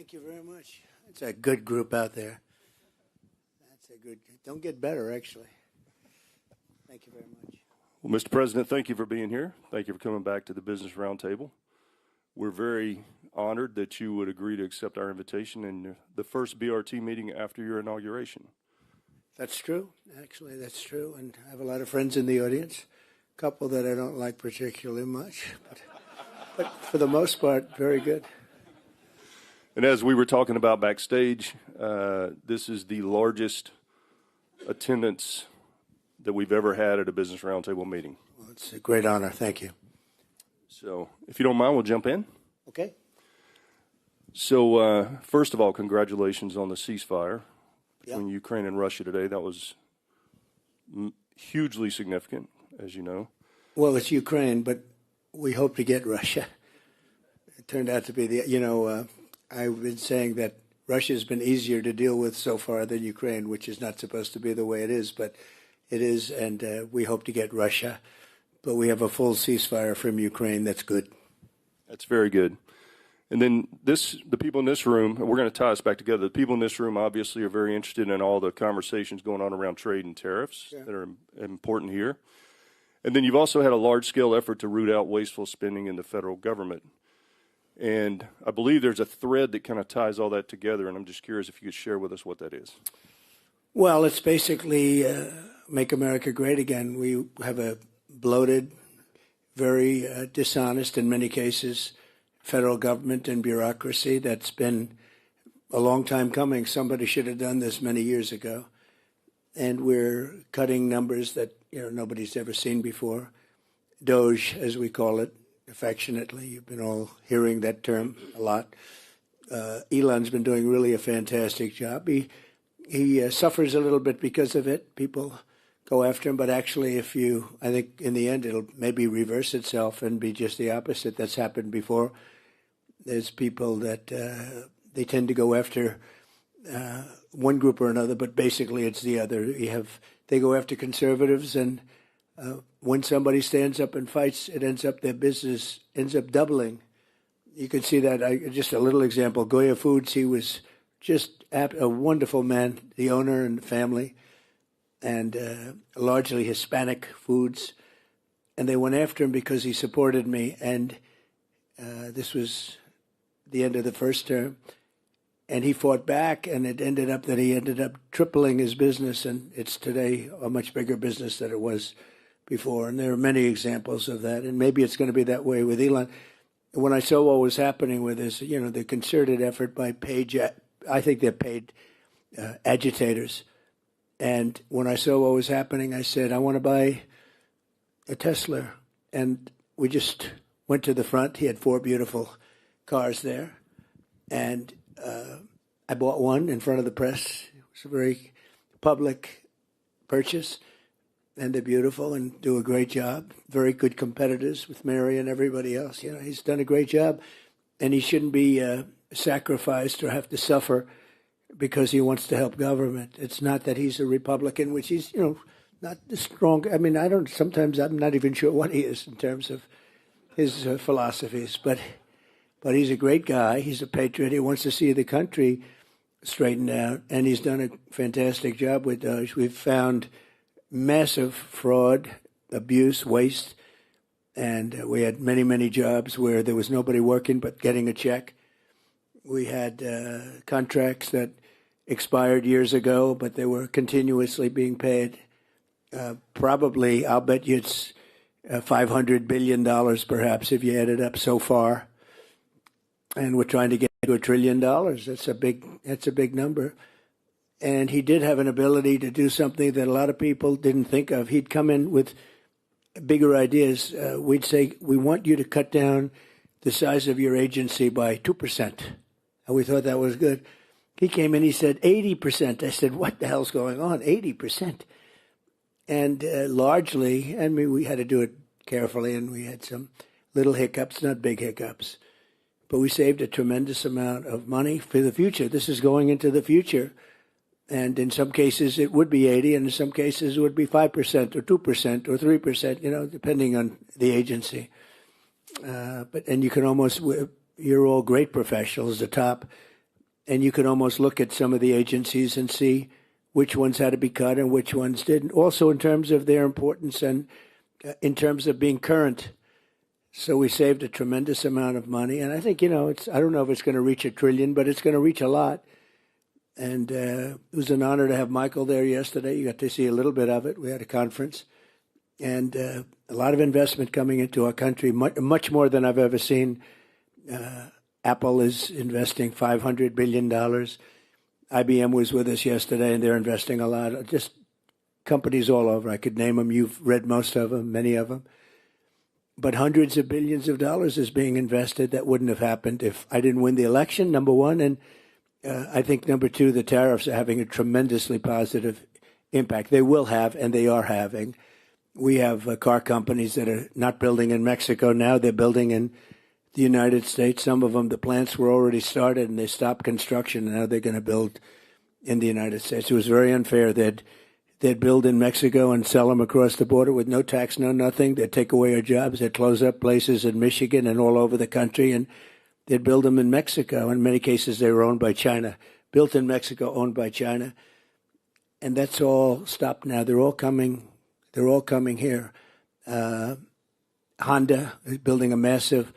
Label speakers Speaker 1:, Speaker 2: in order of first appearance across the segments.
Speaker 1: Thank you very much. It's a good group out there. That's a good. Don't get better, actually. Thank you very much.
Speaker 2: Well, Mr. President, thank you for being here. Thank you for coming back to the Business Roundtable. We're very honored that you would agree to accept our invitation in the first BRT meeting after your inauguration.
Speaker 1: That's true. Actually, that's true. And I have a lot of friends in the audience, a couple that I don't like particularly much, but for the most part, very good.
Speaker 2: And as we were talking about backstage, this is the largest attendance that we've ever had at a Business Roundtable meeting.
Speaker 1: Well, it's a great honor. Thank you.
Speaker 2: So if you don't mind, we'll jump in.
Speaker 1: Okay.
Speaker 2: So first of all, congratulations on the ceasefire between Ukraine and Russia today. That was hugely significant, as you know.
Speaker 1: Well, it's Ukraine, but we hope to get Russia. It turned out to be I've been saying that Russia's been easier to deal with so far than Ukraine, which is not supposed to be the way it is, but it is, and we hope to get Russia. But we have a full ceasefire from Ukraine. That's good.
Speaker 2: That's very good. And then the people in this room, and we're going to tie us back together. The people in this room obviously are very interested in all the conversations going on around trade and tariffs that are important here. And then you've also had a large-scale effort to root out wasteful spending in the federal government. And I believe there's a thread that kind of ties all that together, and I'm just curious if you could share with us what that is.
Speaker 1: Well, it's basically make America great again. We have a bloated, very dishonest in many cases federal government and bureaucracy that's been a long time coming. Somebody should have done this many years ago. And we're cutting numbers that nobody's ever seen before. DOGE, as we call it, affectionately. You've been all hearing that term a lot. Elon's been doing really a fantastic job. He suffers a little bit because of it. People go after him, but actually I think in the end it'll maybe reverse itself and be just the opposite. That's happened before. There's people that they tend to go after one group or another, but basically it's the other. They go after conservatives, and when somebody stands up and fights, their business ends up doubling. You can see that. Just a little example. Goya Foods, he was just a wonderful man, the owner and the family, and largely Hispanic foods. And they went after him because he supported me. And this was the end of the first term. And he fought back, and it ended up that he ended up tripling his business. And it's today a much bigger business than it was before. And there are many examples of that. And maybe it's going to be that way with Elon. When I saw what was happening with this, the concerted effort by I think they're paid agitators. And when I saw what was happening, I said, I want to buy a Tesla. And we just went to the front. He had 4 beautiful cars there. And I bought one in front of the press. It was a very public purchase. And they're beautiful and do a great job. Very good competitors with Mary and everybody else. He's done a great job. And he shouldn't be sacrificed or have to suffer because he wants to help government. It's not that he's a Republican, which he's, not strong. I mean, sometimes I'm not even sure what he is in terms of his philosophies. But he's a great guy. He's a patriot. He wants to see the country straightened out. And he's done a fantastic job with DOGE. We've found massive fraud, abuse, waste. And we had many, many jobs where there was nobody working but getting a check. We had contracts that expired years ago, but they were continuously being paid. Probably, I'll bet you it's $500 billion perhaps if you add it up so far. And we're trying to get to $1 trillion. That's a big number. And he did have an ability to do something that a lot of people didn't think of. He'd come in with bigger ideas. We'd say, we want you to cut down the size of your agency by 2%. And we thought that was good. He came in, he said 80%. I said, what the hell's going on? 80%. And largely, we had to do it carefully, and we had some little hiccups, not big hiccups. But we saved a tremendous amount of money for the future. This is going into the future. And in some cases, it would be 80, and in some cases, it would be 5% or 2% or 3%, depending on the agency. And you can you're all great professionals, the top, and you could almost look at some of the agencies and see which ones had to be cut and which ones didn't. Also in terms of their importance and in terms of being current. So we saved a tremendous amount of money. And I think, I don't know if it's going to reach $1 trillion, but it's going to reach a lot. And it was an honor to have Michael there yesterday. You got to see a little bit of it. We had a conference. And a lot of investment coming into our country, much more than I've ever seen. Apple is investing $500 billion. IBM was with us yesterday, and they're investing a lot. Just companies all over. I could name them. You've read most of them, many of them. But hundreds of billions of dollars is being invested. That wouldn't have happened if I didn't win the election, number one. And I think, number two, the tariffs are having a tremendously positive impact. They will have, and they are having. We have car companies that are not building in Mexico now. They're building in the United States. Some of them, the plants were already started, and they stopped construction, and now they're going to build in the United States. It was very unfair. They'd build in Mexico and sell them across the border with no tax, no nothing. They'd take away our jobs. They'd close up places in Michigan and all over the country, and they'd build them in Mexico. In many cases, they were owned by China. Built in Mexico, owned by China. And that's all stopped now. They're all coming here. Honda is building a massive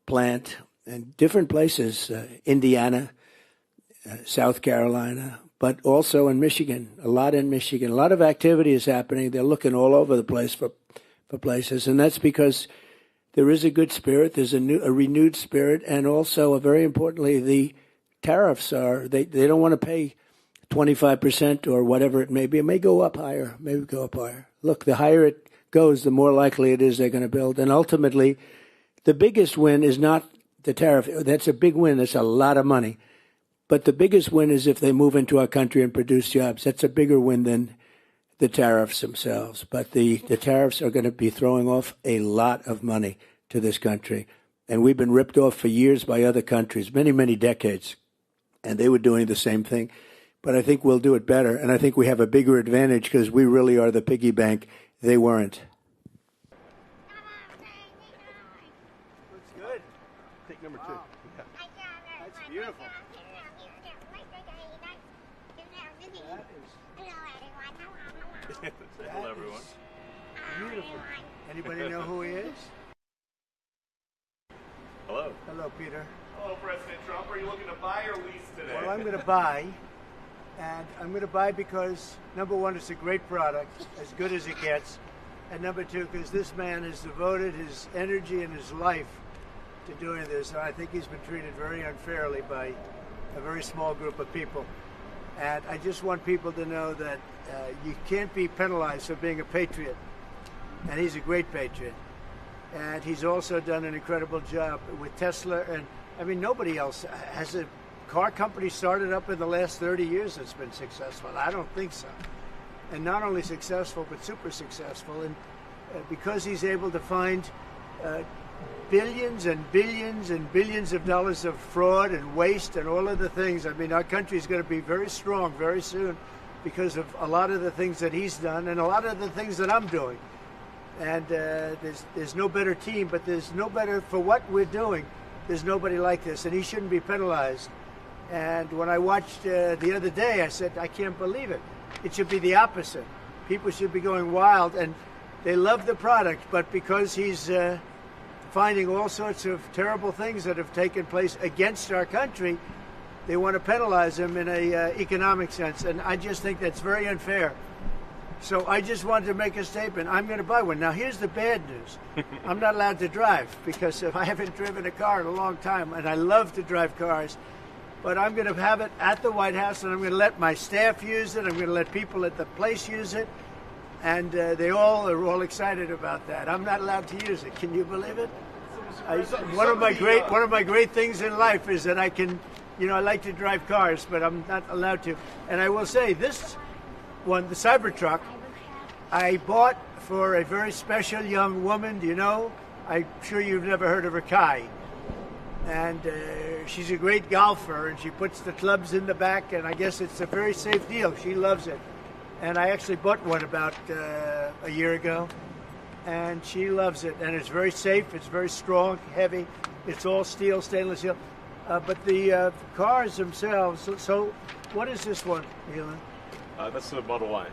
Speaker 1: plant in different places, Indiana, South Carolina, but also in Michigan, a lot in Michigan. A lot of activity is happening. They're looking all over the place for places, and that's because there is a good spirit. There's a renewed spirit, and also, very importantly, the tariffs are, they don't want to pay 25% or whatever it may be. It may go up higher, maybe go up higher. Look, the higher it goes, the more likely it is they're going to build. And ultimately, the biggest win is not the tariff. That's a big win. That's a lot of money. But the biggest win is if they move into our country and produce jobs. That's a bigger win than the tariffs themselves. But the tariffs are going to be throwing off a lot of money to this country. And we've been ripped off for years by other countries, many, many decades. And they were doing the same thing. But I think we'll do it better. And I think we have a bigger advantage because we really are the piggy bank. They weren't.
Speaker 2: Looks good. Take number two. Yeah. That's beautiful. Hello, everyone.
Speaker 1: Beautiful. Anybody know who he is?
Speaker 2: Hello.
Speaker 1: Hello, Peter.
Speaker 2: Hello, President Trump. Are you looking to buy or lease today?
Speaker 1: Well, I'm going to buy. And I'm going to buy because, number one, it's a great product, as good as it gets. And number two, because this man has devoted his energy and his life to doing this. And I think he's been treated very unfairly by a very small group of people. And I just want people to know that you can't be penalized for being a patriot. And he's a great patriot. And he's also done an incredible job with Tesla. And, I mean, nobody else has a car company started up in the last 30 years that's been successful. I don't think so. And not only successful, but super successful. And because he's able to find billions and billions and billions of dollars of fraud and waste and all of the things. I mean, our country is going to be very strong very soon because of a lot of the things that he's done and a lot of the things that I'm doing. And there's no better team, but there's no better for what we're doing. There's nobody like this, and he shouldn't be penalized. And when I watched the other day, I said, I can't believe it. It should be the opposite. People should be going wild, and they love the product, but because he's finding all sorts of terrible things that have taken place against our country, they want to penalize him in a economic sense, and I just think that's very unfair. So I just wanted to make a statement. I'm going to buy one. Now, here's the bad news. I'm not allowed to drive because I haven't driven a car in a long time, and I love to drive cars. But I'm going to have it at the White House, and I'm going to let my staff use it. I'm going to let people at the place use it, and they all are all excited about that. I'm not allowed to use it. Can you believe it? One of my great things in life is that I can, I like to drive cars, but I'm not allowed to. And I will say this one, the Cybertruck, I bought for a very special young woman. Do you know? I'm sure you've never heard of her, Kai. And she's a great golfer, and she puts the clubs in the back, and I guess it's a very safe deal. She loves it. And I actually bought one about a year ago, and she loves it. And it's very safe, it's very strong, heavy. It's all steel, stainless steel. But the cars themselves. So, what is this one, Elon?
Speaker 3: That's the Model Y.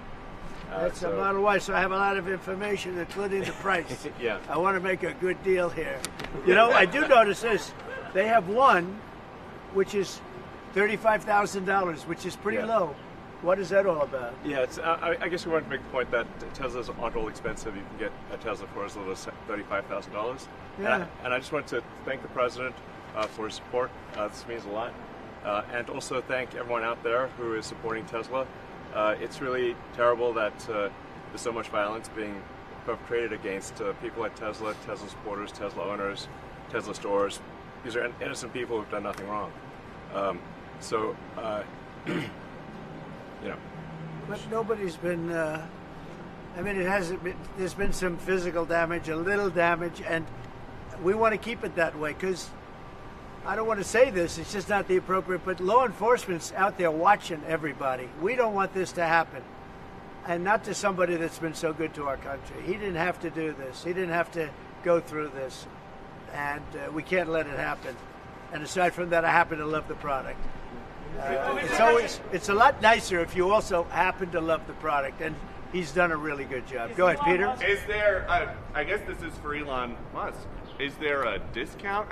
Speaker 1: That's a Model Y. So I have a lot of information, including the price.
Speaker 3: Yeah.
Speaker 1: I want to make a good deal here. You know, I do notice this. They have one, which is $35,000, which is pretty low. What is that all about?
Speaker 3: Yeah, it's, I guess we wanted to make the point that Teslas aren't all expensive. You can get a Tesla for as little as $35,000.
Speaker 1: Yeah.
Speaker 3: And I just wanted to thank the president for his support. This means a lot. And also thank everyone out there who is supporting Tesla. It's really terrible that there's so much violence being perpetrated against people like Tesla, Tesla supporters, Tesla owners, Tesla stores. These are innocent people who've done nothing wrong. You know.
Speaker 1: But nobody's been. I mean, it hasn't been. There's been some physical damage, a little damage, and we want to keep it that way because I don't want to say this. It's just not the appropriate. But law enforcement's out there watching everybody. We don't want this to happen, and not to somebody that's been so good to our country. He didn't have to do this. He didn't have to go through this, and we can't let it happen. And aside from that, I happen to love the product. It's a lot nicer if you also happen to love the product, and he's done a really good job. Go ahead, Peter.
Speaker 4: Is there, I guess this is for Elon Musk, is there a discount?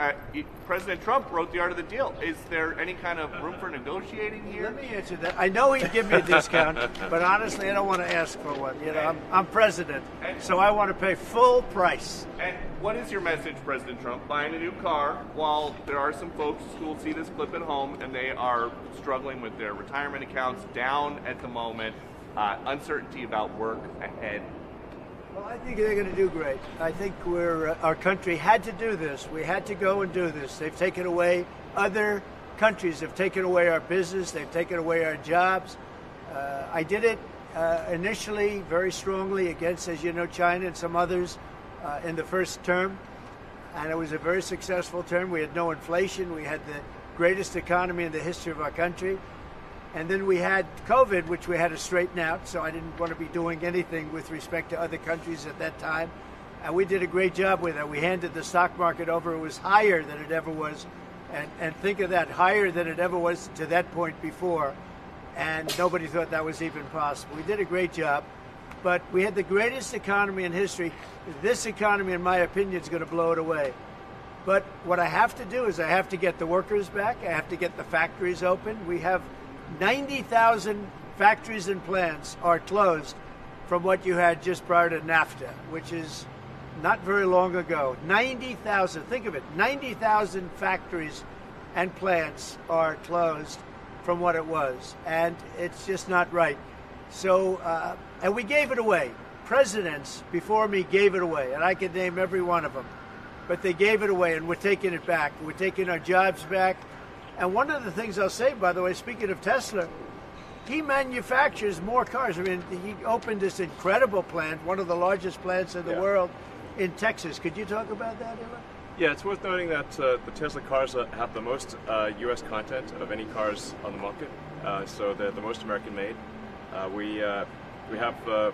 Speaker 4: President Trump wrote the art of the deal. Is there any kind of room for negotiating here?
Speaker 1: Let me answer that. I know he'd give me a discount, but honestly, I don't want to ask for one. You know, I'm president, so I want to pay full price.
Speaker 4: And what is your message, President Trump? Buying a new car while there are some folks who will see this clip at home and they are struggling with their retirement accounts down at the moment, uncertainty about work ahead.
Speaker 1: Well, I think they're going to do great. I think our country had to do this. We had to go and do this. They've taken away, other countries have taken away our business. They've taken away our jobs. I did it initially very strongly against, as you know, China and some others in the first term. And it was a very successful term. We had no inflation. We had the greatest economy in the history of our country. And then we had COVID, which we had to straighten out, so I didn't want to be doing anything with respect to other countries at that time. And we did a great job with that. We handed the stock market over. It was higher than it ever was. And think of that, higher than it ever was to that point before. And nobody thought that was even possible. We did a great job. But we had the greatest economy in history. This economy, in my opinion, is going to blow it away. But what I have to do is I have to get the workers back. I have to get the factories open. We have 90,000 factories and plants are closed from what you had just prior to NAFTA, which is not very long ago. 90,000, think of it, 90,000 factories and plants are closed from what it was, and it's just not right. So, and we gave it away. Presidents before me gave it away, and I could name every one of them, but they gave it away, and we're taking it back. We're taking our jobs back. And one of the things I'll say, by the way, speaking of Tesla, he manufactures more cars. I mean, he opened this incredible plant, one of the largest plants in the world, in Texas. Could you talk about that, Elon?
Speaker 3: Yeah, it's worth noting that the Tesla cars have the most U.S. content of any cars on the market. So they're the most American-made. We have the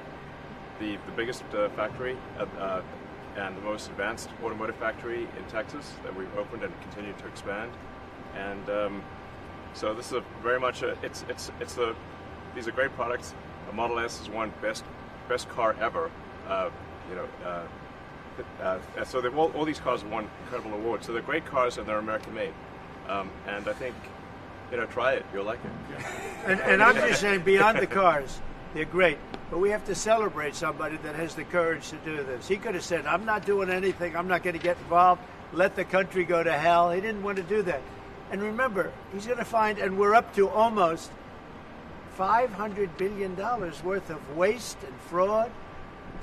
Speaker 3: biggest factory and the most advanced automotive factory in Texas that we've opened and continue to expand. And so this is very much these are great products. The Model S is one best car ever. So all these cars have won incredible awards. So they're great cars and they're American made. And I think try it. You'll like it. Yeah.
Speaker 1: And I'm just saying, beyond the cars, they're great. But we have to celebrate somebody that has the courage to do this. He could have said, "I'm not doing anything. I'm not going to get involved. Let the country go to hell." He didn't want to do that. And remember, he's going to find, and we're up to almost $500 billion worth of waste and fraud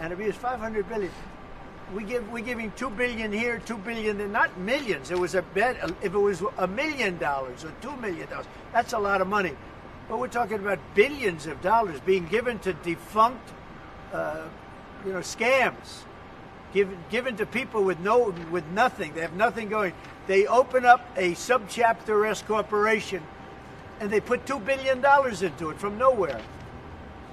Speaker 1: and abuse. $500 billion. We're giving $2 billion here, $2 billion there, not millions. It was a bet. If it was $1 million or $2 million, that's a lot of money. But we're talking about billions of dollars being given to defunct, scams. Given to people with nothing. They have nothing going. They open up a subchapter S corporation, and they put $2 billion into it from nowhere.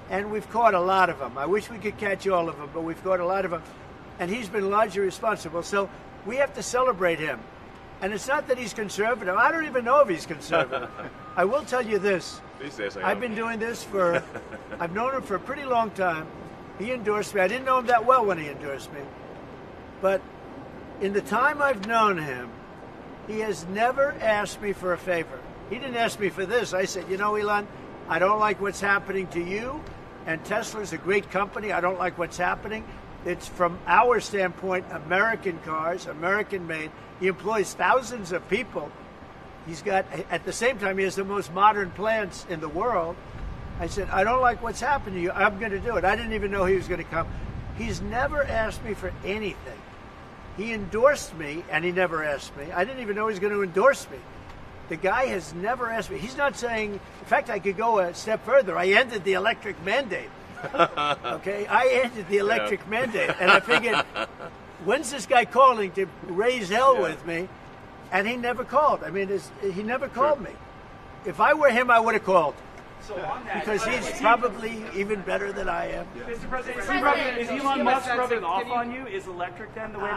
Speaker 1: And we've caught a lot of them. I wish we could catch all of them, but we've caught a lot of them. And he's been largely responsible. So we have to celebrate him. And it's not that he's conservative. I don't even know if he's conservative. I will tell you this.
Speaker 3: These days,
Speaker 1: I've been doing this for, I've known him for a pretty long time. He endorsed me. I didn't know him that well when he endorsed me. But in the time I've known him, he has never asked me for a favor. He didn't ask me for this. I said, you know, Elon, I don't like what's happening to you. And Tesla's a great company. I don't like what's happening. It's from our standpoint, American cars, American made. He employs thousands of people. He's got, at the same time, he has the most modern plants in the world. I said, I don't like what's happened to you. I'm going to do it. I didn't even know he was going to come. He's never asked me for anything. He endorsed me, and he never asked me. I didn't even know he was going to endorse me. The guy has never asked me. He's not saying, in fact, I could go a step further. I ended the electric mandate. Okay? I ended the electric mandate. And I figured, when's this guy calling to raise hell with me? And he never called. I mean, he never called me. If I were him, I would have called.
Speaker 5: So on that,
Speaker 1: Because he's probably even better than I am.
Speaker 5: Mr. President, is Elon Musk rubbing off on you? Is electric then the way to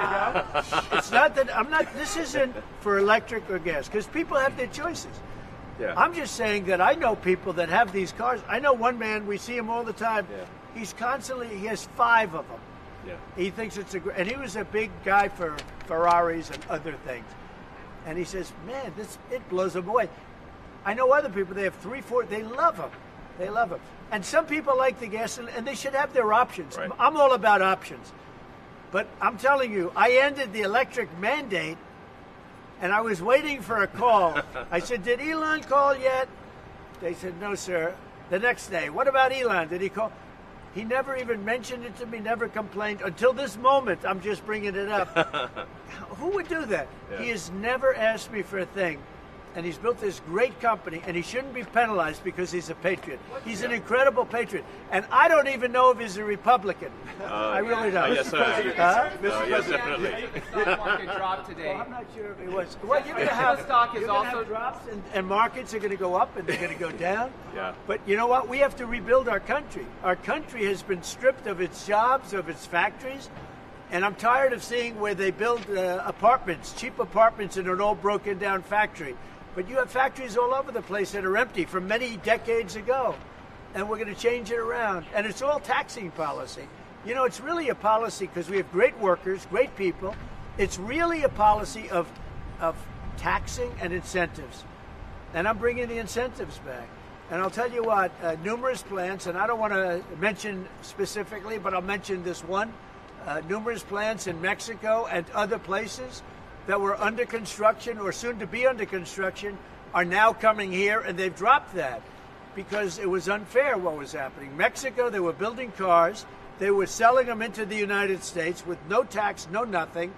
Speaker 5: go?
Speaker 1: It's not that I'm not. This isn't for electric or gas because people have their choices.
Speaker 3: Yeah.
Speaker 1: I'm just saying that I know people that have these cars. I know one man. We see him all the time.
Speaker 3: Yeah.
Speaker 1: He's constantly. He has 5 of them.
Speaker 3: Yeah.
Speaker 1: He thinks it's and he was a big guy for Ferraris and other things. And he says, "Man, it blows him away." I know other people. They have 3, 4. They love them. They love them. And some people like the gas, and they should have their options.
Speaker 3: Right.
Speaker 1: I'm all about options. But I'm telling you, I ended the electric mandate, and I was waiting for a call. I said, did Elon call yet? They said, no, sir. The next day, what about Elon? Did he call? He never even mentioned it to me, never complained. Until this moment, I'm just bringing it up. Who would do that?
Speaker 3: Yeah.
Speaker 1: He has never asked me for a thing. And he's built this great company, and he shouldn't be penalized because he's a patriot. He's an incredible patriot. And I don't even know if he's a Republican. I really don't.
Speaker 3: Yes, sir. Yes, definitely.
Speaker 6: Stock market dropped today.
Speaker 1: Well, I'm not sure if he was. Well, you're going to have
Speaker 6: stock is
Speaker 1: you're gonna
Speaker 6: also
Speaker 1: have drops, and markets are going to go up and they're going to go down.
Speaker 3: Yeah.
Speaker 1: But you know what? We have to rebuild our country. Our country has been stripped of its jobs, of its factories, and I'm tired of seeing where they build apartments, cheap apartments in an old broken down factory. But you have factories all over the place that are empty from many decades ago. And we're going to change it around. And it's all taxing policy. You know, it's really a policy because we have great workers, great people. It's really a policy of taxing and incentives. And I'm bringing the incentives back. And I'll tell you what, numerous plants, and I don't want to mention specifically, but I'll mention this one, numerous plants in Mexico and other places that were under construction or soon to be under construction are now coming here, and they've dropped that because it was unfair what was happening. Mexico, they were building cars, they were selling them into the United States with no tax, no nothing,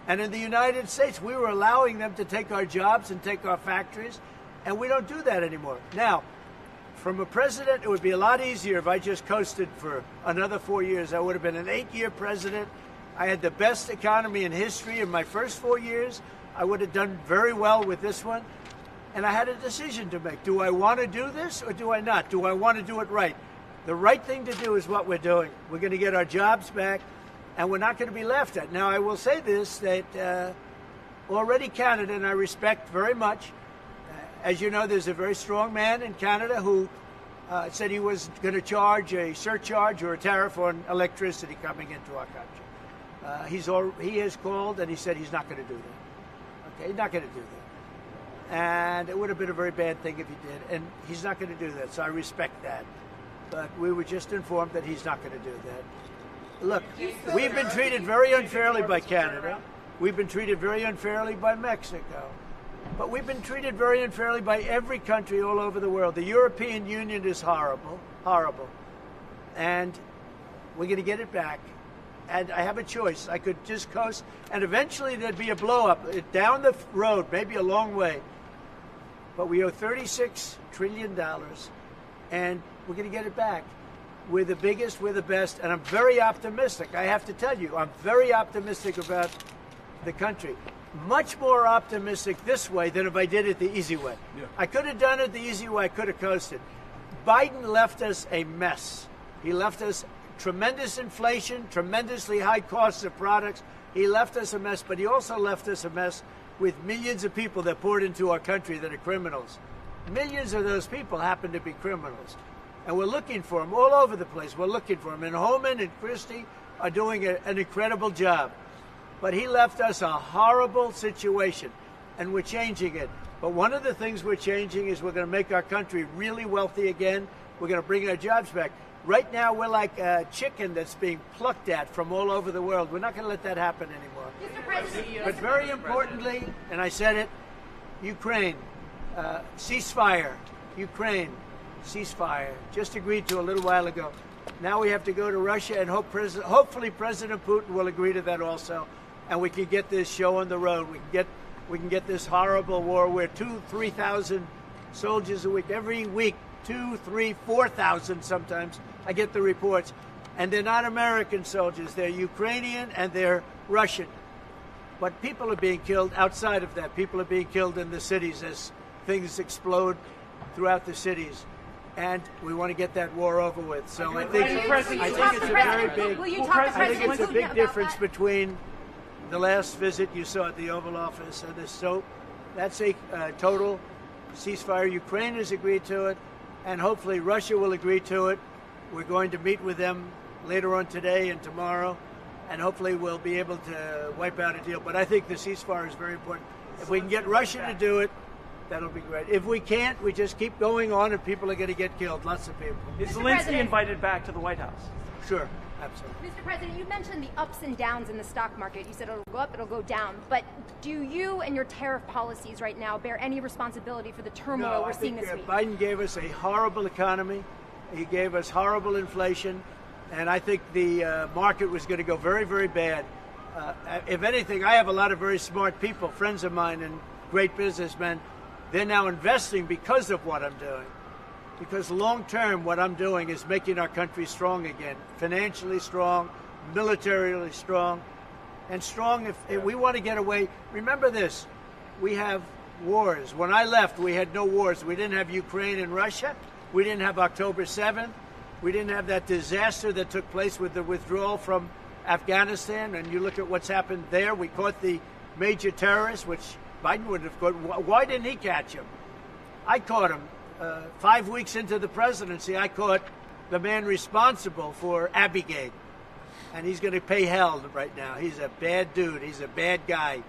Speaker 1: and in the United States we were allowing them to take our jobs and take our factories, and we don't do that anymore. Now, from a president, it would be a lot easier if I just coasted for another 4 years. I would have been an 8-year president. I had the best economy in history in my first 4 years. I would have done very well with this one. And I had a decision to make. Do I want to do this or do I not? Do I want to do it right? The right thing to do is what we're doing. We're going to get our jobs back, and we're not going to be laughed at. Now, I will say this, that already Canada, and I respect very much, as you know, there's a very strong man in Canada who said he was going to charge a surcharge or a tariff on electricity coming into our country. He has called and he said he's not going to do that. Okay, he's not going to do that. And it would have been a very bad thing if he did. And he's not going to do that, so I respect that. But we were just informed that he's not going to do that. Look, we've been treated very unfairly by Canada. We've been treated very unfairly by Mexico. But we've been treated very unfairly by every country all over the world. The European Union is horrible, horrible. And we're going to get it back. And I have a choice. I could just coast, and eventually there'd be a blow-up down the road, maybe a long way. But we owe $36 trillion, and we're going to get it back. We're the biggest, we're the best, and I'm very optimistic. I have to tell you, I'm very optimistic about the country. Much more optimistic this way than if I did it the easy way. Yeah. I could have done it the easy way. I could have coasted. Biden left us a mess. He left us tremendous inflation, tremendously high costs of products. He left us a mess, but he also left us a mess with millions of people that poured into our country that are criminals. Millions of those people happen to be criminals. And we're looking for them all over the place. We're looking for them. And Holman and Christie are doing an incredible job. But he left us a horrible situation, and we're changing it. But one of the things we're changing is we're going to make our country really wealthy again. We're going to bring our jobs back. Right now, we're like a chicken that's being plucked at from all over the world. We're not going to let that happen anymore.
Speaker 7: Mr. President,
Speaker 1: But very importantly, and I said it, Ukraine, ceasefire. Ukraine, ceasefire. Just agreed to a little while ago. Now we have to go to Russia, and hopefully President Putin will agree to that also, and we can get this show on the road. We can get this horrible war where 2,000-3,000 soldiers a week, every week, 2,000, 3,000, 4,000 sometimes. I get the reports. And they're not American soldiers. They're Ukrainian and they're Russian. But people are being killed outside of that. People are being killed in the cities as things explode throughout the cities. And we want to get that war over with. So I think it's a very big, I think it's a big difference between the last visit you saw at the Oval Office and this. So that's a total ceasefire. Ukraine has agreed to it, and hopefully Russia will agree to it. We're going to meet with them later on today and tomorrow, and hopefully we'll be able to wipe out a deal. But I think the ceasefire is very important. If we can get Russia to do it, that'll be great. If we can't, we just keep going on, and people are going to get killed. Lots of people.
Speaker 5: Is Zelensky invited back to the White House?
Speaker 1: Sure, absolutely.
Speaker 7: Mr. President, you mentioned the ups and downs in the stock market. You said it'll go up, it'll go down. But do you and your tariff policies right now bear any responsibility for the turmoil we're seeing this week?
Speaker 1: Biden gave us a horrible economy. He gave us horrible inflation. And I think the market was going to go very, very bad. If anything, I have a lot of very smart people, friends of mine and great businessmen. They're now investing because of what I'm doing. Because long term, what I'm doing is making our country strong again, financially strong, militarily strong, and strong if we want to get away. Remember this, we have wars. When I left, we had no wars. We didn't have Ukraine and Russia. We didn't have October 7th. We didn't have that disaster that took place with the withdrawal from Afghanistan. And you look at what's happened there. We caught the major terrorist, which Biden would have caught. Why didn't he catch him? I caught him. 5 weeks into the presidency, I caught the man responsible for Abigate. And he's going to pay hell right now. He's a bad dude. He's a bad guy.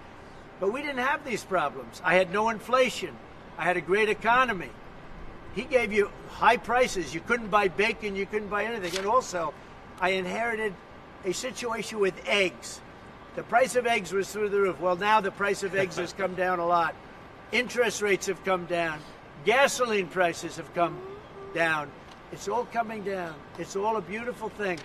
Speaker 1: But we didn't have these problems. I had no inflation. I had a great economy. He gave you high prices. You couldn't buy bacon. You couldn't buy anything. And also, I inherited a situation with eggs. The price of eggs was through the roof. Well, now the price of eggs has come down a lot. Interest rates have come down. Gasoline prices have come down. It's all coming down. It's all a beautiful thing.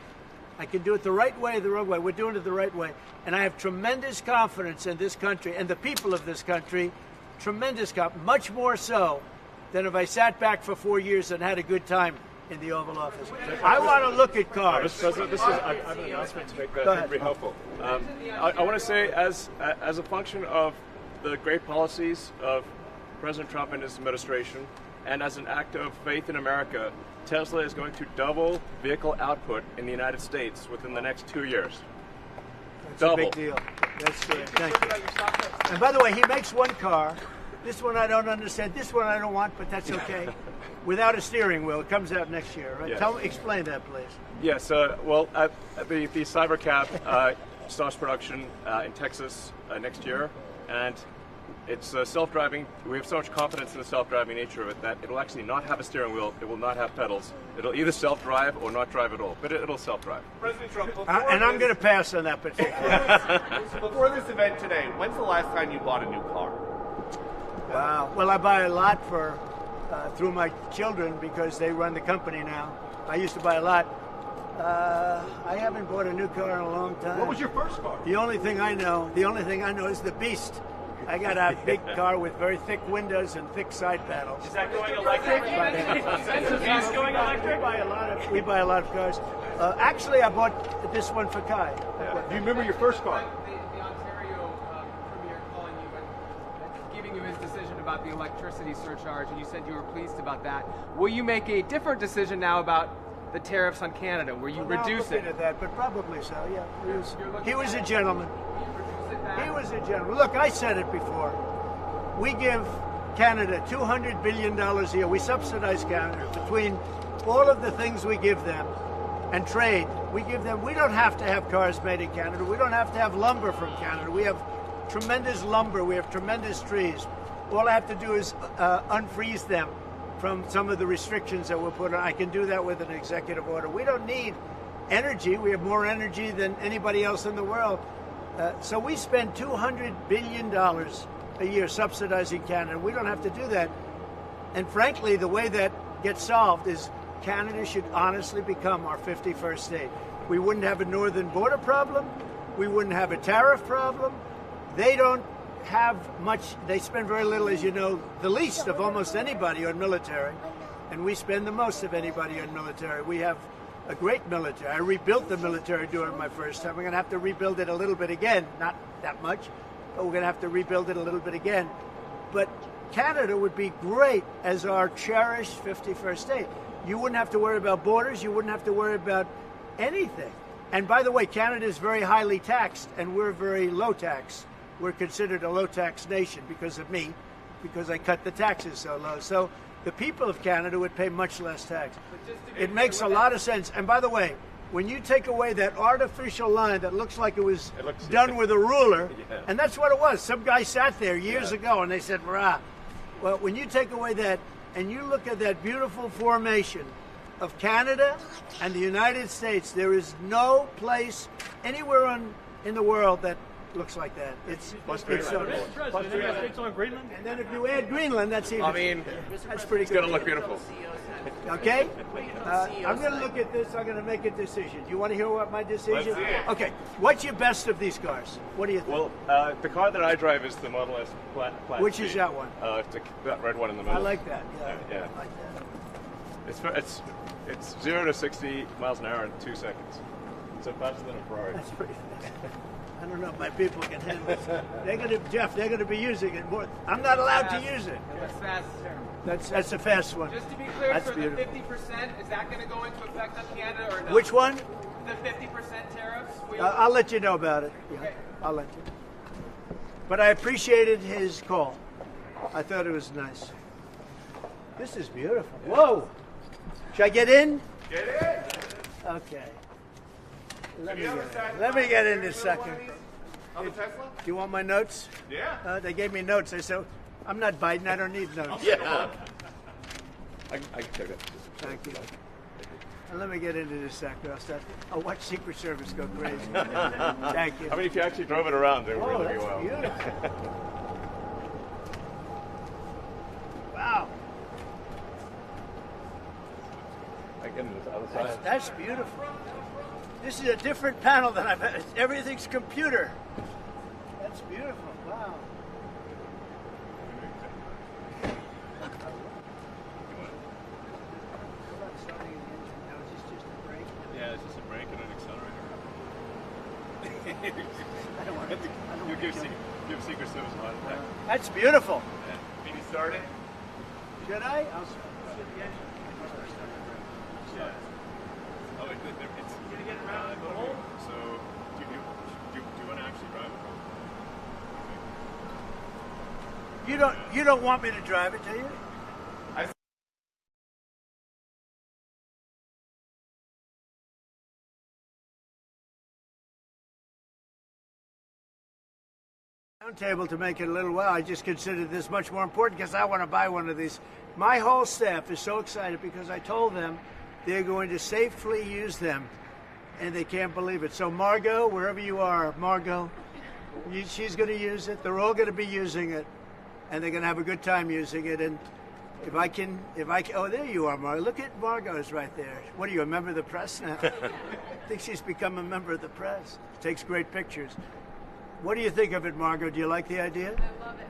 Speaker 1: I can do it the right way, the wrong way. We're doing it the right way. And I have tremendous confidence in this country and the people of this country. Tremendous confidence, much more so than if I sat back for 4 years and had a good time in the Oval Office. I want to look at cars.
Speaker 3: Mr. President, I have an announcement to make that I think would be helpful. I want to say, as a function of the great policies of President Trump and his administration, and as an act of faith in America, Tesla is going to double vehicle output in the United States within the next 2 years.
Speaker 1: That's a big deal. That's good. Thank you. And by the way, he makes one car. This one I don't understand. This one I don't want, but that's okay. Without a steering wheel. It comes out next year, right?
Speaker 3: Yes.
Speaker 1: Explain that, please.
Speaker 3: Yes. Well, the Cybercab starts production in Texas next year, and it's self-driving. We have so much confidence in the self-driving nature of it that it'll actually not have a steering wheel. It will not have pedals. It'll either self-drive or not drive at all, but it'll self-drive.
Speaker 4: President Trump,
Speaker 1: And I'm going to pass on that particular.
Speaker 4: before this event today, when's the last time you bought a new car?
Speaker 1: Wow. Well, I buy a lot through my children because they run the company now. I used to buy a lot. I haven't bought a new car in a long time.
Speaker 4: What was your first car?
Speaker 1: The only thing I know is the Beast. I got a big car with very thick windows and thick side panels.
Speaker 5: Is that going electric? Is the Beast going electric?
Speaker 1: We buy a lot of cars. Actually, I bought this one for Kai.
Speaker 8: Do you remember your first car?
Speaker 6: The Ontario Premier calling you and giving you his decision about the electricity surcharge, and you said you were pleased about that. Will you make a different decision now about the tariffs on Canada, where you reduce
Speaker 1: it? At that, but probably so. Yeah, he was a gentleman.
Speaker 6: Will you reduce it back.
Speaker 1: He was a gentleman. Look, I said it before. We give Canada $200 billion a year. We subsidize Canada between all of the things we give them and trade. We give them, we don't have to have cars made in Canada. We don't have to have lumber from Canada. We have tremendous lumber. We have tremendous trees. All I have to do is unfreeze them from some of the restrictions that we're put on. I can do that with an executive order. We don't need energy. We have more energy than anybody else in the world. So we spend $200 billion a year subsidizing Canada. We don't have to do that. And frankly, the way that gets solved is Canada should honestly become our 51st state. We wouldn't have a northern border problem. We wouldn't have a tariff problem. They don't have much, they spend very little, as you know, the least of almost anybody on military. And we spend the most of anybody on military. We have a great military. I rebuilt the military during my first time. We're going to have to rebuild it a little bit again. Not that much, but we're going to have to rebuild it a little bit again. But Canada would be great as our cherished 51st state. You wouldn't have to worry about borders. You wouldn't have to worry about anything. And by the way, Canada is very highly taxed, and we're very low tax. We're considered a low tax nation because of me, because I cut the taxes so low. So the people of Canada would pay much less tax. It makes a lot of sense. And by the way, when you take away that artificial line that looks like it was done with a ruler, and that's what it was. Some guy sat there years ago and they said, "Rah." Well, when you take away that and you look at that beautiful formation of Canada and the United States, there is no place anywhere in the world that looks like that. It's so
Speaker 8: Greenland.
Speaker 1: And then if you add Greenland, that's even. That's pretty good.
Speaker 4: It's going to look beautiful.
Speaker 1: Okay? I'm going to look at this. I'm going to make a decision. Do you want to hear what my decision?
Speaker 4: Let's see it.
Speaker 1: Okay. What's your best of these cars? What do you think?
Speaker 3: Well, the car that I drive is the Model S Plaid.
Speaker 1: Which is that one?
Speaker 3: That red one in the middle.
Speaker 1: I like that.
Speaker 3: Yeah.
Speaker 1: I like that.
Speaker 3: It's 0 to 60 miles an hour in 2 seconds. So faster than a Ferrari.
Speaker 1: That's pretty fast. I don't know if my people can handle it. They're going to be using it more. I'm not allowed to use it.
Speaker 6: That's fast.
Speaker 1: That's a fast one.
Speaker 6: Just to be clear,
Speaker 1: That's
Speaker 6: for
Speaker 1: beautiful.
Speaker 6: the 50%, is that going to go into effect on Canada or no?
Speaker 1: Which one?
Speaker 6: The 50% tariffs?
Speaker 1: I'll let you know about it. Yeah,
Speaker 6: Okay.
Speaker 1: I'll let you. But I appreciated his call. I thought it was nice. This is beautiful. Whoa! Should I get in?
Speaker 4: Get in.
Speaker 1: Okay. Let me get in this second.
Speaker 4: On the Tesla?
Speaker 1: Do you want my notes?
Speaker 4: Yeah.
Speaker 1: They gave me notes. They said, I'm not Biden. I don't need notes.
Speaker 4: Yeah. I can check that.
Speaker 1: Thank you. And let me get into this sector. I'll watch Secret Service go crazy. Thank you.
Speaker 3: I mean, if you actually drove it around, it would
Speaker 1: Oh,
Speaker 3: really be
Speaker 1: that's
Speaker 3: well.
Speaker 1: beautiful. Wow.
Speaker 3: I get into the other side.
Speaker 1: That's beautiful. This is a different panel than I've had. Everything's computer. That's beautiful. Wow.
Speaker 3: Yeah, it's just a brake and an accelerator. You give Secret Service a lot of time.
Speaker 1: That's beautiful.
Speaker 4: Can you start it?
Speaker 1: Should I? I'll start the engine.
Speaker 3: Oh, it's gonna get around the hole. So, do you want to actually drive it?
Speaker 1: You don't want me to drive it, do you? Table to make it a little while. I just consider this much more important because I want to buy one of these. My whole staff is so excited because I told them they're going to safely use them, and they can't believe it. So Margot, wherever you are, Margot, she's going to use it. They're all going to be using it, and they're going to have a good time using it. And if I can, oh, there you are, Margot. Look at Margot's right there. What are you, a member of the press now? I think she's become a member of the press. Takes great pictures. What do you think of it, Margot? Do you like the idea?
Speaker 7: I love it.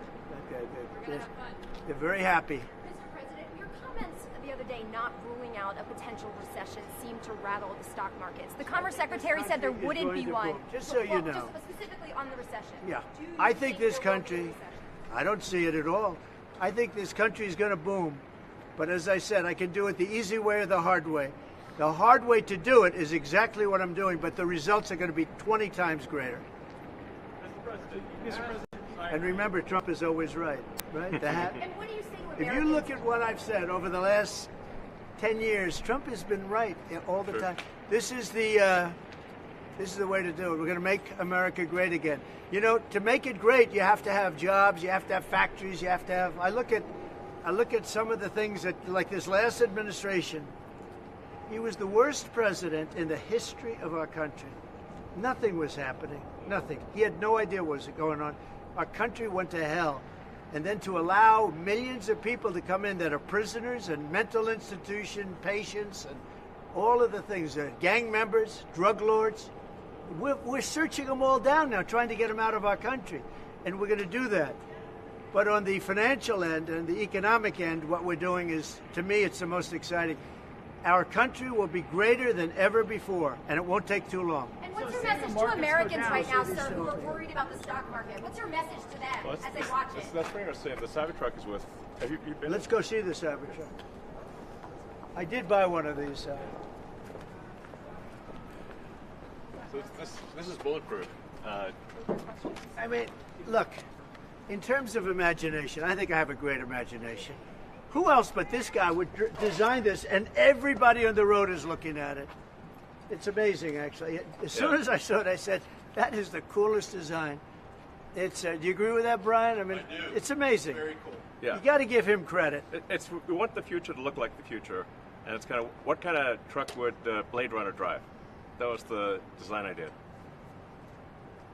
Speaker 1: Okay, good.
Speaker 7: We're going to have fun.
Speaker 1: They're very happy.
Speaker 7: Mr. President, your comments the other day not ruling out a potential recession seemed to rattle the stock markets. The Commerce Secretary said there wouldn't be one.
Speaker 1: Just so you know.
Speaker 7: Just specifically on the recession.
Speaker 1: Yeah.
Speaker 7: Do you
Speaker 1: I think this
Speaker 7: there will be a
Speaker 1: country,
Speaker 7: recession?
Speaker 1: I don't see it at all. I think this country is going to boom. But as I said, I can do it the easy way or the hard way. The hard way to do it is exactly what I'm doing, but the results are going to be 20 times greater.
Speaker 8: Mr. President.
Speaker 1: And remember, Trump is always right, right?
Speaker 7: And what do you say to
Speaker 1: If you
Speaker 7: Americans?
Speaker 1: look at what I've said over the last 10 years, Trump has been right all the time. This is the way to do it. We're going to make America great again. You know, to make it great, you have to have jobs, you have to have factories, you have to have. I look at some of the things that, like this last administration, he was the worst president in the history of our country. Nothing was happening. Nothing. He had no idea what was going on. Our country went to hell. And then to allow millions of people to come in that are prisoners and mental institution patients and all of the things, gang members, drug lords, we're searching them all down now, trying to get them out of our country. And we're going to do that. But on the financial end and the economic end, what we're doing is, to me, it's the most exciting. Our country will be greater than ever before, and it won't take too long.
Speaker 7: And what's your message to Americans right now, sir, who are worried about the stock market? What's your message to them as they watch it?
Speaker 3: That's pretty much saying the Cybertruck is worth. Have you been?
Speaker 1: Let's go see the Cybertruck. I did buy one of these.
Speaker 3: So this is bulletproof.
Speaker 1: I mean, look, in terms of imagination, I think I have a great imagination. Who else but this guy would design this, and everybody on the road is looking at it? It's amazing, actually. As soon as I saw it, I said, that is the coolest design. It's. Do you agree with that, Brian? I mean, it's amazing.
Speaker 3: Very cool. Yeah.
Speaker 1: You got to give him credit.
Speaker 3: We want the future to look like the future, and it's kind of what kind of truck would Blade Runner drive? That was the design idea.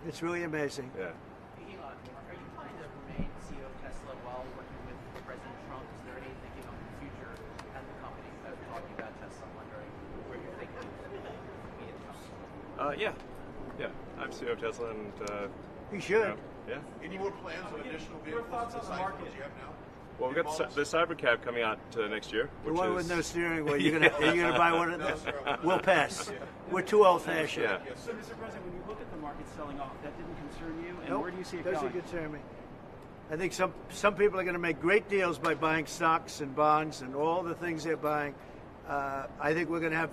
Speaker 1: It's really amazing.
Speaker 3: Yeah.
Speaker 9: Elon, are you planning to remain CEO of Tesla while working with President Trump? Is there any thinking on the future at the company? Talking about Tesla, I'm wondering where you're thinking of being.
Speaker 3: Yeah. I'm CEO of Tesla, and
Speaker 1: He should.
Speaker 3: yeah.
Speaker 10: Any more plans on additional vehicles besides what you have now?
Speaker 3: Well, we've got the Cybercab coming out next year.
Speaker 1: The
Speaker 3: Which
Speaker 1: one
Speaker 3: is,
Speaker 1: with no steering wheel. Are you gonna buy one of those? We'll pass. We're too old-fashioned.
Speaker 3: Yeah.
Speaker 5: So, Mr. President, when you look at the market selling off, that didn't concern you, and
Speaker 1: Nope,
Speaker 5: where do you see it
Speaker 1: doesn't
Speaker 5: going?
Speaker 1: concern me. I think some people are going to make great deals by buying stocks and bonds and all the things they're buying. I think we're going to have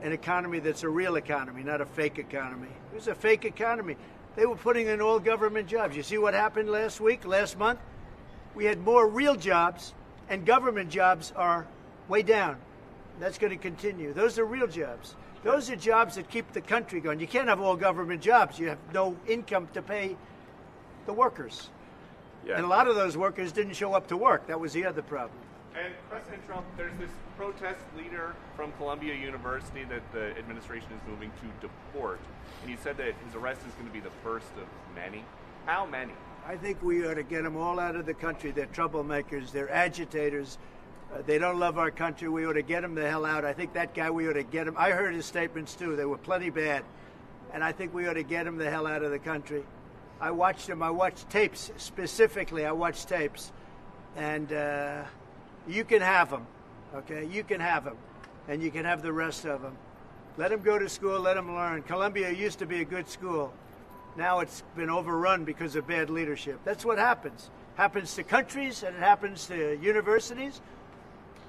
Speaker 1: an economy that's a real economy, not a fake economy. It was a fake economy. They were putting in all government jobs. You see what happened last month? We had more real jobs, and government jobs are way down. That's going to continue. Those are real jobs. Those are jobs that keep the country going. You can't have all government jobs. You have no income to pay the workers.
Speaker 3: Yeah.
Speaker 1: And a lot of those workers didn't show up to work. That was the other problem.
Speaker 4: And President Trump, there's this protest leader from Columbia University that the administration is moving to deport. And he said that his arrest is going to be the first of many. How many?
Speaker 1: I think we ought to get them all out of the country. They're troublemakers. They're agitators. They don't love our country. We ought to get them the hell out. I think that guy, we ought to get him. I heard his statements, too. They were plenty bad. And I think we ought to get him the hell out of the country. I watched him. I watched tapes specifically. I watched tapes. And you can have them, okay? You can have them. And you can have the rest of them. Let them go to school. Let them learn. Columbia used to be a good school. Now it's been overrun because of bad leadership. That's what happens. Happens to countries, and it happens to universities,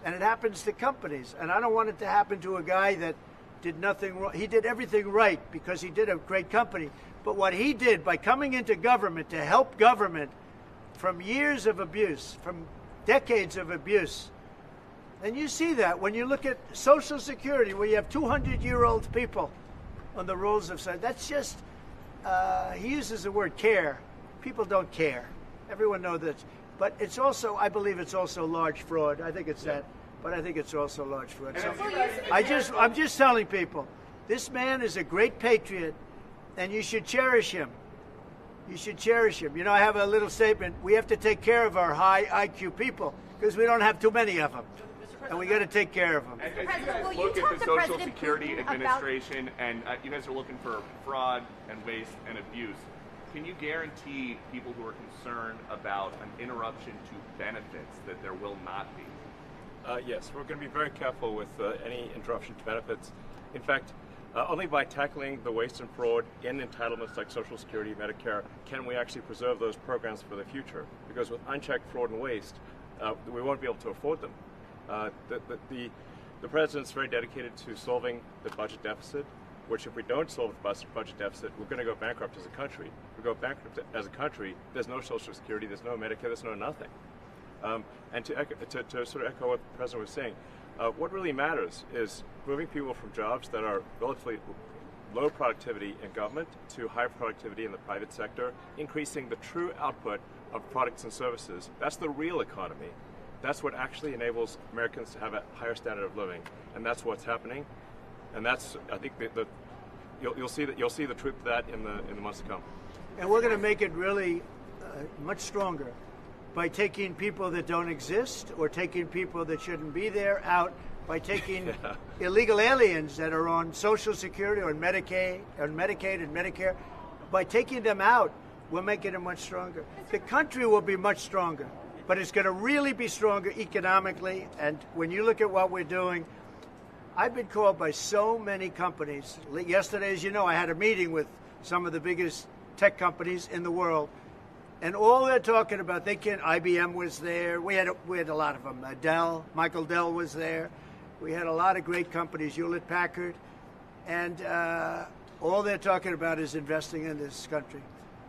Speaker 1: and it happens to companies. And I don't want it to happen to a guy that did nothing wrong. He did everything right because he did a great company. But what he did by coming into government to help government from years of abuse, from decades of abuse, and you see that when you look at Social Security, where you have 200-year-old people on the rolls of Social. That's just, he uses the word care. People don't care. Everyone knows that. But it's also, I believe it's also large fraud. I think it's that. But I think it's also large fraud. So I'm just telling people, this man is a great patriot, and you should cherish him. You should cherish him. You know, I have a little statement. We have to take care of our high IQ people because we don't have too many of them. And we got to take care of them.
Speaker 4: As you guys look at the Social Security Administration and you guys are looking for fraud and waste and abuse, can you guarantee people who are concerned about an interruption to benefits that there will not be?
Speaker 3: Yes, we're going to be very careful with any interruption to benefits. In fact, only by tackling the waste and fraud in entitlements like Social Security, Medicare, can we actually preserve those programs for the future. Because with unchecked fraud and waste, we won't be able to afford them. The president's very dedicated to solving the budget deficit, which if we don't solve the budget deficit, we're going to go bankrupt as a country. If we go bankrupt as a country, there's no Social Security, there's no Medicare, there's no nothing. And to sort of echo what the President was saying, what really matters is moving people from jobs that are relatively low productivity in government to high productivity in the private sector, increasing the true output of products and services. That's the real economy. That's what actually enables Americans to have a higher standard of living, and that's what's happening. And that's, I think, you'll see the truth of that in the months to come.
Speaker 1: And we're going to make it really much stronger by taking people that don't exist or taking people that shouldn't be there out, by taking illegal aliens that are on Social Security or Medicaid and Medicare. By taking them out, we're making it much stronger. The country will be much stronger, but it's going to really be stronger economically. And when you look at what we're doing, I've been called by so many companies. Yesterday, as you know, I had a meeting with some of the biggest tech companies in the world. And all they're talking about, IBM was there. We had a lot of them. Michael Dell was there. We had a lot of great companies, Hewlett Packard. And all they're talking about is investing in this country.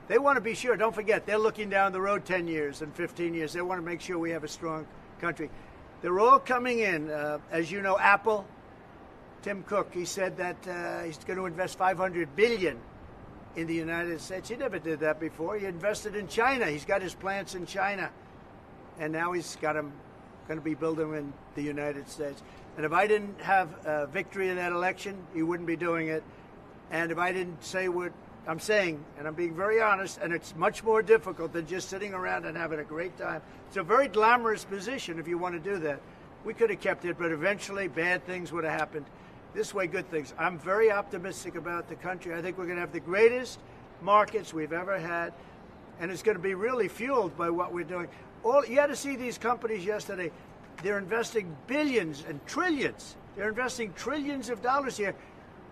Speaker 1: They want to be sure. Don't forget, they're looking down the road 10 years and 15 years. They want to make sure we have a strong country. They're all coming in. As you know, Apple, Tim Cook, he said that he's going to invest $500 billion in the United States. He never did that before. He invested in China. He's got his plants in China. And now he's got them going to be building in the United States. And if I didn't have a victory in that election, he wouldn't be doing it. And if I didn't say what I'm saying, and I'm being very honest, and it's much more difficult than just sitting around and having a great time. It's a very glamorous position if you want to do that. We could have kept it, but eventually bad things would have happened. This way, good things. I'm very optimistic about the country. I think we're going to have the greatest markets we've ever had, and it's going to be really fueled by what we're doing. You had to see these companies yesterday. They're investing billions and trillions. They're investing trillions of dollars here.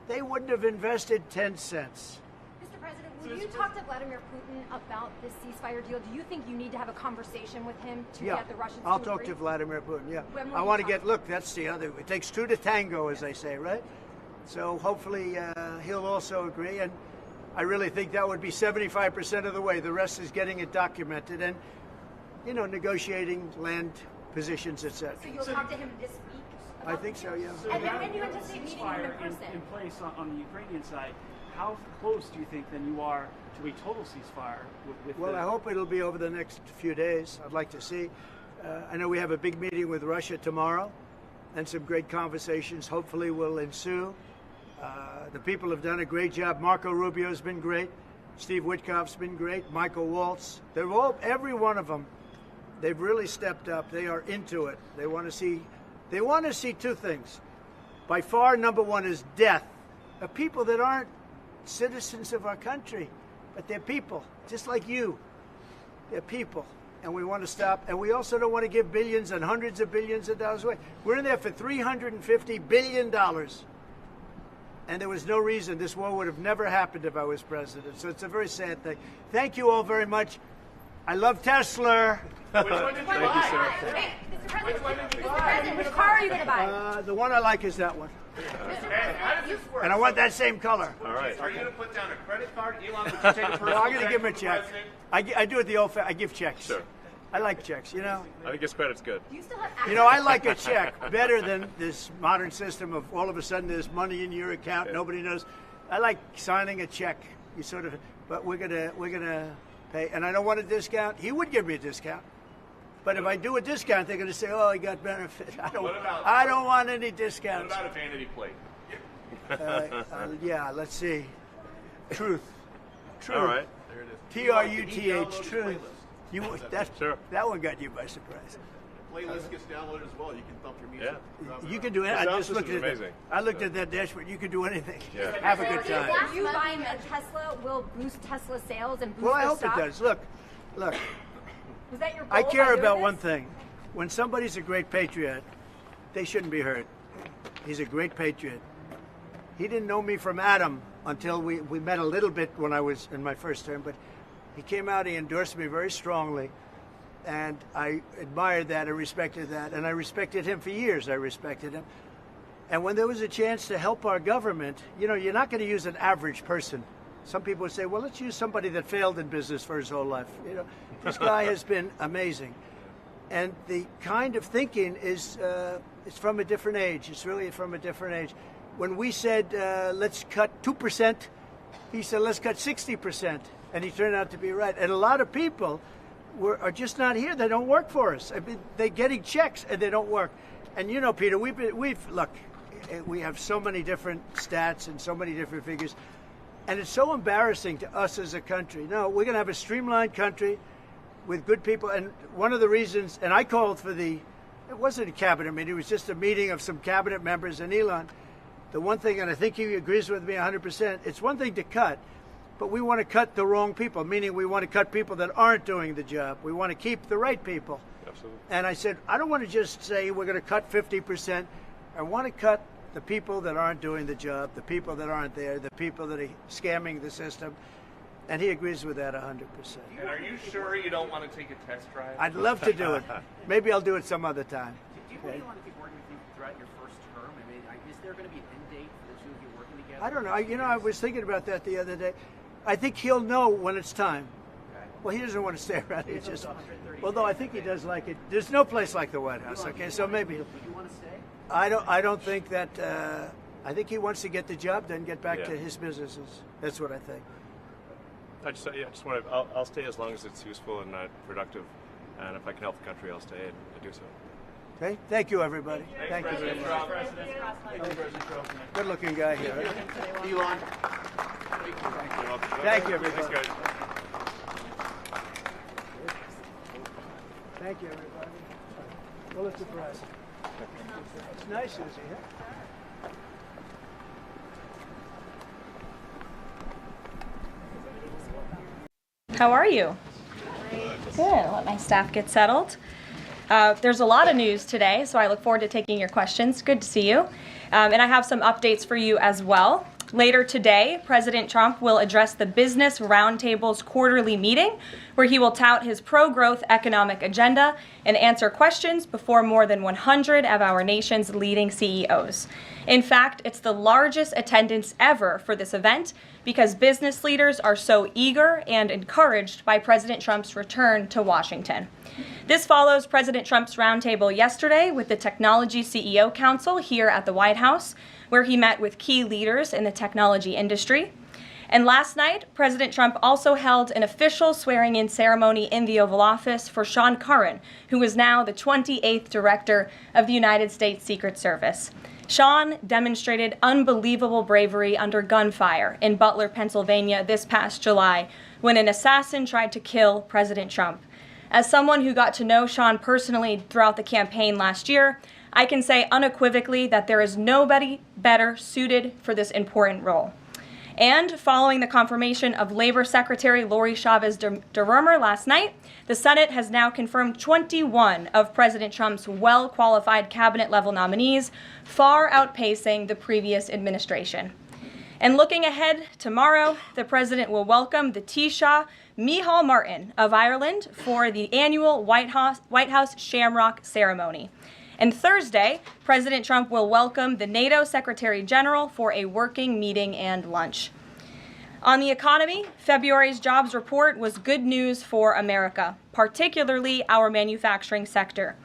Speaker 1: They wouldn't have invested 10 cents.
Speaker 7: Mr. President, will you talk to Vladimir Putin about this ceasefire deal? Do you think you need to have a conversation with him to get the Russians to agree?
Speaker 1: I'll talk to Vladimir Putin, I want to look, that's the other, it takes two to tango, as they say, right? So hopefully he'll also agree, and I really think that would be 75% of the way. The rest is getting it documented and, negotiating land positions, etc.
Speaker 7: So you'll talk to him this week?
Speaker 1: I think so, yeah.
Speaker 7: And then when do you anticipate meeting him in person?
Speaker 5: In place on the Ukrainian side, how close do you think then you are to a total ceasefire?
Speaker 1: I hope it'll be over the next few days. I'd like to see. I know we have a big meeting with Russia tomorrow, and some great conversations hopefully will ensue. The people have done a great job. Marco Rubio's been great. Steve Witkoff's been great. Michael Waltz. Every one of them, they've really stepped up. They are into it. They want to see two things. By far, number one is death of people that aren't citizens of our country, but they're people, just like you. They're people, and we want to stop. And we also don't want to give billions and hundreds of billions of dollars away. We're in there for $350 billion. And there was no reason this war would have never happened if I was president. So it's a very sad thing. Thank you all very much. I love Tesla.
Speaker 4: Which one did you buy?
Speaker 7: Wait, Mr. President, which car are you going to buy?
Speaker 1: The one I like is that one.
Speaker 4: How does this work?
Speaker 1: And I want that same color.
Speaker 3: All right.
Speaker 4: Are you going to put down a credit card? Elon, would you take a personal
Speaker 1: No, I'm going to give him a
Speaker 4: from the
Speaker 1: check.
Speaker 4: president?
Speaker 1: I do it the old I give checks.
Speaker 3: Sure.
Speaker 1: I like checks,
Speaker 3: I think his credit's good.
Speaker 7: Do you still have access?
Speaker 1: I like a check better than this modern system of all of a sudden there's money in your account, nobody knows. I like signing a check. But we're gonna pay, and I don't want a discount. He would give me a discount, but if I do a discount, they're gonna say, "Oh, he got benefit." I don't want any
Speaker 4: What
Speaker 1: discounts.
Speaker 4: about a vanity plate?
Speaker 1: Yeah, let's see. Truth.
Speaker 3: All right.
Speaker 4: There it is.
Speaker 1: Truth. Truth.
Speaker 3: Sure.
Speaker 1: That one got you by surprise.
Speaker 10: Playlist gets downloaded as well. You can thump your music.
Speaker 3: Yeah.
Speaker 1: You can do it.
Speaker 3: The
Speaker 1: I
Speaker 3: sound
Speaker 1: just looked
Speaker 3: system's
Speaker 1: at it.
Speaker 3: amazing.
Speaker 1: I looked at that dashboard. You can do anything.
Speaker 3: Yeah.
Speaker 1: Have a good time.
Speaker 7: You buying a Tesla will boost Tesla sales and boost
Speaker 1: Well, I
Speaker 7: their
Speaker 1: hope
Speaker 7: stock?
Speaker 1: it does. Look.
Speaker 7: Was that your goal
Speaker 1: I care
Speaker 7: by doing
Speaker 1: about
Speaker 7: this?
Speaker 1: one thing. When somebody's a great patriot, they shouldn't be hurt. He's a great patriot. He didn't know me from Adam until we met a little bit when I was in my first term, but he came out, he endorsed me very strongly, and I admired that, I respected that, and I respected him for years. I respected him. And when there was a chance to help our government, you know, you're not going to use an average person. Some people would say, well, let's use somebody that failed in business for his whole life. You know, this guy has been amazing. And the kind of thinking is it's from a different age. It's really from a different age. When we said, let's cut 2%, he said, let's cut 60%. And he turned out to be right. And a lot of people are just not here. They don't work for us. I mean, they're getting checks and they don't work. And you know, Peter, look, we have so many different stats and so many different figures. And it's so embarrassing to us as a country. No, we're going to have a streamlined country with good people. And one of the reasons, and I called for it wasn't a cabinet meeting, it was just a meeting of some cabinet members and Elon. The one thing, and I think he agrees with me 100%, it's one thing to cut, but we want to cut the wrong people, meaning we want to cut people that aren't doing the job. We want to keep the right people.
Speaker 3: Absolutely.
Speaker 1: And I said, I don't want to just say we're going to cut 50%. I want to cut the people that aren't doing the job, the people that aren't there, the people that are scamming the system. And he agrees with that 100%.
Speaker 4: And are you sure you don't want to take a test drive?
Speaker 1: I'd love to do it. Maybe I'll do it some other time.
Speaker 9: Do you really want to keep working with you throughout your first term? I mean, is there going to be an end date for the two of you working together?
Speaker 1: I don't know. You know, I was thinking about that the other day. I think he'll know when it's time.
Speaker 9: Okay.
Speaker 1: Well, he doesn't want to stay around. It's just, although I think he does like it. There's no place like the White House. Okay, so maybe.
Speaker 9: Would you want to stay?
Speaker 1: I don't think that. I think he wants to get the job done, get back to his businesses. That's what I think.
Speaker 3: I just want to. I'll stay as long as it's useful and productive, and if I can help the country, I'll stay and do so.
Speaker 1: Okay. Thank you, everybody. Thank you very
Speaker 4: President
Speaker 1: much.
Speaker 4: Trump.
Speaker 1: Good-looking guy here. Right?
Speaker 10: Elon.
Speaker 1: Thank you, everybody.
Speaker 3: Thanks, guys.
Speaker 1: Thank you, everybody. Pulitzer Prize. It's nice, Susie. Huh?
Speaker 11: How are you? Good. Let my staff get settled. There's a lot of news today, so I look forward to taking your questions. Good to see you. And I have some updates for you as well. Later today, President Trump will address the Business Roundtable's quarterly meeting, where he will tout his pro-growth economic agenda and answer questions before more than 100 of our nation's leading CEOs. In fact, it's the largest attendance ever for this event because business leaders are so eager and encouraged by President Trump's return to Washington. This follows President Trump's roundtable yesterday with the Technology CEO Council here at the White House, where he met with key leaders in the technology industry. And last night, President Trump also held an official swearing-in ceremony in the Oval Office for Sean Curran, who is now the 28th Director of the United States Secret Service. Sean demonstrated unbelievable bravery under gunfire in Butler, Pennsylvania this past July when an assassin tried to kill President Trump. As someone who got to know Sean personally throughout the campaign last year, I can say unequivocally that there is nobody better suited for this important role. And following the confirmation of Labor Secretary Lori Chavez DeRomer last night, the Senate has now confirmed 21 of President Trump's well-qualified cabinet-level nominees, far outpacing the previous administration. And looking ahead, tomorrow, the president will welcome the Taoiseach Micheál Martin of Ireland for the annual White House Shamrock ceremony. And Thursday, President Trump will welcome the NATO Secretary General for a working meeting and lunch. On the economy, February's jobs report was good news for America, particularly our manufacturing sector.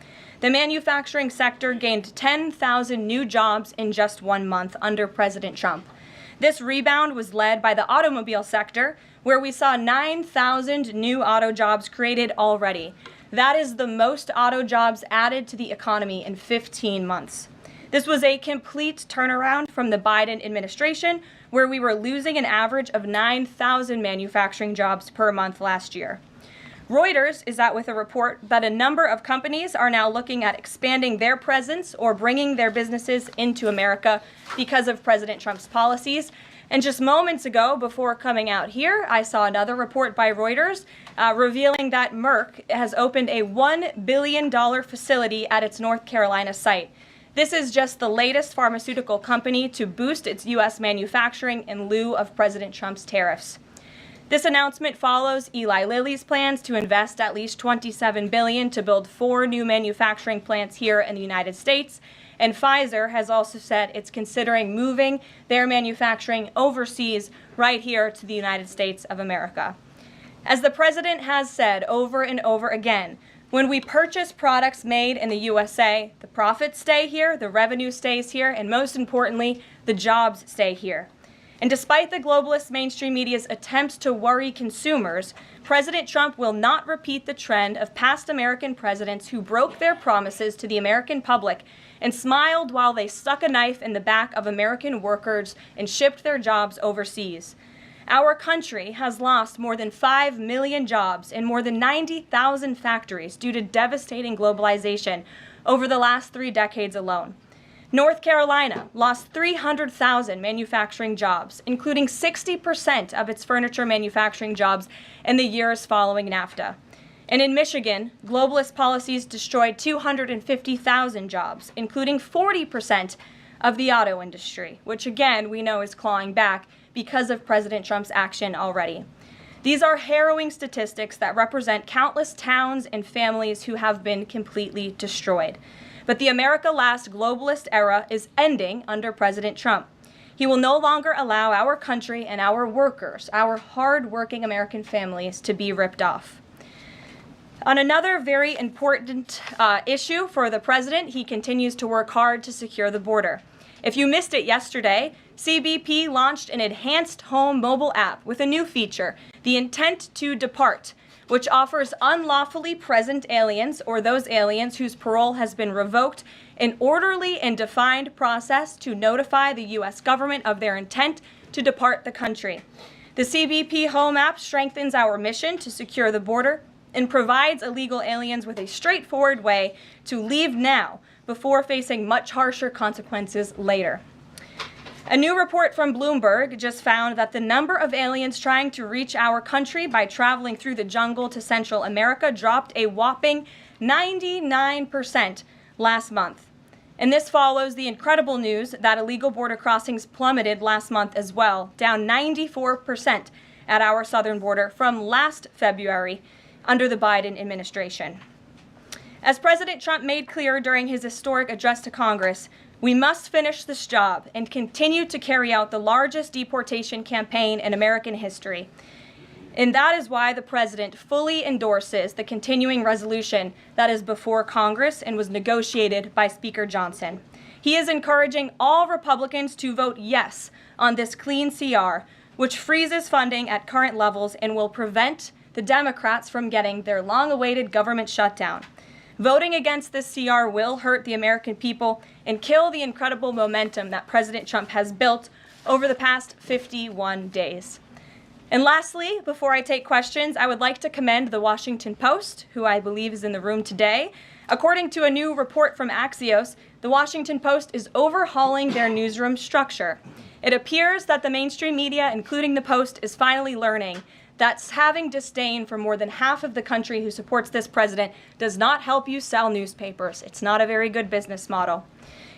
Speaker 11: The manufacturing sector gained 10,000 new jobs in just 1 month under President Trump. This rebound was led by the automobile sector, where we saw 9,000 new auto jobs created already. That is the most auto jobs added to the economy in 15 months. This was a complete turnaround from the Biden administration, where we were losing an average of 9,000 manufacturing jobs per month last year. Reuters is out with a report that a number of companies are now looking at expanding their presence or bringing their businesses into America because of President Trump's policies. And just moments ago, before coming out here, I saw another report by Reuters revealing that Merck has opened a $1 billion facility at its North Carolina site. This is just the latest pharmaceutical company to boost its U.S. manufacturing in lieu of President Trump's tariffs. This announcement follows Eli Lilly's plans to invest at least $27 billion to build 4 new manufacturing plants here in the United States, And Pfizer has also said it's considering moving their manufacturing overseas right here to the United States of America. As the president has said over and over again, when we purchase products made in the USA, the profits stay here, the revenue stays here, and most importantly, the jobs stay here. And despite the globalist mainstream media's attempts to worry consumers, President Trump will not repeat the trend of past American presidents who broke their promises to the American public and smiled while they stuck a knife in the back of American workers and shipped their jobs overseas. Our country has lost more than 5 million jobs in more than 90,000 factories due to devastating globalization over the last 3 decades alone. North Carolina lost 300,000 manufacturing jobs, including 60% of its furniture manufacturing jobs in the years following NAFTA. And in Michigan, globalist policies destroyed 250,000 jobs, including 40% of the auto industry, which again we know is clawing back because of President Trump's action already. These are harrowing statistics that represent countless towns and families who have been completely destroyed. But the America Last globalist era is ending under President Trump. He will no longer allow our country and our workers, our hard-working American families, to be ripped off. On another very important issue for the president, he continues to work hard to secure the border. If you missed it yesterday, CBP launched an enhanced home mobile app with a new feature, the Intent to Depart, which offers unlawfully present aliens or those aliens whose parole has been revoked an orderly and defined process to notify the U.S. government of their intent to depart the country. The CBP Home app strengthens our mission to secure the border and provides illegal aliens with a straightforward way to leave now before facing much harsher consequences later. A new report from Bloomberg just found that the number of aliens trying to reach our country by traveling through the jungle to Central America dropped a whopping 99% last month. And this follows the incredible news that illegal border crossings plummeted last month as well, down 94% at our southern border from last February under the Biden administration. As President Trump made clear during his historic address to Congress, we must finish this job and continue to carry out the largest deportation campaign in American history. And that is why the president fully endorses the continuing resolution that is before Congress and was negotiated by Speaker Johnson. He is encouraging all Republicans to vote yes on this clean CR, which freezes funding at current levels and will prevent the Democrats from getting their long-awaited government shutdown. Voting against this CR will hurt the American people and kill the incredible momentum that President Trump has built over the past 51 days. And lastly, before I take questions, I would like to commend the Washington Post, who I believe is in the room today. According to a new report from Axios, the Washington Post is overhauling their newsroom structure. It appears that the mainstream media, including the Post, is finally learning that having disdain for more than half of the country who supports this president does not help you sell newspapers. It's not a very good business model.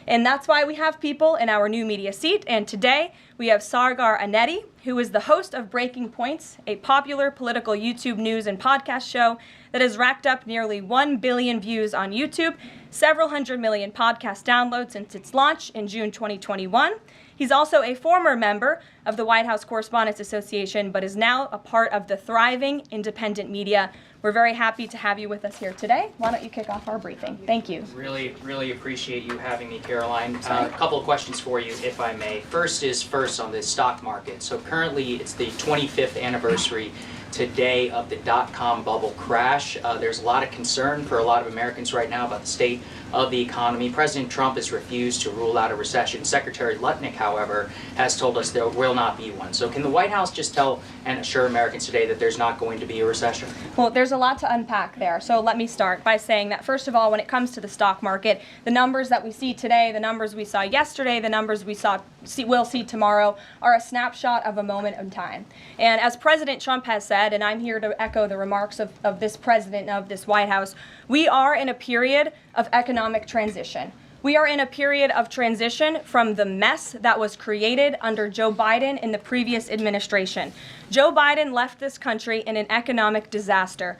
Speaker 11: And that's why we have people in our new media seat. And today we have Sargar Anetti, who is the host of Breaking Points, a popular political YouTube news and podcast show that has racked up nearly 1 billion views on YouTube, several hundred million podcast downloads since its launch in June 2021. He's also a former member of the White House Correspondents Association, but is now a part of the thriving independent media. We're very happy to have you with us here today. Why don't you kick off our briefing? Thank you.
Speaker 9: Really appreciate you having me, Caroline. A couple of questions for you, if I may. First on the stock market. So currently it's the 25th anniversary today of the dot-com bubble crash. There's a lot of concern for a lot of Americans right now about the state of the economy. President Trump has refused to rule out a recession. Secretary Lutnick, however, has told us there will not be one. So can the White House just tell and assure Americans today that there's not going to be a recession?
Speaker 11: Well, there's a lot to unpack there. So let me start by saying that, first of all, when it comes to the stock market, the numbers that we see today, the numbers we saw yesterday, the numbers we'll see tomorrow are a snapshot of a moment in time. And as President Trump has said, and I'm here to echo the remarks of this president of this White House, we are in a period of economic transition. We are in a period of transition from the mess that was created under Joe Biden in the previous administration. Joe Biden left this country in an economic disaster.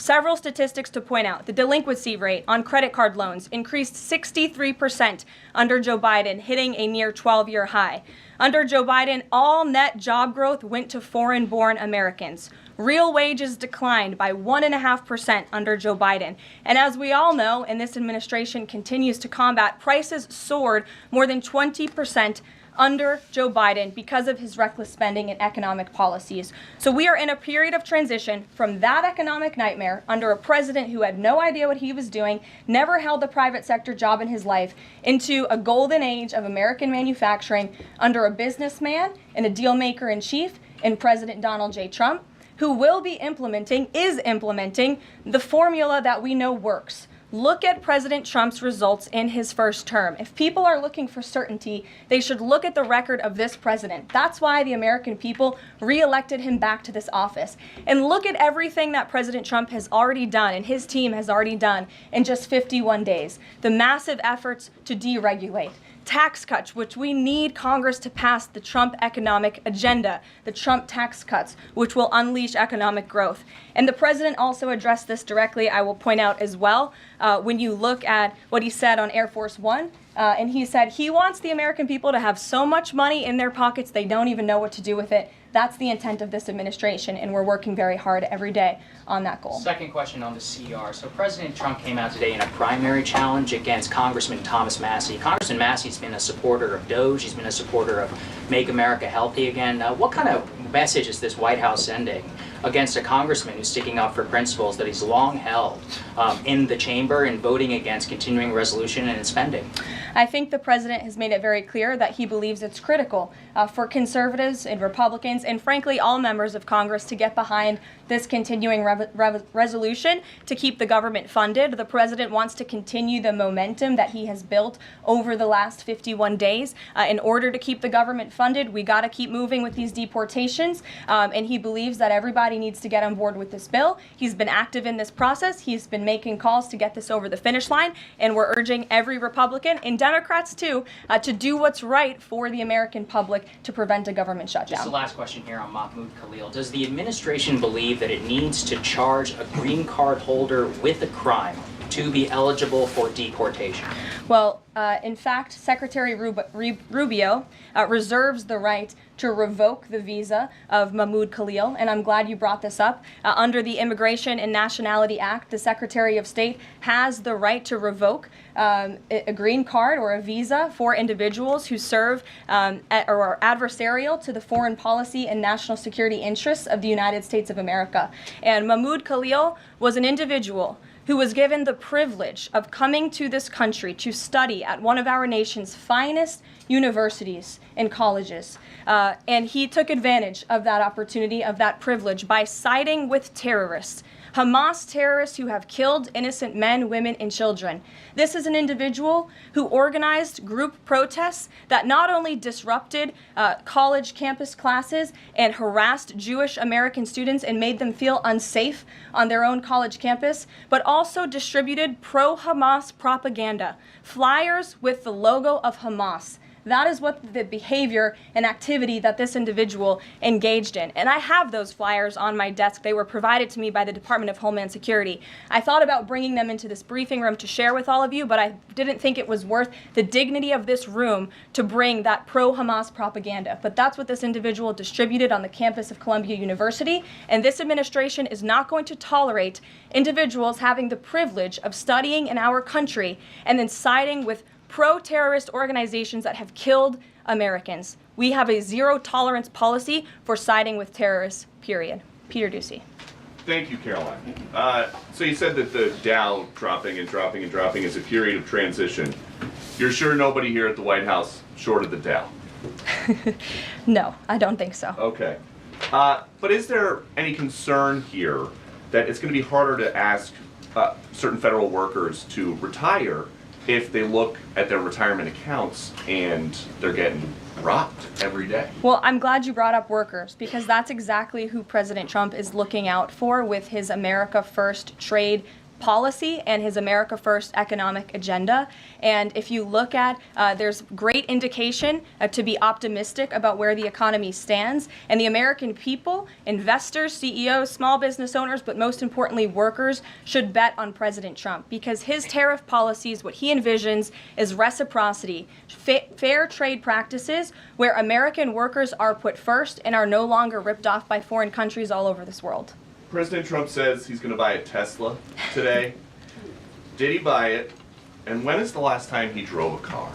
Speaker 11: several statistics to point out. The delinquency rate on credit card loans increased 63% under Joe Biden, hitting a near 12-year high. Under Joe Biden, all net job growth went to foreign-born Americans. Real wages declined by 1.5% under Joe Biden. And as we all know, and this administration continues to combat, prices soared more than 20% under Joe Biden because of his reckless spending and economic policies. So we are in a period of transition from that economic nightmare under a president who had no idea what he was doing, never held a private sector job in his life, into a golden age of American manufacturing under a businessman and a deal maker in chief in President Donald J. Trump, who is implementing the formula that we know works. Look at President Trump's results in his first term. If people are looking for certainty, they should look at the record of this president. That's why the American people re-elected him back to this office. And look at everything that President Trump has already done and his team has already done in just 51 days. The massive efforts to deregulate, tax cuts, which we need Congress to pass the Trump economic agenda, the Trump tax cuts, which will unleash economic growth. And the president also addressed this directly, I will point out as well, when you look at what he said on Air Force One. And he said he wants the American people to have so much money in their pockets they don't even know what to do with it. That's the intent of this administration, and we're working very hard every day on that goal.
Speaker 9: Second question on the CR. So President Trump came out today in a primary challenge against Congressman Thomas Massie. Congressman Massie's been a supporter of DOGE. He's been a supporter of Make America Healthy Again. What kind of message is this White House sending against a congressman who's sticking up for principles that he's long held in the chamber and voting against continuing resolution and spending?
Speaker 11: I think the president has made it very clear that he believes it's critical for conservatives and Republicans and frankly all members of Congress to get behind this continuing resolution to keep the government funded. The president wants to continue the momentum that he has built over the last 51 days. In order to keep the government funded, we got to keep moving with these deportations, and he believes that everybody needs to get on board with this bill. He's been active in this process. He's been making calls to get this over the finish line, and we're urging every Republican and Democrats too to do what's right for the American public to prevent a government shutdown.
Speaker 9: Just the last question here on Mahmoud Khalil. Does the administration believe that it needs to charge a green card holder with a crime to be eligible for deportation?
Speaker 11: Well, in fact, Secretary Rubio reserves the right to revoke the visa of Mahmoud Khalil, and I'm glad you brought this up. Under the Immigration and Nationality Act, the Secretary of State has the right to revoke a green card or a visa for individuals who serve or are adversarial to the foreign policy and national security interests of the United States of America. And Mahmoud Khalil was an individual who was given the privilege of coming to this country to study at one of our nation's finest universities and colleges. And he took advantage of that opportunity, of that privilege, by siding with terrorists, Hamas terrorists who have killed innocent men, women, and children. This is an individual who organized group protests that not only disrupted college campus classes and harassed Jewish American students and made them feel unsafe on their own college campus, but also distributed pro-Hamas propaganda, flyers with the logo of Hamas. That is what the behavior and activity that this individual engaged in. And I have those flyers on my desk. They were provided to me by the Department of Homeland Security. I thought about bringing them into this briefing room to share with all of you, but I didn't think it was worth the dignity of this room to bring that pro-Hamas propaganda. But that's what this individual distributed on the campus of Columbia University. And this administration is not going to tolerate individuals having the privilege of studying in our country and then siding with pro-terrorist organizations that have killed Americans. We have a zero-tolerance policy for siding with terrorists, period. Peter Doocy.
Speaker 4: Thank you, Caroline. So you said that the Dow dropping and dropping and dropping is a period of transition. You're sure nobody here at the White House shorted the Dow?
Speaker 11: No, I don't think so.
Speaker 4: Okay. But is there any concern here that it's going to be harder to ask certain federal workers to retire if they look at their retirement accounts and they're getting robbed every day?
Speaker 11: Well, I'm glad you brought up workers, because that's exactly who President Trump is looking out for with his America First trade policy and his America First economic agenda. And if you look at, there's great indication to be optimistic about where the economy stands. And the American people, investors, CEOs, small business owners, but most importantly, workers, should bet on President Trump because his tariff policies, what he envisions is reciprocity, fair trade practices where American workers are put first and are no longer ripped off by foreign countries all over this world.
Speaker 4: President Trump says he's going to buy a Tesla today. Did he buy it? And when is the last time he drove a car?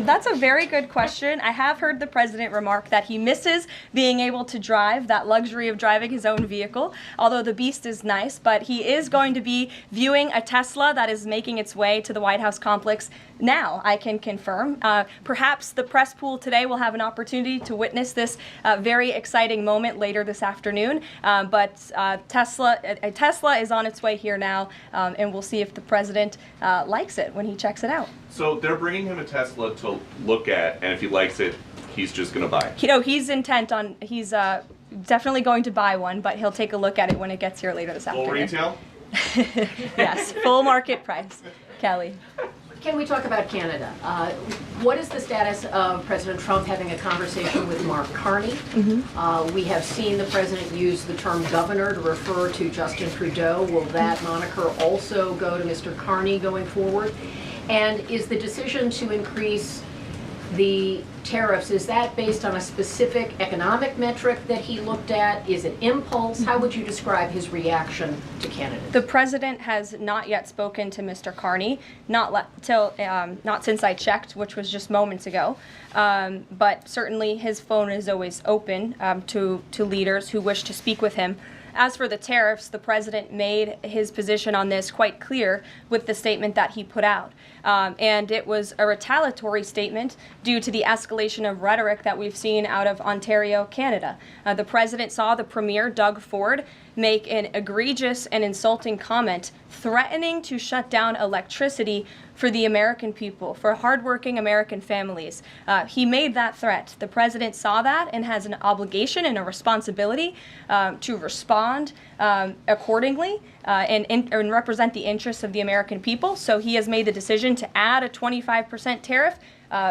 Speaker 11: That's a very good question. I have heard the president remark that he misses being able to drive, that luxury of driving his own vehicle, although the Beast is nice, but he is going to be viewing a Tesla that is making its way to the White House complex now, I can confirm. Perhaps the press pool today will have an opportunity to witness this very exciting moment later this afternoon, but a Tesla is on its way here now, and we'll see if the president likes it when he checks it out.
Speaker 4: So they're bringing him a Tesla to look at, and if he likes it, he's just going to buy it.
Speaker 11: You know, he's intent on, he's definitely going to buy one, but he'll take a look at it when it gets here later this afternoon.
Speaker 4: Full retail?
Speaker 11: Yes, full market price. Kelly.
Speaker 12: Can we talk about Canada? What is the status of President Trump having a conversation with Mark Carney? We have seen the president use the term governor to refer to Justin Trudeau. Will that moniker also go to Mr. Carney going forward? And is the decision to increase the tariffs, is that based on a specific economic metric that he looked at? Is it impulse? How would you describe his reaction to Canada?
Speaker 11: The president has not yet spoken to Mr. Carney, not since I checked, which was just moments ago. But certainly his phone is always open to leaders who wish to speak with him. As for the tariffs, the president made his position on this quite clear with the statement that he put out. And it was a retaliatory statement due to the escalation of rhetoric that we've seen out of Ontario, Canada. The president saw the premier, Doug Ford, make an egregious and insulting comment threatening to shut down electricity for the American people, for hardworking American families. He made that threat. The president saw that and has an obligation and a responsibility to respond accordingly and represent the interests of the American people. So he has made the decision to add a 25% tariff.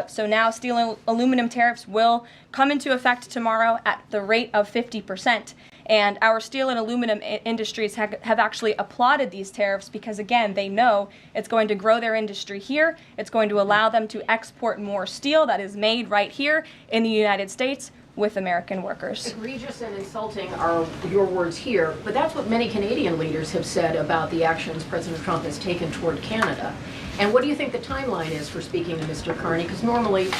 Speaker 11: So now steel and aluminum tariffs will come into effect tomorrow at the rate of 50%. And our steel and aluminum industries have actually applauded these tariffs because, again, they know it's going to grow their industry here. It's going to allow them to export more steel that is made right here in the United States with American workers.
Speaker 12: Egregious and insulting are your words here, but that's what many Canadian leaders have said about the actions President Trump has taken toward Canada. And what do you think the timeline is for speaking to Mr. Carney? Because normally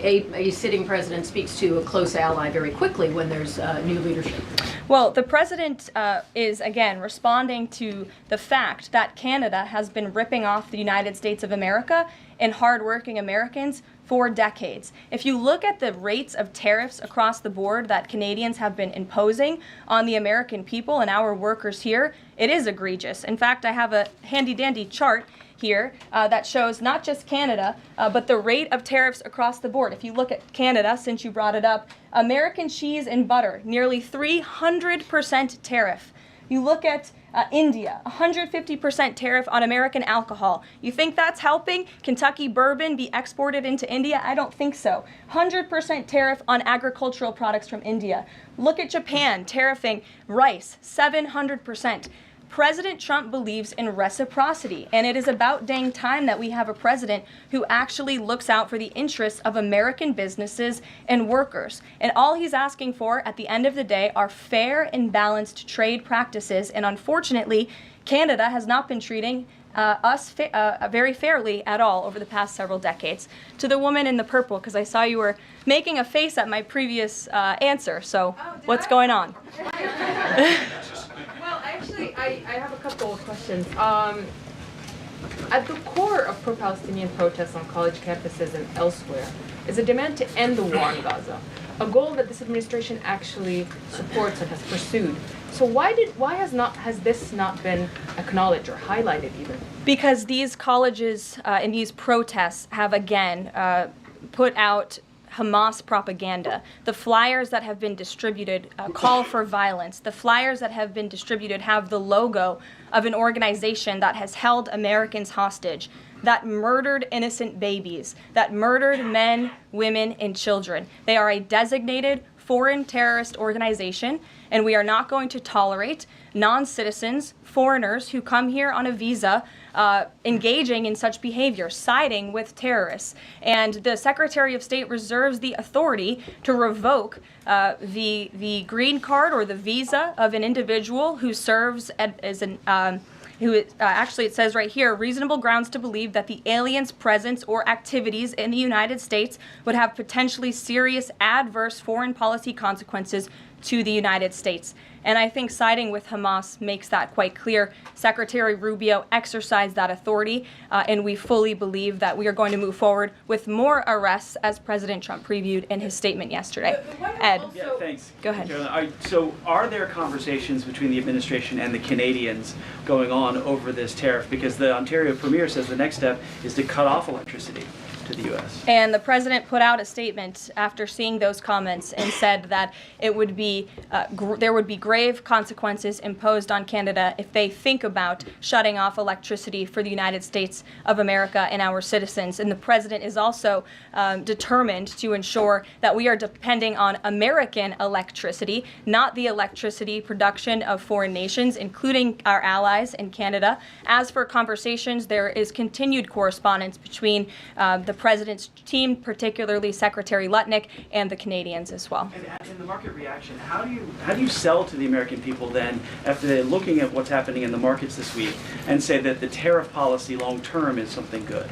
Speaker 12: a sitting president speaks to a close ally very quickly when there's new leadership.
Speaker 11: Well, the president is, again, responding to the fact that Canada has been ripping off the United States of America and hardworking Americans for decades. If you look at the rates of tariffs across the board that Canadians have been imposing on the American people and our workers here, it is egregious. In fact, I have a handy-dandy chart here that shows not just Canada, but the rate of tariffs across the board. If you look at Canada, since you brought it up, American cheese and butter, nearly 300% tariff. You look at India, 150% tariff on American alcohol. You think that's helping Kentucky bourbon be exported into India? I don't think so. 100% tariff on agricultural products from India. Look at Japan, tariffing rice, 700%. President Trump believes in reciprocity, and it is about dang time that we have a president who actually looks out for the interests of American businesses and workers. And all he's asking for at the end of the day are fair and balanced trade practices, and unfortunately, Canada has not been treating us very fairly at all over the past several decades. To the woman in the purple, because I saw you were making a face at my previous answer, so what's going on?
Speaker 13: Actually, I have a couple of questions. At the core of pro-Palestinian protests on college campuses and elsewhere is a demand to end the war in Gaza, a goal that this administration actually supports and has pursued. So why has this not been acknowledged or highlighted even?
Speaker 11: Because these colleges and these protests have again put out Hamas propaganda. The flyers that have been distributed call for violence. The flyers that have been distributed have the logo of an organization that has held Americans hostage, that murdered innocent babies, that murdered men, women, and children. They are a designated foreign terrorist organization, and we are not going to tolerate non-citizens, foreigners who come here on a visa engaging in such behavior, siding with terrorists. And the Secretary of State reserves the authority to revoke the green card or the visa of an individual who serves as an actually it says right here, reasonable grounds to believe that the alien's presence or activities in the United States would have potentially serious adverse foreign policy consequences to the United States. And I think siding with Hamas makes that quite clear. Secretary Rubio exercised that authority, and we fully believe that we are going to move forward with more arrests, as President Trump previewed in his statement yesterday. Ed.
Speaker 5: Yeah, thanks.
Speaker 11: Go ahead.
Speaker 5: So are there conversations between the administration and the Canadians going on over this tariff? Because the Ontario Premier says the next step is to cut off electricity to the U.S.
Speaker 11: And the president put out a statement after seeing those comments and said that it would be there would be grave consequences imposed on Canada if they think about shutting off electricity for the United States of America and our citizens. And the president is also determined to ensure that we are depending on American electricity, not the electricity production of foreign nations, including our allies in Canada. As for conversations, there is continued correspondence between the president's team, particularly Secretary Lutnick, and the Canadians as well.
Speaker 5: And in the market reaction, how do you sell to the American people then after they're looking at what's happening in the markets this week and say that the tariff policy long term is something good?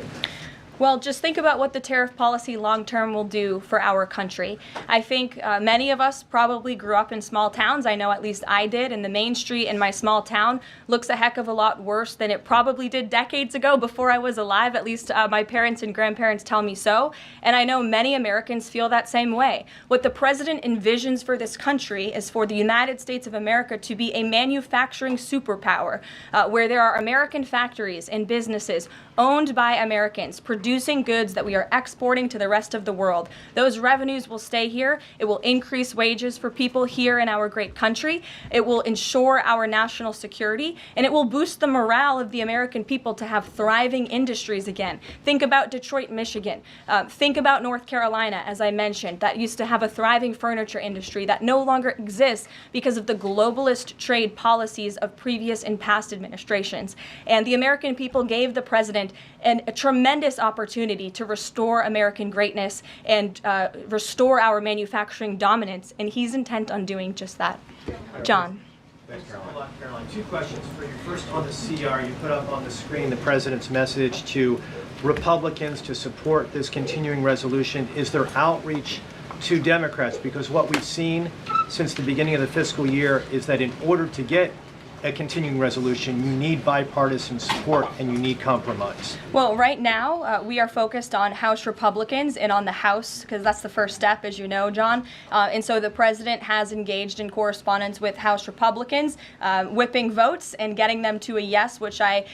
Speaker 11: Well, just think about what the tariff policy long-term will do for our country. I think many of us probably grew up in small towns. I know at least I did, and the main street in my small town looks a heck of a lot worse than it probably did decades ago before I was alive. At least my parents and grandparents tell me so. And I know many Americans feel that same way. What the president envisions for this country is for the United States of America to be a manufacturing superpower where there are American factories and businesses owned by Americans, producing goods that we are exporting to the rest of the world. Those revenues will stay here. It will increase wages for people here in our great country. It will ensure our national security, and it will boost the morale of the American people to have thriving industries again. Think about Detroit, Michigan. Think about North Carolina, as I mentioned, that used to have a thriving furniture industry that no longer exists because of the globalist trade policies of previous and past administrations. And the American people gave the president a tremendous opportunity to restore American greatness and restore our manufacturing dominance, and he's intent on doing just that. John.
Speaker 14: Thanks a lot, Caroline. Two questions for you. First, on the CR, you put up on the screen the president's message to Republicans to support this continuing resolution. Is there outreach to Democrats? Because what we've seen since the beginning of the fiscal year is that in order to get a continuing resolution, you need bipartisan support and you need compromise.
Speaker 11: Well, right now, we are focused on House Republicans and on the House, because that's the first step, as you know, John. And so the president has engaged in correspondence with House Republicans, whipping votes and getting them to a yes, which I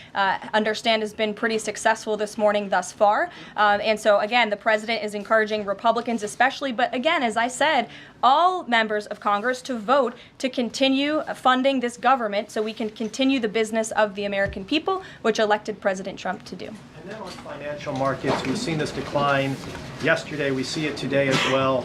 Speaker 11: understand has been pretty successful this morning thus far. And so, again, the president is encouraging Republicans especially, but again, as I said, all members of Congress to vote to continue funding this government so we can continue the business of the American people, which elected President Trump to do.
Speaker 14: And then on financial markets, we've seen this decline yesterday. We see it today as well.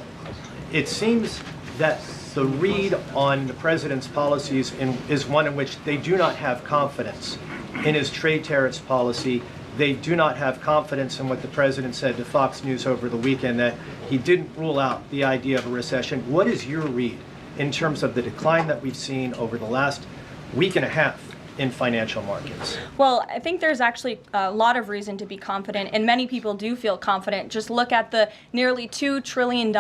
Speaker 14: It seems that the read on the president's policies is one in which they do not have confidence in his trade tariffs policy. They do not have confidence in what the president said to Fox News over the weekend, that he didn't rule out the idea of a recession. What is your read in terms of the decline that we've seen over the last week and a half in financial markets?
Speaker 11: Well, I think there's actually a lot of reason to be confident, and many people do feel confident. Just look at the nearly $2 trillion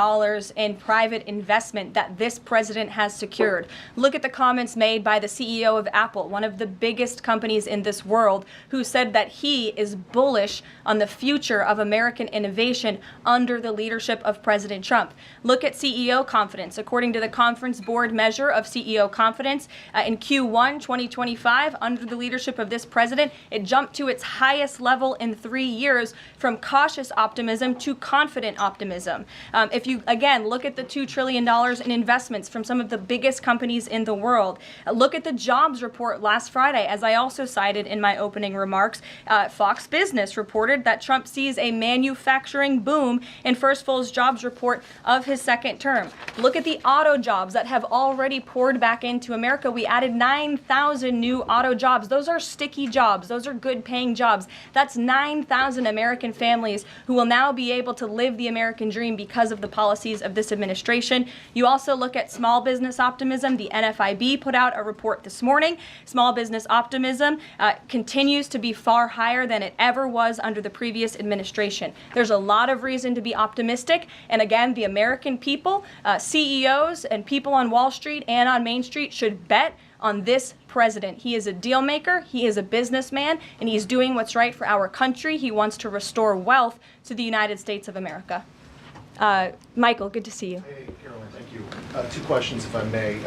Speaker 11: in private investment that this president has secured. Look at the comments made by the CEO of Apple, one of the biggest companies in this world, who said that he is bullish on the future of American innovation under the leadership of President Trump. Look at CEO confidence. According to the Conference Board measure of CEO confidence, in Q1 2025, 2005, under the leadership of this president, it jumped to its highest level in 3 years, from cautious optimism to confident optimism. If you, again, look at the $2 trillion in investments from some of the biggest companies in the world, look at the jobs report last Friday, as I also cited in my opening remarks. Fox Business reported that Trump sees a manufacturing boom in first full jobs report of his second term. Look at the auto jobs that have already poured back into America. We added 9,000 new auto jobs. Those are sticky jobs. Those are good paying jobs. That's 9,000 American families who will now be able to live the American dream because of the policies of this administration. You also look at small business optimism. The NFIB put out a report this morning. Small business optimism continues to be far higher than it ever was under the previous administration. There's a lot of reason to be optimistic. And again, the American people, CEOs and people on Wall Street and on Main Street should bet on this president. He is a deal maker, he is a businessman, and he's doing what's right for our country. He wants to restore wealth to the United States of America. Michael, good to see you.
Speaker 15: Hey, Carolyn, thank you. 2 questions, if I may.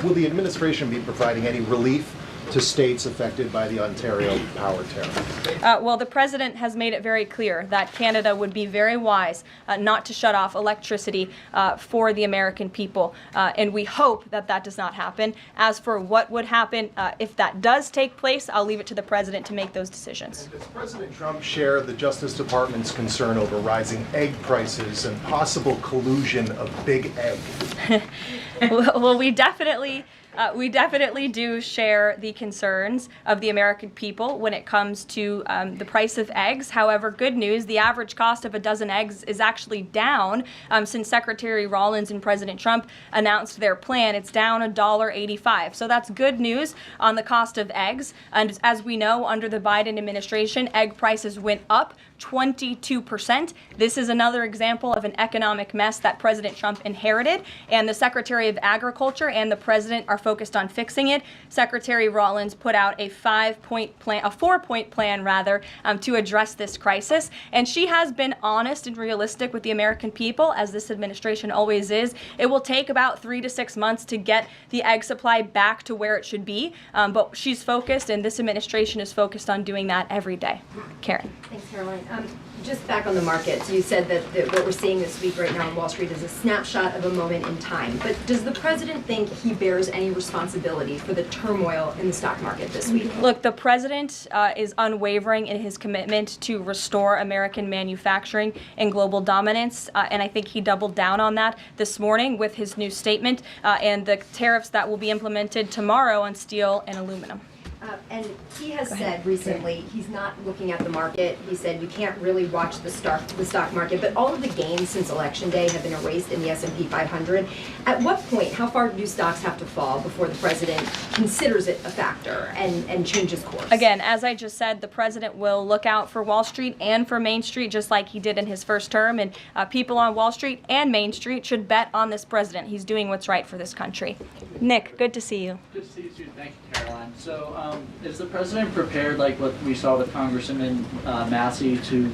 Speaker 15: Will the administration be providing any relief to states affected by the Ontario power tariff?
Speaker 11: Well, the president has made it very clear that Canada would be very wise not to shut off electricity for the American people, and we hope that that does not happen. As for what would happen if that does take place, I'll leave it to the president to make those decisions.
Speaker 15: And does President Trump share the Justice Department's concern over rising egg prices and possible collusion of big egg?
Speaker 11: Well, we definitely do share the concerns of the American people when it comes to the price of eggs. However, good news, the average cost of a dozen eggs is actually down since Secretary Rollins and President Trump announced their plan. It's down $1.85. So that's good news on the cost of eggs. And as we know, under the Biden administration, egg prices went up 22%. This is another example of an economic mess that President Trump inherited, and the Secretary of Agriculture and the President are focused on fixing it. Secretary Rollins put out a 4-point plan, to address this crisis, and she has been honest and realistic with the American people, as this administration always is. It will take about 3 to 6 months to get the egg supply back to where it should be, but she's focused, and this administration is focused on doing that every day. Karen.
Speaker 16: Thanks, Caroline. Just back on the markets, you said that what we're seeing this week right now on Wall Street is a snapshot of a moment in time. But does the president think he bears any responsibility for the turmoil in the stock market this week?
Speaker 11: Look, the president is unwavering in his commitment to restore American manufacturing and global dominance, and I think he doubled down on that this morning with his new statement and the tariffs that will be implemented tomorrow on steel and aluminum.
Speaker 16: And he has said recently he's not looking at the market. He said you can't really watch the stock market, but all of the gains since Election Day have been erased in the S&P 500. At what point, how far do stocks have to fall before the president considers it a factor and changes course?
Speaker 11: Again, as I just said, the president will look out for Wall Street and for Main Street, just like he did in his first term, and people on Wall Street and Main Street should bet on this president. He's doing what's right for this country. Nick, good to see you.
Speaker 17: Good to see you too. Thank you, Caroline. So, is the president prepared, like what we saw with Congressman Massey, to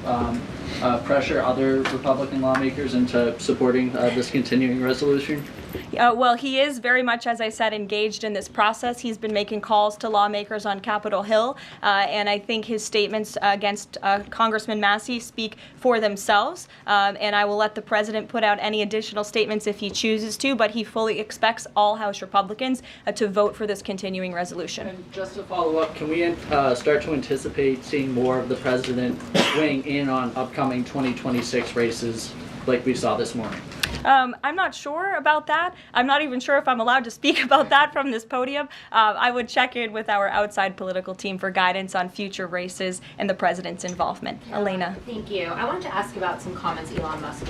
Speaker 17: pressure other Republican lawmakers into supporting this continuing resolution?
Speaker 11: Well, he is very much, as I said, engaged in this process. He's been making calls to lawmakers on Capitol Hill, and I think his statements against Congressman Massey speak for themselves, and I will let the president put out any additional statements if he chooses to, but he fully expects all House Republicans to vote for this continuing resolution.
Speaker 17: And just to follow up, can we start to anticipate seeing more of the president weighing in on upcoming 2026 races like we saw this morning?
Speaker 11: I'm not sure about that. I'm not even sure if I'm allowed to speak about that from this podium. I would check in with our outside political team for guidance on future races and the president's involvement. Elena.
Speaker 18: Thank you. I wanted to ask about some comments Elon Musk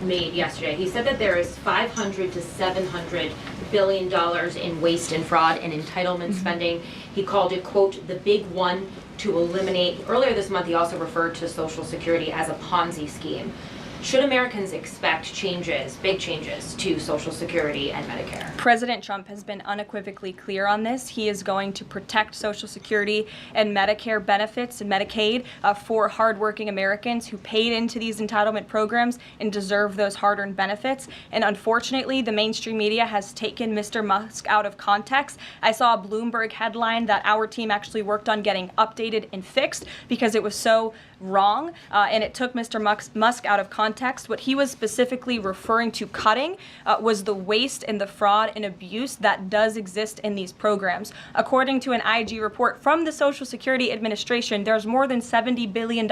Speaker 18: made yesterday. He said that there is $500 to $700 billion in waste and fraud and entitlement spending. He called it, quote, the big one to eliminate. Earlier this month, he also referred to Social Security as a Ponzi scheme. Should Americans expect changes, big changes, to Social Security and Medicare?
Speaker 11: President Trump has been unequivocally clear on this. He is going to protect Social Security and Medicare benefits and Medicaid for hardworking Americans who paid into these entitlement programs and deserve those hard-earned benefits. And unfortunately, the mainstream media has taken Mr. Musk out of context. I saw a Bloomberg headline that our team actually worked on getting updated and fixed because it was so wrong, and it took Mr. Musk out of context. What he was specifically referring to cutting was the waste and the fraud and abuse that does exist in these programs. According to an IG report from the Social Security Administration, there's more than $70 billion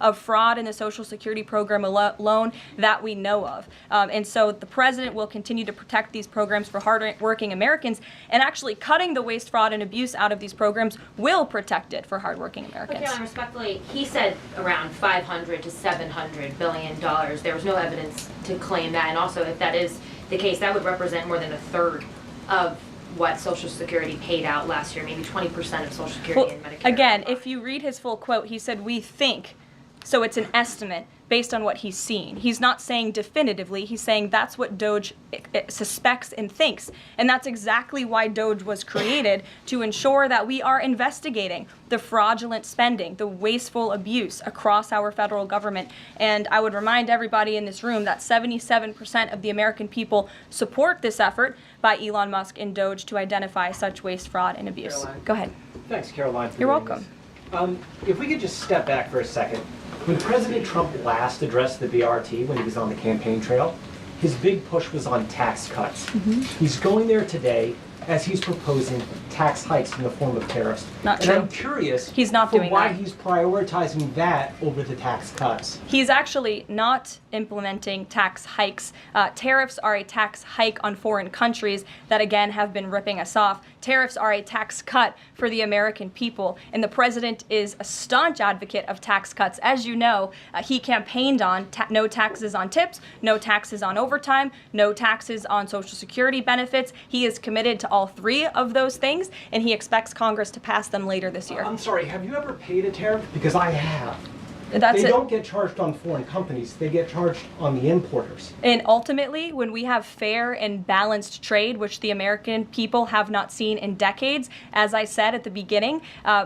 Speaker 11: of fraud in the Social Security program alone that we know of. And so the president will continue to protect these programs for hardworking Americans, and actually cutting the waste, fraud, and abuse out of these programs will protect it for hardworking Americans.
Speaker 18: But Caroline, respectfully, he said around $500 to $700 billion. There was no evidence to claim that. And also, if that is the case, that would represent more than a third of what Social Security paid out last year, maybe 20% of Social Security and Medicare.
Speaker 11: Again, if you read his full quote, he said, "We think," so it's an estimate based on what he's seen. He's not saying definitively, he's saying that's what DOGE suspects and thinks. And that's exactly why DOGE was created, to ensure that we are investigating the fraudulent spending, the wasteful abuse across our federal government. And I would remind everybody in this room that 77% of the American people support this effort by Elon Musk and DOGE to identify such waste, fraud, and abuse.
Speaker 19: Caroline.
Speaker 11: Go ahead.
Speaker 19: Thanks, Caroline.
Speaker 11: You're welcome.
Speaker 19: If we could just step back for a second. When President Trump last addressed the BRT when he was on the campaign trail, his big push was on tax cuts. He's going there today as he's proposing tax hikes in the form of tariffs.
Speaker 11: Not true.
Speaker 19: And I'm curious
Speaker 11: He's not doing
Speaker 19: why
Speaker 11: that.
Speaker 19: he's prioritizing that over the tax cuts.
Speaker 11: He's actually not implementing tax hikes. Tariffs are a tax hike on foreign countries that, again, have been ripping us off. Tariffs are a tax cut for the American people, and the president is a staunch advocate of tax cuts. As you know, he campaigned on no taxes on tips, no taxes on overtime, no taxes on Social Security benefits. He is committed to all three of those things, and he expects Congress to pass them later this year.
Speaker 19: I'm sorry, have you ever paid a tariff? Because I have.
Speaker 11: That's
Speaker 19: they
Speaker 11: it.
Speaker 19: don't get charged on foreign companies, they get charged on the importers.
Speaker 11: And ultimately, when we have fair and balanced trade, which the American people have not seen in decades, as I said at the beginning,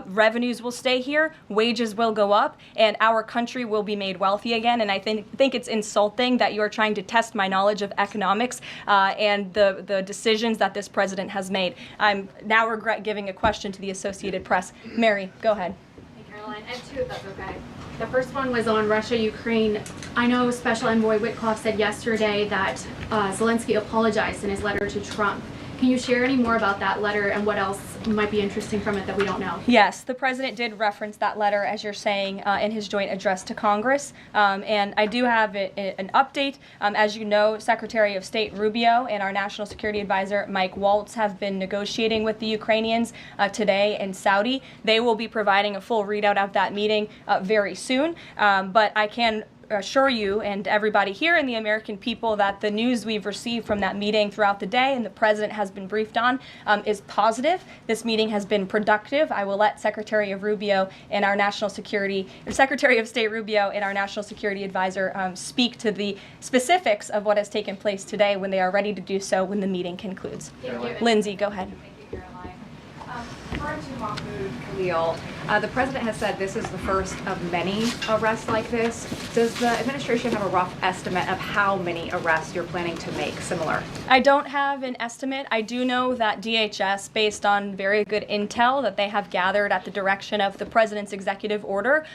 Speaker 11: revenues will stay here, wages will go up, and our country will be made wealthy again. And I think it's insulting that you are trying to test my knowledge of economics and the decisions that this president has made. I'm now regret giving a question to the Associated Press. Mary, go ahead.
Speaker 20: Hey, Caroline, I have two if that's okay. The first one was on Russia, Ukraine. I know Special Envoy Witkoff said yesterday that Zelensky apologized in his letter to Trump. Can you share any more about that letter and what else might be interesting from it that we don't know?
Speaker 11: Yes, the president did reference that letter, as you're saying, in his joint address to Congress. And I do have an update. As you know, Secretary of State Rubio and our National Security Advisor Mike Waltz have been negotiating with the Ukrainians today in Saudi. They will be providing a full readout of that meeting very soon. But I can assure you and everybody here and the American people that the news we've received from that meeting throughout the day and the president has been briefed on is positive. This meeting has been productive. I will let Secretary of State Rubio and our National Security Advisor speak to the specifics of what has taken place today when they are ready to do so when the meeting concludes. Lindsay, go ahead.
Speaker 21: Referring to Mahmoud Khalil, the president has said this is the first of many arrests like this. Does the administration have a rough estimate of how many arrests you're planning to make similar?
Speaker 11: I don't have an estimate. I do know that DHS, based on very good intel that they have gathered at the direction of the president's executive order,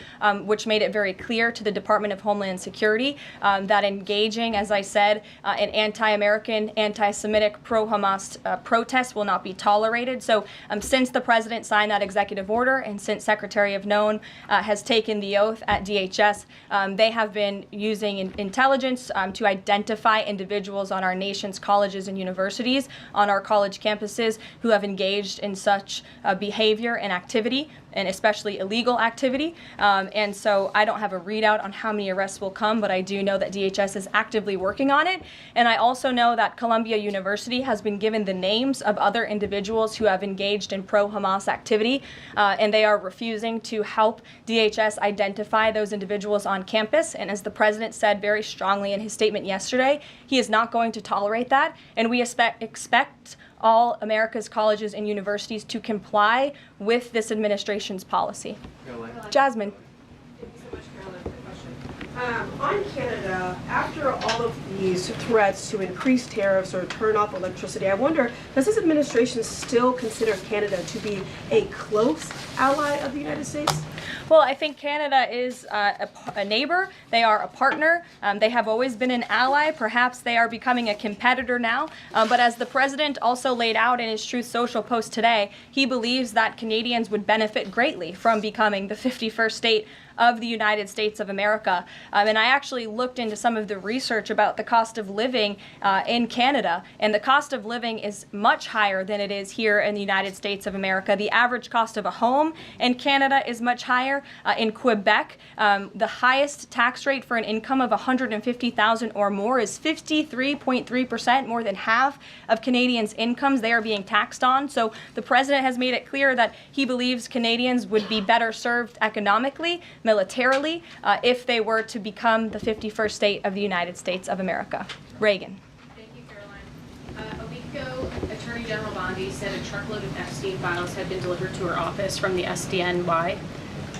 Speaker 11: which made it very clear to the Department of Homeland Security that engaging, as I said, in anti-American, anti-Semitic, pro-Hamas protests will not be tolerated. So since the president signed that executive order and since Secretary of Known has taken the oath at DHS, they have been using intelligence to identify individuals on our nation's colleges and universities, on our college campuses, who have engaged in such behavior and activity. and especially illegal activity. And so I don't have a readout on how many arrests will come, but I do know that DHS is actively working on it. And I also know that Columbia University has been given the names of other individuals who have engaged in pro-Hamas activity, and they are refusing to help DHS identify those individuals on campus. And as the president said very strongly in his statement yesterday, he is not going to tolerate that, and we expect all America's colleges and universities to comply with this administration's policy. Jasmine.
Speaker 2: On Canada, after all of these threats to increase tariffs or turn off electricity, I wonder, does this administration still consider Canada to be a close ally of the United States?
Speaker 11: Well, I think Canada is a neighbor. They are a partner. They have always been an ally. Perhaps they are becoming a competitor now. But as the president also laid out in his Truth Social post today, he believes that Canadians would benefit greatly from becoming the 51st state of the United States of America. And I actually looked into some of the research about the cost of living in Canada, and the cost of living is much higher than it is here in the United States of America. The average cost of a home in Canada is much higher. In Quebec, the highest tax rate for an income of $150,000 or more is 53.3%, more than half of Canadians' incomes they are being taxed on. So the president has made it clear that he believes Canadians would be better served economically, militarily, if they were to become the 51st state of the United States of America. Reagan.
Speaker 22: Thank you, Caroline. A week ago, Attorney General Bondi said a truckload of Epstein files had been delivered to her office from the SDNY.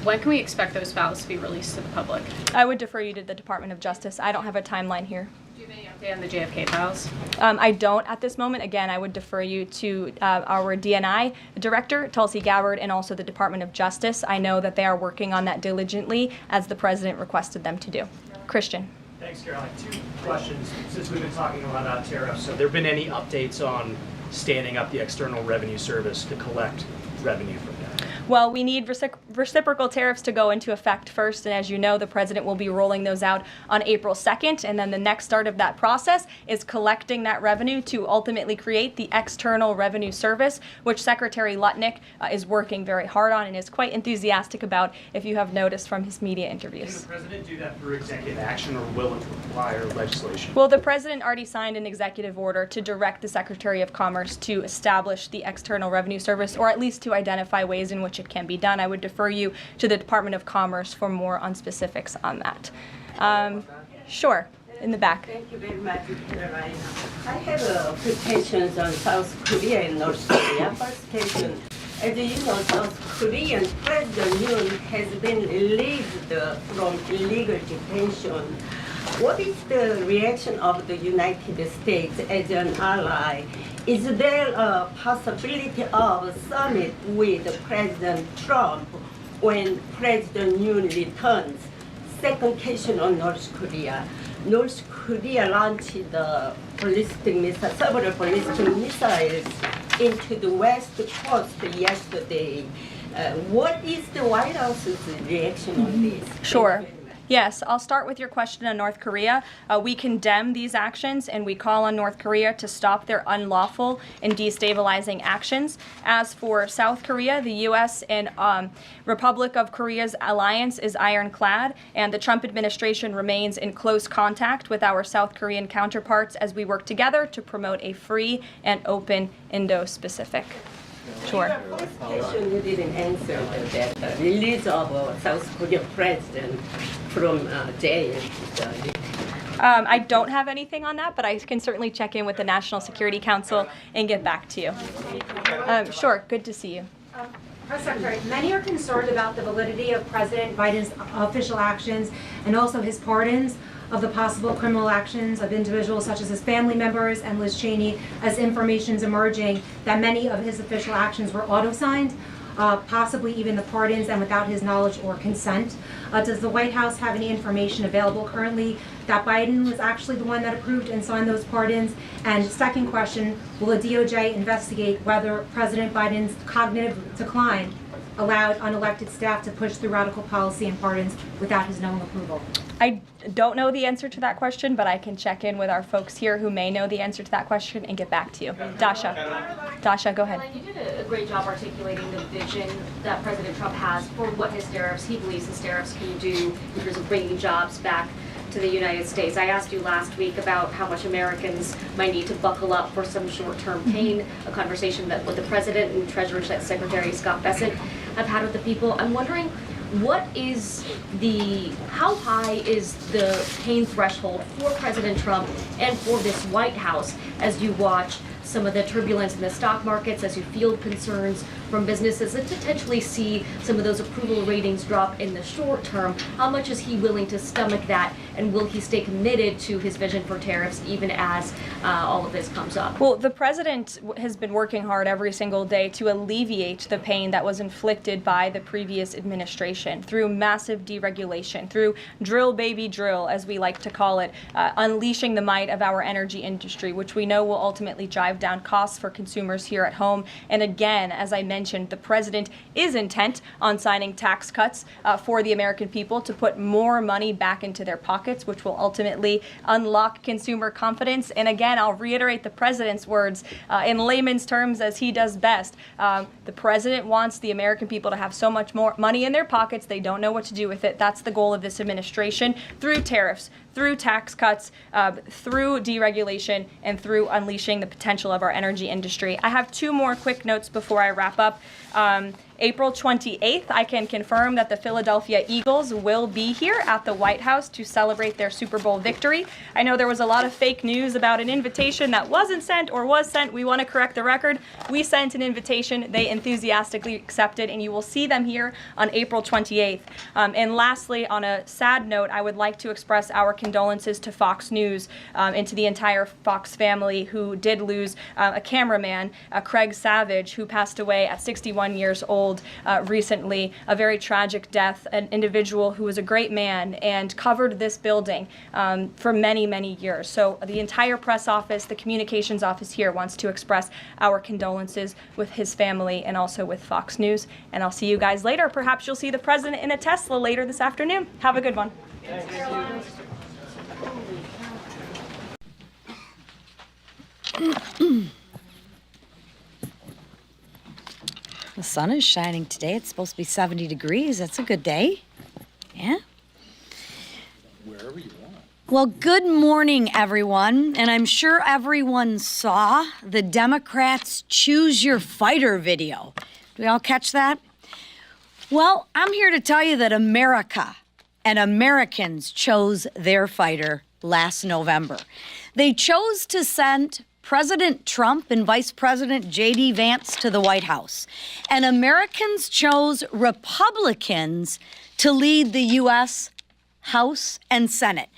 Speaker 22: When can we expect those files to be released to the public?
Speaker 11: I would defer you to the Department of Justice. I don't have a timeline here.
Speaker 22: Do you have any update on the JFK files?
Speaker 11: I don't at this moment. Again, I would defer you to our DNI director, Tulsi Gabbard, and also the Department of Justice. I know that they are working on that diligently, as the president requested them to do. Christian.
Speaker 23: Thanks, Caroline. 2 questions. Since we've been talking about tariffs, have there been any updates on standing up the External Revenue Service to collect revenue from that?
Speaker 11: Well, we need reciprocal tariffs to go into effect first, and as you know, the president will be rolling those out on April 2nd, and then the next start of that process is collecting that revenue to ultimately create the External Revenue Service, which Secretary Lutnick is working very hard on and is quite enthusiastic about, if you have noticed from his media interviews.
Speaker 23: Can the president do that through executive action, or will it require legislation?
Speaker 11: Well, the president already signed an executive order to direct the Secretary of Commerce to establish the External Revenue Service, or at least to identify ways in which it can be done. I would defer you to the Department of Commerce for more on specifics on that. Sure, in the back.
Speaker 24: Thank you very much, Caroline. I have a few questions on South Korea and North Korea. First question, as you know, South Korean President Yoon has been released from illegal detention. What is the reaction of the United States as an ally? Is there a possibility of a summit with President Trump when President Yoon returns? Second question on North Korea. North Korea launched the several ballistic missiles into the west coast yesterday. What is the White House's reaction on this?
Speaker 11: Sure. Yes, I'll start with your question on North Korea. We condemn these actions, and we call on North Korea to stop their unlawful and destabilizing actions. As for South Korea, the U.S. and Republic of Korea's alliance is ironclad, and the Trump administration remains in close contact with our South Korean counterparts as we work together to promote a free and open Indo-Pacific. Sure.
Speaker 24: Your first question, you didn't answer that release of South Korean president from jail.
Speaker 11: I don't have anything on that, but I can certainly check in with the National Security Council and get back to you. Sure, good to see you.
Speaker 25: Press Secretary, many are concerned about the validity of President Biden's official actions and also his pardons of the possible criminal actions of individuals such as his family members and Liz Cheney, as information is emerging that many of his official actions were auto-signed, possibly even the pardons, and without his knowledge or consent. Does the White House have any information available currently that Biden was actually the one that approved and signed those pardons? And second question, will the DOJ investigate whether President Biden's cognitive decline allowed unelected staff to push through radical policy and pardons without his knowing approval?
Speaker 11: I don't know the answer to that question, but I can check in with our folks here who may know the answer to that question and get back to you. Dasha, go ahead.
Speaker 18: Caroline, you did a great job articulating the vision that President Trump has for what he believes his tariffs can do in terms of bringing jobs back to the United States. I asked you last week about how much Americans might need to buckle up for some short-term pain, a conversation that what the President and Treasury Secretary Scott Bessent have had with the people. I'm wondering, how high is the pain threshold for President Trump and for this White House as you watch some of the turbulence in the stock markets, as you field concerns from businesses that potentially see some of those approval ratings drop in the short term? How much is he willing to stomach that, and will he stay committed to his vision for tariffs even as all of this comes up?
Speaker 11: Well, the president has been working hard every single day to alleviate the pain that was inflicted by the previous administration through massive deregulation, through drill baby drill, as we like to call it, unleashing the might of our energy industry, which we know will ultimately drive down costs for consumers here at home. And again, as I mentioned, the president is intent on signing tax cuts for the American people to put more money back into their pockets, which will ultimately unlock consumer confidence. And again, I'll reiterate the president's words in layman's terms as he does best. The president wants the American people to have so much more money in their pockets, they don't know what to do with it. That's the goal of this administration through tariffs, through tax cuts, through deregulation, and through unleashing the potential of our energy industry. I have two more quick notes before I wrap up. April 28th, I can confirm that the Philadelphia Eagles will be here at the White House to celebrate their Super Bowl victory. I know there was a lot of fake news about an invitation that wasn't sent or was sent. We want to correct the record. We sent an invitation. They enthusiastically accepted, and you will see them here on April 28th. And lastly, on a sad note, I would like to express our condolences to Fox News and to the entire Fox family who did lose a cameraman, Craig Savage, who passed away at 61 years old recently. A very tragic death, an individual who was a great man and covered this building for many, many years. So the entire press office, the communications office here wants to express our condolences with his family and also with Fox News. And I'll see you guys later. Perhaps you'll see the president in a Tesla later this afternoon. Have a good one.
Speaker 3: The sun is shining today. It's supposed to be 70 degrees. That's a good day. Yeah?
Speaker 6: Wherever you want.
Speaker 3: Well, good morning, everyone. And I'm sure everyone saw the Democrats' Choose Your Fighter video. Did we all catch that? Well, I'm here to tell you that America and Americans chose their fighter last November. They chose to send President Trump and Vice President J.D. Vance to the White House. And Americans chose Republicans to lead the U.S. House and Senate.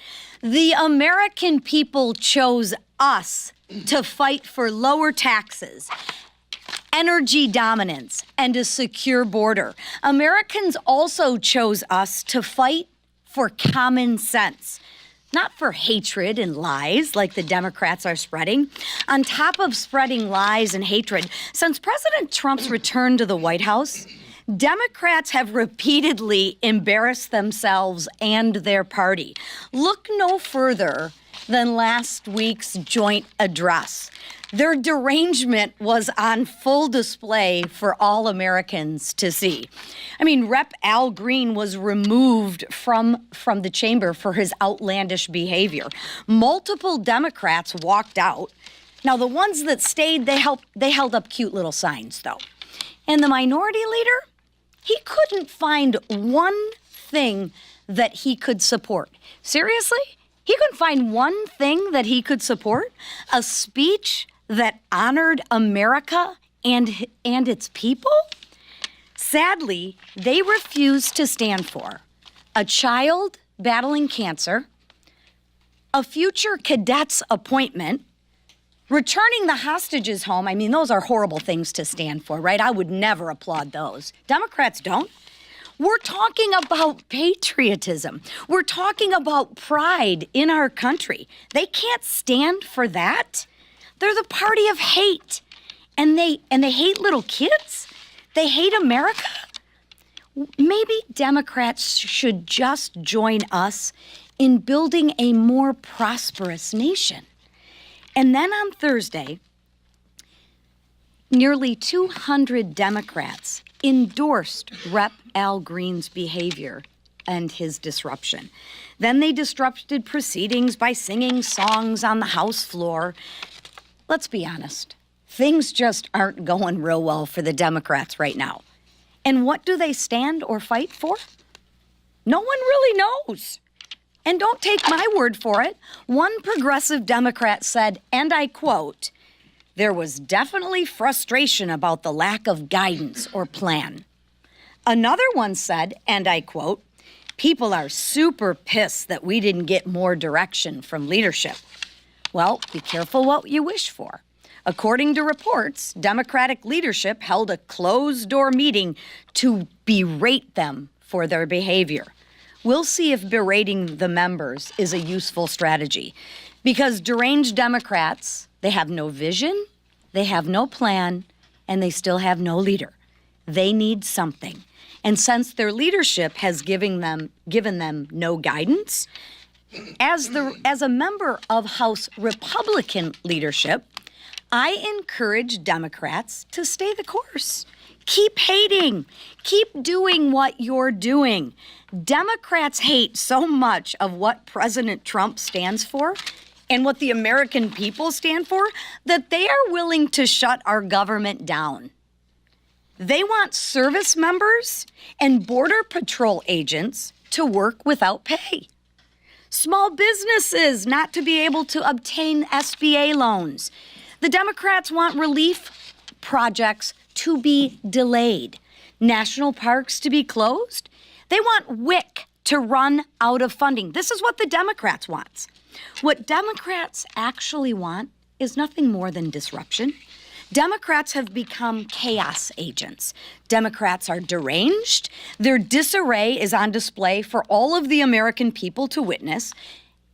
Speaker 3: The American people chose us to fight for lower taxes, energy dominance, and a secure border. Americans also chose us to fight for common sense, not for hatred and lies like the Democrats are spreading. On top of spreading lies and hatred, since President Trump's return to the White House, Democrats have repeatedly embarrassed themselves and their party. Look no further than last week's joint address. Their derangement was on full display for all Americans to see. I mean, Rep. Al Green was removed from the chamber for his outlandish behavior. Multiple Democrats walked out. Now, the ones that stayed, they held up cute little signs, though. And the minority leader, he couldn't find one thing that he could support. Seriously? He couldn't find one thing that he could support? A speech that honored America and its people? Sadly, they refused to stand for a child battling cancer, a future cadet's appointment, returning the hostages home. I mean, those are horrible things to stand for, right? I would never applaud those. Democrats don't. We're talking about patriotism. We're talking about pride in our country. They can't stand for that. They're the party of hate. And they hate little kids? They hate America? Maybe Democrats should just join us in building a more prosperous nation. And then on Thursday, nearly 200 Democrats endorsed Rep. Al Green's behavior and his disruption. Then they disrupted proceedings by singing songs on the House floor. Let's be honest, things just aren't going real well for the Democrats right now. And what do they stand or fight for? No one really knows. And don't take my word for it. One progressive Democrat said, and I quote, "There was definitely frustration about the lack of guidance or plan." Another one said, and I quote, "People are super pissed that we didn't get more direction from leadership." Well, be careful what you wish for. According to reports, Democratic leadership held a closed-door meeting to berate them for their behavior. We'll see if berating the members is a useful strategy, because deranged Democrats, they have no vision, they have no plan, and they still have no leader. They need something. And since their leadership has given them no guidance, as a member of House Republican leadership, I encourage Democrats to stay the course. Keep hating. Keep doing what you're doing. Democrats hate so much of what President Trump stands for and what the American people stand for that they are willing to shut our government down. They want service members and Border Patrol agents to work without pay. Small businesses not to be able to obtain SBA loans. The Democrats want relief projects to be delayed, national parks to be closed. They want WIC to run out of funding. This is what the Democrats want. What Democrats actually want is nothing more than disruption. Democrats have become chaos agents. Democrats are deranged. Their disarray is on display for all of the American people to witness,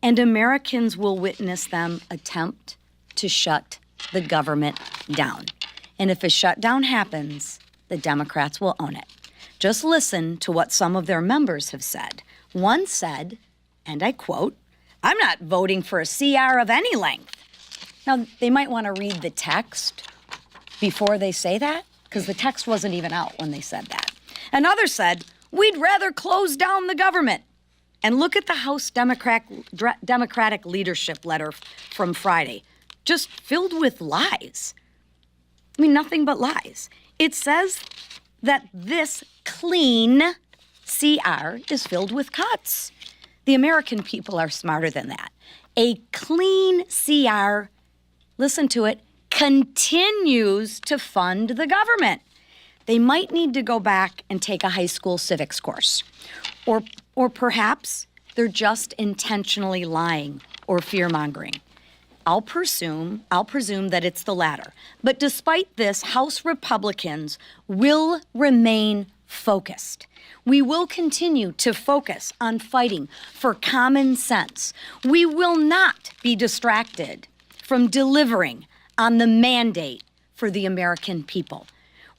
Speaker 3: and Americans will witness them attempt to shut the government down. And if a shutdown happens, the Democrats will own it. Just listen to what some of their members have said. One said, and I quote, "I'm not voting for a CR of any length." Now, they might want to read the text before they say that, because the text wasn't even out when they said that. Another said, "We'd rather close down the government." And look at the House Democratic leadership letter from Friday, just filled with lies. I mean, nothing but lies. It says that this clean CR is filled with cuts. The American people are smarter than that. A clean CR, listen to it, continues to fund the government. They might need to go back and take a high school civics course. Or perhaps they're just intentionally lying or fear-mongering. I'll presume that it's the latter. But despite this, House Republicans will remain focused. We will continue to focus on fighting for common sense. We will not be distracted from delivering on the mandate for the American people.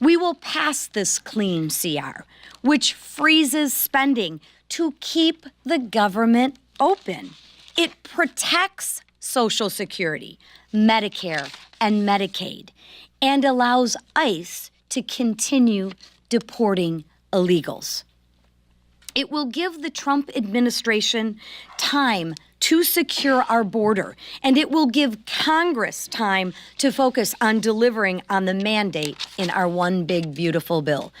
Speaker 3: We will pass this clean CR, which freezes spending to keep the government open. It protects Social Security, Medicare, and Medicaid, and allows ICE to continue deporting illegals. It will give the Trump administration time to secure our border, and it will give Congress time to focus on delivering on the mandate in our one big beautiful bill.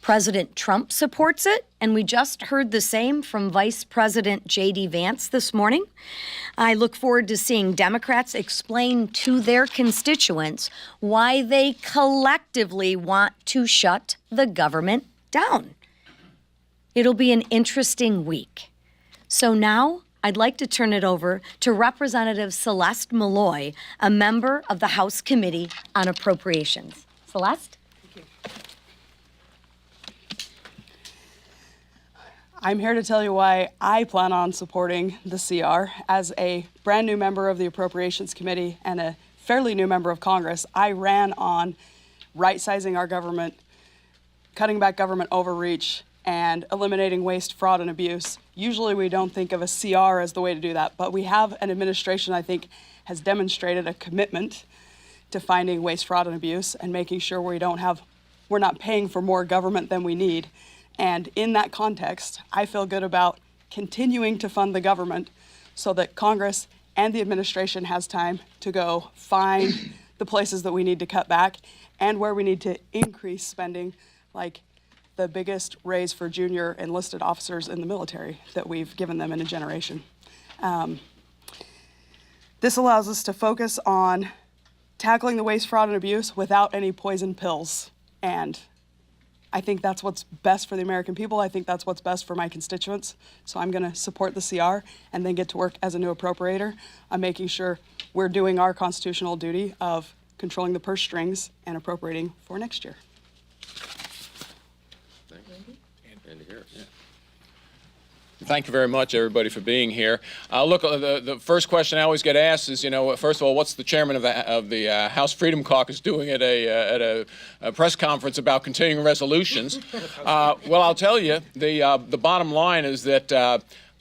Speaker 3: President Trump supports it, and we just heard the same from Vice President J.D. Vance this morning. I look forward to seeing Democrats explain to their constituents why they collectively want to shut the government down. It'll be an interesting week. So now I'd like to turn it over to Representative Celeste Malloy, a member of the House Committee on Appropriations. Celeste?
Speaker 1: I'm here to tell you why I plan on supporting the CR. As a brand new member of the Appropriations Committee and a fairly new member of Congress, I ran on right-sizing our government, cutting back government overreach, and eliminating waste, fraud, and abuse. Usually we don't think of a CR as the way to do that, but we have an administration I think has demonstrated a commitment to finding waste, fraud, and abuse and making sure we're not paying for more government than we need. And in that context, I feel good about continuing to fund the government so that Congress and the administration has time to go find the places that we need to cut back and where we need to increase spending, like the biggest raise for junior enlisted officers in the military that we've given them in a generation. This allows us to focus on tackling the waste, fraud, and abuse without any poison pills. And I think that's what's best for the American people. I think that's what's best for my constituents. So I'm going to support the CR and then get to work as a new appropriator on making sure we're doing our constitutional duty of controlling the purse strings and appropriating for next year.
Speaker 4: Thank you very much, everybody, for being here. Look, the first question I always get asked is, first of all, what's the chairman of the House Freedom Caucus doing at a press conference about continuing resolutions? Well, I'll tell you, the bottom line is that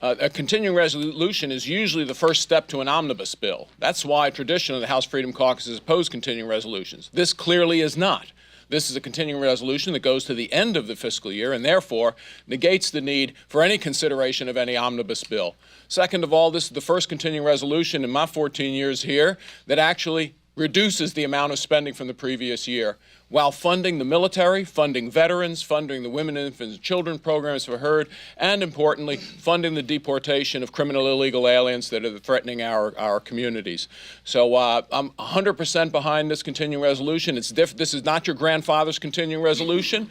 Speaker 4: a continuing resolution is usually the first step to an omnibus bill. That's why traditionally the House Freedom Caucus has opposed continuing resolutions. This clearly is not. This is a continuing resolution that goes to the end of the fiscal year and therefore negates the need for any consideration of any omnibus bill. Second of all, this is the first continuing resolution in my 14 years here that actually reduces the amount of spending from the previous year while funding the military, funding veterans, funding the women, infants, and children programs for HERD, and importantly, funding the deportation of criminal illegal aliens that are threatening our communities. So I'm 100% behind this continuing resolution. This is not your grandfather's continuing resolution.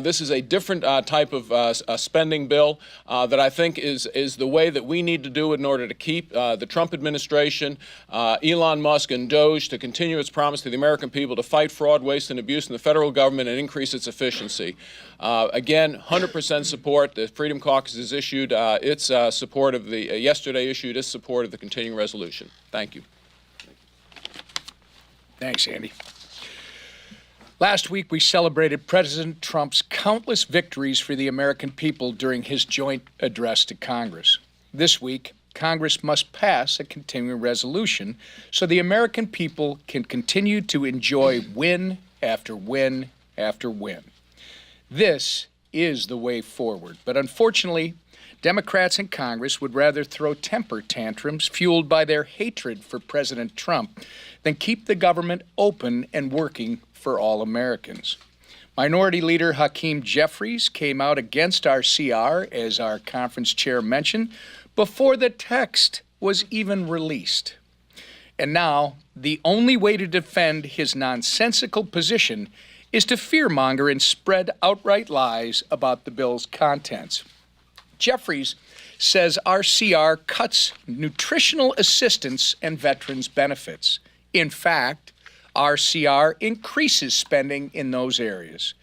Speaker 4: This is a different type of spending bill that I think is the way that we need to do it in order to keep the Trump administration, Elon Musk, and DOJ to continue its promise to the American people to fight fraud, waste, and abuse in the federal government and increase its efficiency. Again, 100% support. The Freedom Caucus has issued its support of the, yesterday issued its support of the continuing resolution. Thank you.
Speaker 7: Thanks, Andy. Last week, we celebrated President Trump's countless victories for the American people during his joint address to Congress. This week, Congress must pass a continuing resolution so the American people can continue to enjoy win after win after win. This is the way forward, but unfortunately, Democrats in Congress would rather throw temper tantrums fueled by their hatred for President Trump than keep the government open and working for all Americans. Minority Leader Hakeem Jeffries came out against our CR, as our conference chair mentioned, before the text was even released. And now, the only way to defend his nonsensical position is to fearmonger and spread outright lies about the bill's contents. Jeffries says our CR cuts nutritional assistance and veterans' benefits. In fact, our CR increases spending in those areas.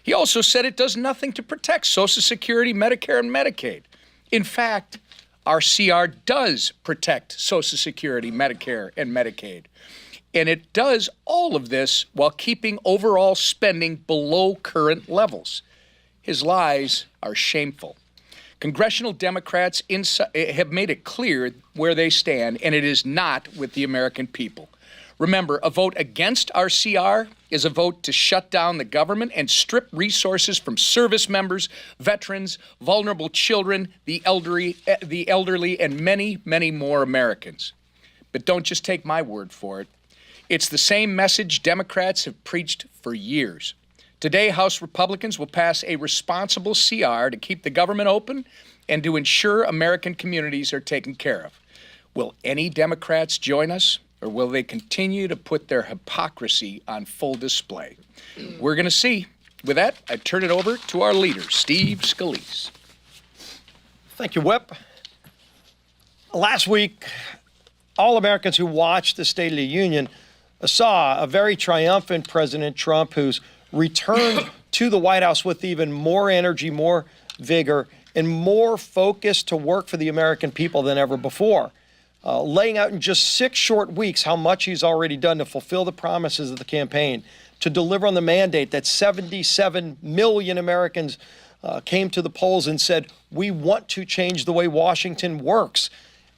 Speaker 7: He also said it does nothing to protect Social Security, Medicare, and Medicaid. In fact, our CR does protect Social Security, Medicare, and Medicaid. And it does all of this while keeping overall spending below current levels. His lies are shameful. Congressional Democrats have made it clear where they stand, and it is not with the American people. Remember, a vote against our CR is a vote to shut down the government and strip resources from service members, veterans, vulnerable children, the elderly, and many, many more Americans. But don't just take my word for it. It's the same message Democrats have preached for years. Today, House Republicans will pass a responsible CR to keep the government open and to ensure American communities are taken care of. Will any Democrats join us, or will they continue to put their hypocrisy on full display? We're going to see. With that, I turn it over to our leader, Steve Scalise.
Speaker 14: Thank you, Whip. Last week, all Americans who watched the State of the Union saw a very triumphant President Trump who's returned to the White House with even more energy, more vigor, and more focus to work for the American people than ever before. Laying out in just 6 short weeks how much he's already done to fulfill the promises of the campaign, to deliver on the mandate that 77 million Americans
Speaker 8: came to the polls and said, we want to change the way Washington works.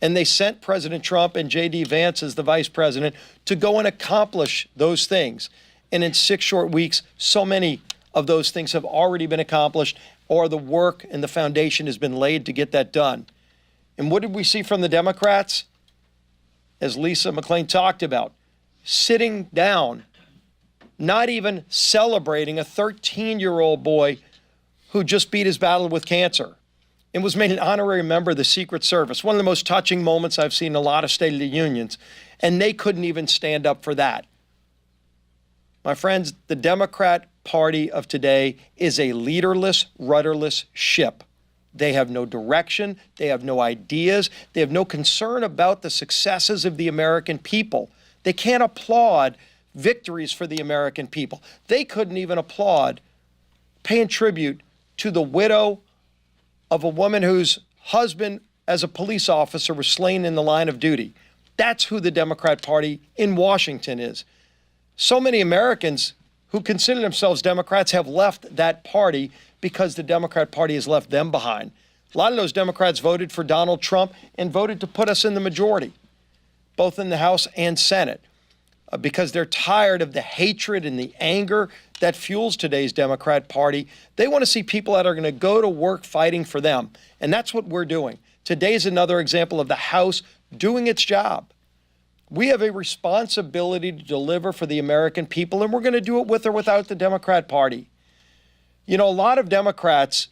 Speaker 8: And they sent President Trump and J.D. Vance as the vice president to go and accomplish those things. And in 6 short weeks, so many of those things have already been accomplished, or the work and the foundation has been laid to get that done. And what did we see from the Democrats? As Lisa McClain talked about, sitting down, not even celebrating a 13-year-old boy who just beat his battle with cancer and was made an honorary member of the Secret Service. One of the most touching moments I've seen in a lot of State of the Unions, and they couldn't even stand up for that. My friends, the Democrat Party of today is a leaderless, rudderless ship. They have no direction. They have no ideas. They have no concern about the successes of the American people. They can't applaud victories for the American people. They couldn't even applaud paying tribute to the widow of a woman whose husband, as a police officer, was slain in the line of duty. That's who the Democrat Party in Washington is. So many Americans who consider themselves Democrats have left that party because the Democrat Party has left them behind. A lot of those Democrats voted for Donald Trump and voted to put us in the majority, both in the House and Senate, because they're tired of the hatred and the anger that fuels today's Democrat Party. They want to see people that are going to go to work fighting for them. And that's what we're doing. Today's another example of the House doing its job. We have a responsibility to deliver for the American people, and we're going to do it with or without the Democrat Party. You know, a lot of Democrats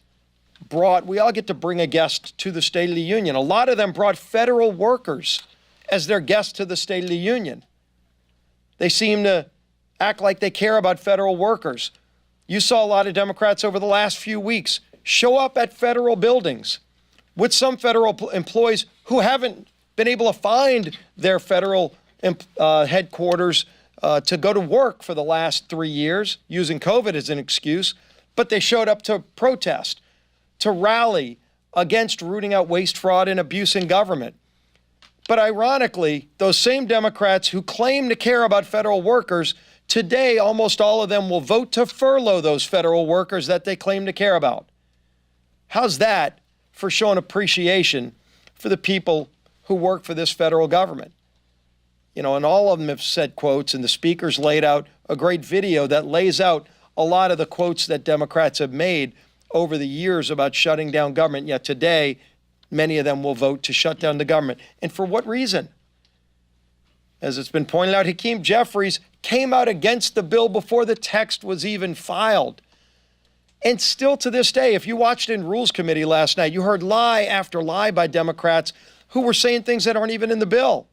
Speaker 8: we all get to bring a guest to the State of the Union. A lot of them brought federal workers as their guests to the State of the Union. They seem to act like they care about federal workers. You saw a lot of Democrats over the last few weeks show up at federal buildings with some federal employees who haven't been able to find their federal headquarters to go to work for the last 3 years, using COVID as an excuse, but they showed up to protest, to rally against rooting out waste, fraud, and abuse in government. But ironically, those same Democrats who claim to care about federal workers, today almost all of them will vote to furlough those federal workers that they claim to care about. How's that for showing appreciation for the people who work for this federal government? You know, and all of them have said quotes, and the speakers laid out a great video that lays out a lot of the quotes that Democrats have made over the years about shutting down government. Yet today, many of them will vote to shut down the government. And for what reason? As it's been pointed out, Hakeem Jeffries came out against the bill before the text was even filed. And still to this day, if you watched in Rules Committee last night, you heard lie after lie by Democrats who were saying things that aren't even in the bill.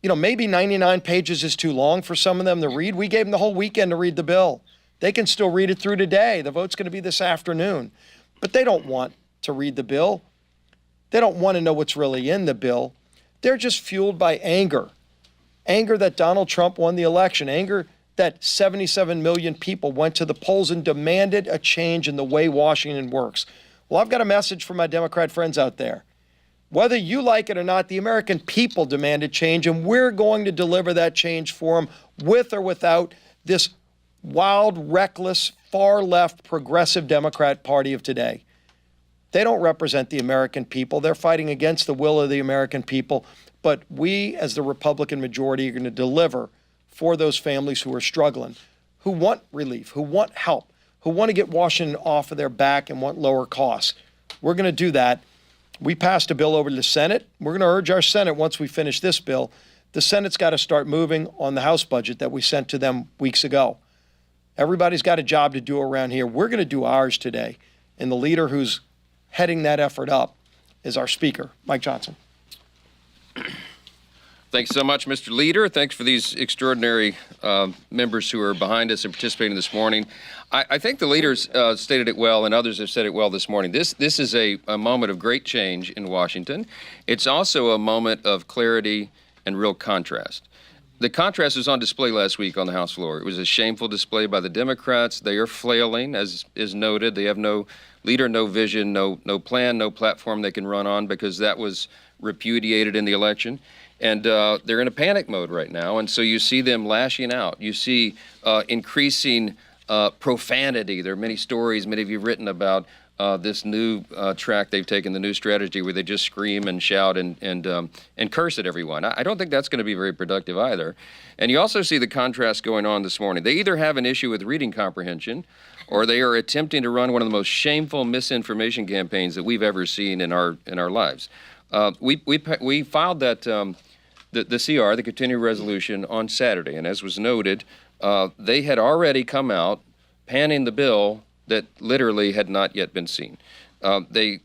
Speaker 8: You know, maybe 99 pages is too long for some of them to read. We gave them the whole weekend to read the bill. They can still read it through today. The vote's going to be this afternoon. But they don't want to read the bill. They don't want to know what's really in the bill. They're just fueled by anger. Anger that Donald Trump won the election. Anger that 77 million people went to the polls and demanded a change in the way Washington works. Well, I've got a message for my Democrat friends out there. Whether you like it or not, the American people demanded change, and we're going to deliver that change for them with or without this wild, reckless, far-left, progressive Democrat Party of today. They don't represent the American people. They're fighting against the will of the American people. But we, as the Republican majority, are going to deliver for those families who are struggling, who want relief, who want help, who want to get Washington off of their back and want lower costs. We're going to do that. We passed a bill over to the Senate. We're going to urge our Senate, once we finish this bill, the Senate's got to start moving on the House budget that we sent to them weeks ago. Everybody's got a job to do around here. We're going to do ours today. And the leader who's heading that effort up is our Speaker, Mike Johnson.
Speaker 9: Thanks so much, Mr. Leader. Thanks for these extraordinary members who are behind us and participating this morning. I think the leaders stated it well, and others have said it well this morning. This is a moment of great change in Washington. It's also a moment of clarity and real contrast. The contrast was on display last week on the House floor. It was a shameful display by the Democrats. They are flailing, as is noted. They have no leader, no vision, no plan, no platform they can run on, because that was repudiated in the election. And they're in a panic mode right now. And so you see them lashing out. You see increasing profanity. There are many stories, many of you have written about this new track they've taken, the new strategy where they just scream and shout and curse at everyone. I don't think that's going to be very productive either. And you also see the contrast going on this morning. They either have an issue with reading comprehension, or they are attempting to run one of the most shameful misinformation campaigns that we've ever seen in our lives. We filed that the CR, the continuing resolution, on Saturday, and as was noted, they had already come out panning the bill that literally had not yet been seen. They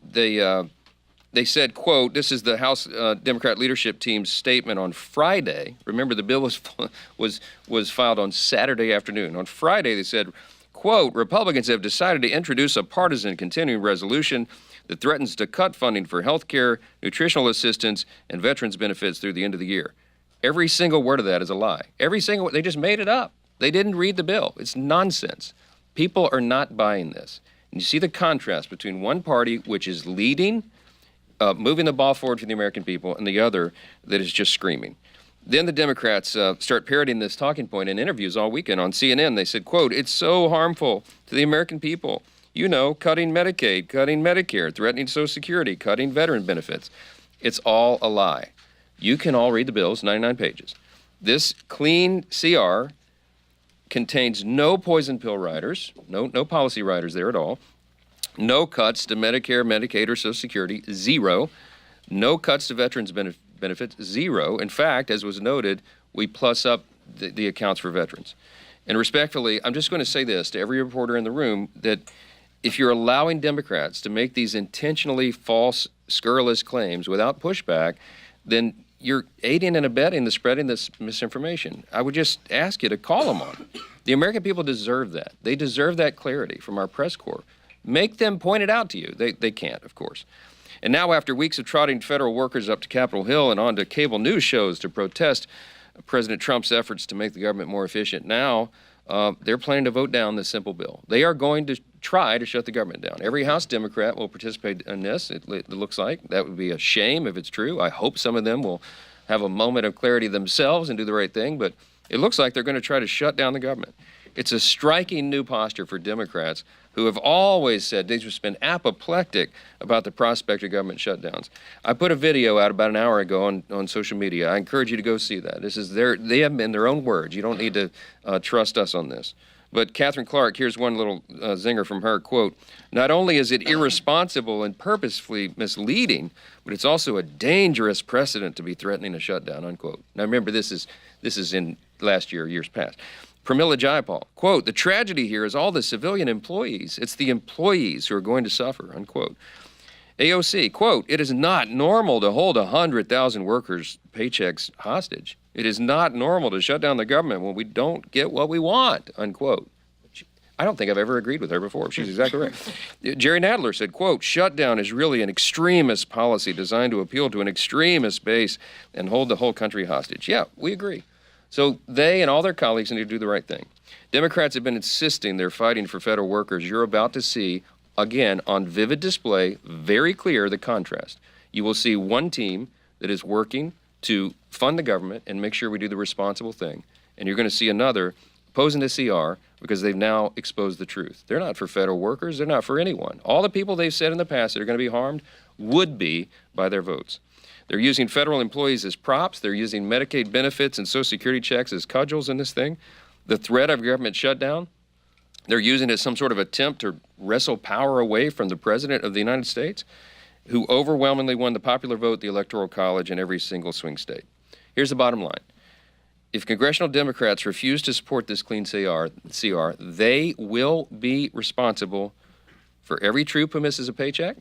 Speaker 9: said, quote, this is the House Democrat leadership team's statement on Friday. Remember, the bill was filed on Saturday afternoon. On Friday, they said, quote, Republicans have decided to introduce a partisan continuing resolution that threatens to cut funding for health care, nutritional assistance, and veterans benefits through the end of the year. Every single word of that is a lie. They just made it up. They didn't read the bill. It's nonsense. People are not buying this. And you see the contrast between one party, which is leading, moving the ball forward for the American people, and the other that is just screaming. Then the Democrats start parroting this talking point in interviews all weekend on CNN. They said, quote, it's so harmful to the American people. You know, cutting Medicaid, cutting Medicare, threatening Social Security, cutting veteran benefits. It's all a lie. You can all read the bills, 99 pages. This clean CR contains no poison pill riders, no policy riders there at all, no cuts to Medicare, Medicaid, or Social Security, zero, no cuts to veterans benefits, zero. In fact, as was noted, we plus up the accounts for veterans. And respectfully, I'm just going to say this to every reporter in the room, that if you're allowing Democrats to make these intentionally false, scurrilous claims without pushback, then you're aiding and abetting the spreading this misinformation. I would just ask you to call them on it. The American people deserve that. They deserve that clarity from our press corps. Make them point it out to you. They can't, of course. And now, after weeks of trotting federal workers up to Capitol Hill and onto cable news shows to protest President Trump's efforts to make the government more efficient, now they're planning to vote down this simple bill. They are going to try to shut the government down. Every House Democrat will participate in this, it looks like. That would be a shame if it's true. I hope some of them will have a moment of clarity themselves and do the right thing, but it looks like they're going to try to shut down the government. It's a striking new posture for Democrats who have always said they've just been apoplectic about the prospect of government shutdowns. I put a video out about an hour ago on social media. I encourage you to go see that. They have in their own words. You don't need to trust us on this. But Catherine Clark, here's one little zinger from her, quote, not only is it irresponsible and purposefully misleading, but it's also a dangerous precedent to be threatening a shutdown, unquote. Now remember, this is in last year, years past. Pramila Jayapal, quote, the tragedy here is all the civilian employees. It's the employees who are going to suffer, unquote. AOC, quote, it is not normal to hold 100,000 workers' paychecks hostage. It is not normal to shut down the government when we don't get what we want, unquote. I don't think I've ever agreed with her before. She's exactly right. Jerry Nadler said, quote, shutdown is really an extremist policy designed to appeal to an extremist base and hold the whole country hostage. Yeah, we agree. So they and all their colleagues need to do the right thing. Democrats have been insisting they're fighting for federal workers. You're about to see, again, on vivid display, very clear the contrast. You will see one team that is working to fund the government and make sure we do the responsible thing. And you're going to see another opposing the CR because they've now exposed the truth. They're not for federal workers. They're not for anyone. All the people they've said in the past that are going to be harmed would be by their votes. They're using federal employees as props. They're using Medicaid benefits and Social Security checks as cudgels in this thing. The threat of government shutdown, they're using it as some sort of attempt to wrestle power away from the President of the United States, who overwhelmingly won the popular vote, the Electoral College, in every single swing state. Here's the bottom line. If congressional Democrats refuse to support this clean CR, they will be responsible for every troop who misses a paycheck,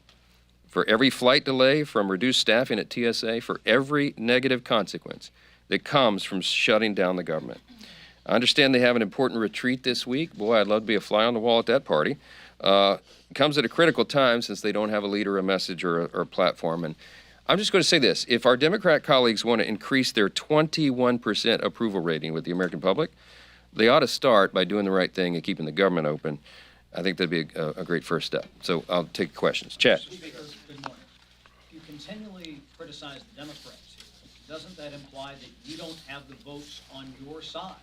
Speaker 9: for every flight delay from reduced staffing at TSA, for every negative consequence that comes from shutting down the government. I understand they have an important retreat this week. Boy, I'd love to be a fly on the wall at that party. It comes at a critical time since they don't have a leader, a message, or a platform. And I'm just going to say this. If our Democrat colleagues want to increase their 21% approval rating with the American public, they ought to start by doing the right thing and keeping the government open. I think that'd be a great first step. So I'll take questions. Chad.
Speaker 5: Speaker, good morning. You continually criticize the Democrats here. Doesn't that imply that you don't have the votes on your side?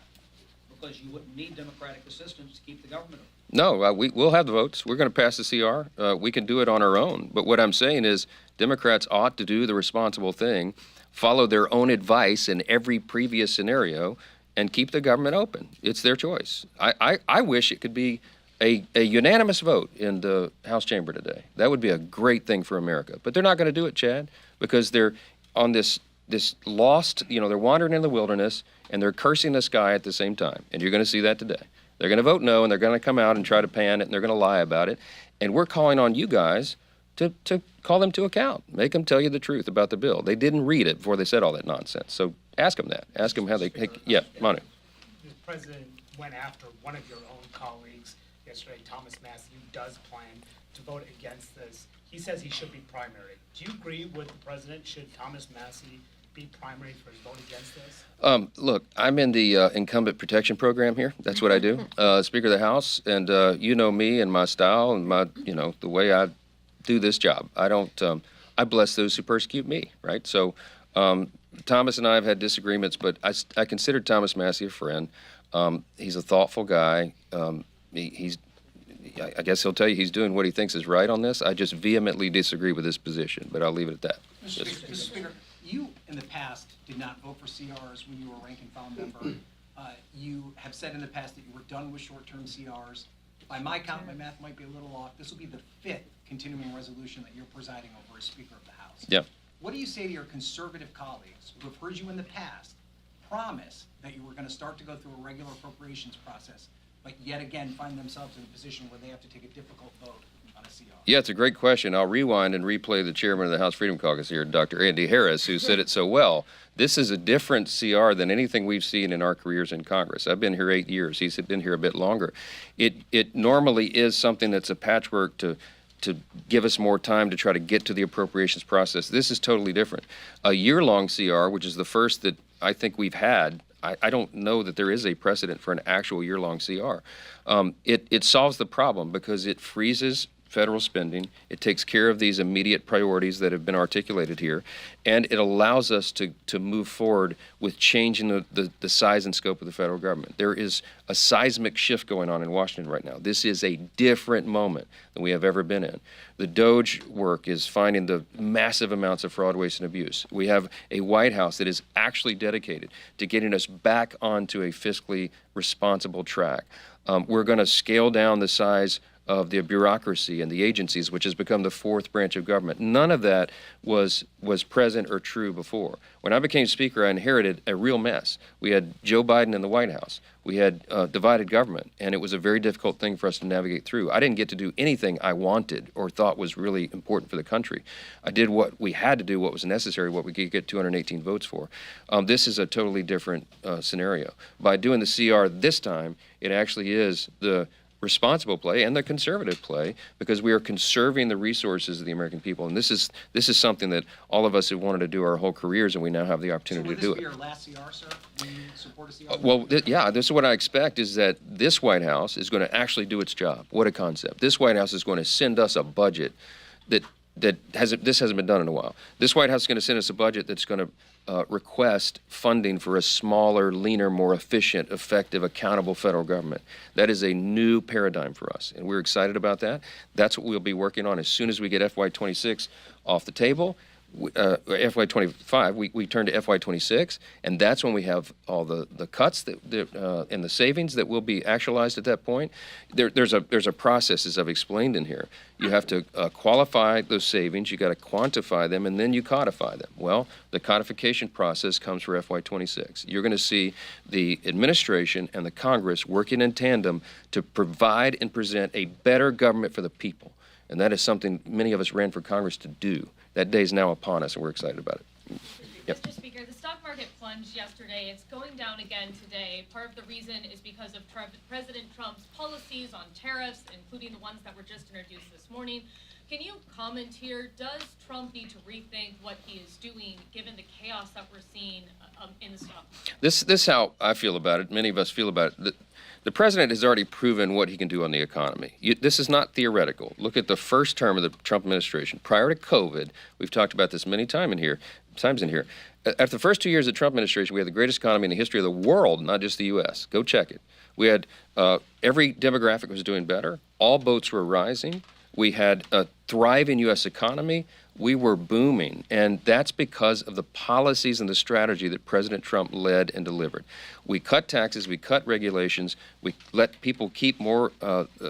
Speaker 5: because you wouldn't need Democratic assistance to keep the government open.
Speaker 9: No, we'll have the votes. We're going to pass the CR. We can do it on our own. But what I'm saying is Democrats ought to do the responsible thing, follow their own advice in every previous scenario, and keep the government open. It's their choice. I wish it could be a unanimous vote in the House chamber today. That would be a great thing for America. But they're not going to do it, Chad, because they're on this lost, they're wandering in the wilderness, and they're cursing the sky at the same time. And you're going to see that today. They're going to vote no, and they're going to come out and try to pan it, and they're going to lie about it. And we're calling on you guys to call them to account. Make them tell you the truth about the bill. They didn't read it before they said all that nonsense. So ask them that. Ask them how they, yeah, Manu.
Speaker 10: The president went after one of your own colleagues yesterday, Thomas Massie, who does plan to vote against this. He says he should be primary. Do you agree with the president? Should Thomas Massie be primary for his vote against this?
Speaker 9: Look, I'm in the incumbent protection program here. That's what I do. Speaker of the House, and you know me and my style and my, the way I do this job. I don't, I bless those who persecute me, right? So Thomas and I have had disagreements, but I consider Thomas Massie a friend. He's a thoughtful guy. I guess he'll tell you he's doing what he thinks is right on this. I just vehemently disagree with his position, but I'll leave it at that.
Speaker 12: Mr. Speaker, you in the past did not vote for CRs when you were a rank and file member. You have said in the past that you were done with short-term CRs. By my count, my math might be a little off. This will be the 5th continuing resolution that you're presiding over as Speaker of the House.
Speaker 9: Yeah.
Speaker 12: What do you say to your conservative colleagues who have heard you in the past promise that you were going to start to go through a regular appropriations process, but yet again find themselves in a position where they have to take a difficult vote on a CR?
Speaker 9: Yeah, it's a great question. I'll rewind and replay the chairman of the House Freedom Caucus here, Dr. Andy Harris, who said it so well. This is a different CR than anything we've seen in our careers in Congress. I've been here 8 years. He's been here a bit longer. It normally is something that's a patchwork to give us more time to try to get to the appropriations process. This is totally different. A year-long CR, which is the first that I think we've had. I don't know that there is a precedent for an actual year-long CR. It solves the problem because it freezes federal spending, it takes care of these immediate priorities that have been articulated here, and it allows us to move forward with changing the size and scope of the federal government. There is a seismic shift going on in Washington right now. This is a different moment than we have ever been in. The DOGE work is finding the massive amounts of fraud, waste, and abuse. We have a White House that is actually dedicated to getting us back onto a fiscally responsible track. We're going to scale down the size of the bureaucracy and the agencies, which has become the 4th branch of government. None of that was present or true before. When I became Speaker, I inherited a real mess. We had Joe Biden in the White House. We had divided government, and it was a very difficult thing for us to navigate through. I didn't get to do anything I wanted or thought was really important for the country. I did what we had to do, what was necessary, what we could get 218 votes for. This is a totally different scenario. By doing the CR this time, it actually is the responsible play and the conservative play because we are conserving the resources of the American people. And this is something that all of us have wanted to do our whole careers, and we now have the opportunity to do it.
Speaker 12: So will this be your last CR, sir? Will you support a CR?
Speaker 9: Well, yeah, this is what I expect is that this White House is going to actually do its job. What a concept. This White House is going to send us a budget that this hasn't been done in a while. This White House is going to send us a budget that's going to request funding for a smaller, leaner, more efficient, effective, accountable federal government. That is a new paradigm for us, and we're excited about that. That's what we'll be working on as soon as we get FY26 off the table. FY25, we turn to FY26, and that's when we have all the cuts and the savings that will be actualized at that point. There's a process, as I've explained in here. You have to qualify those savings, you got to quantify them, and then you codify them. Well, the codification process comes for FY26. You're going to see the administration and the Congress working in tandem to provide and present a better government for the people. And that is something many of us ran for Congress to do. That day is now upon us, and we're excited about it. Yep.
Speaker 13: Mr. Speaker, the stock market plunged yesterday. It's going down again today. Part of the reason is because of President Trump's policies on tariffs, including the ones that were just introduced this morning. Can you comment here? Does Trump need to rethink what he is doing, given the chaos that we're seeing in the stock market? This
Speaker 9: is how I feel about it. Many of us feel about it. The president has already proven what he can do on the economy. This is not theoretical. Look at the first term of the Trump administration. Prior to COVID, we've talked about this many times in here. After the first 2 years of the Trump administration, we had the greatest economy in the history of the world, not just the U.S. Go check it. We had every demographic was doing better. All boats were rising. We had a thriving U.S. economy. We were booming, and that's because of the policies and the strategy that President Trump led and delivered. We cut taxes, we cut regulations, we let people keep more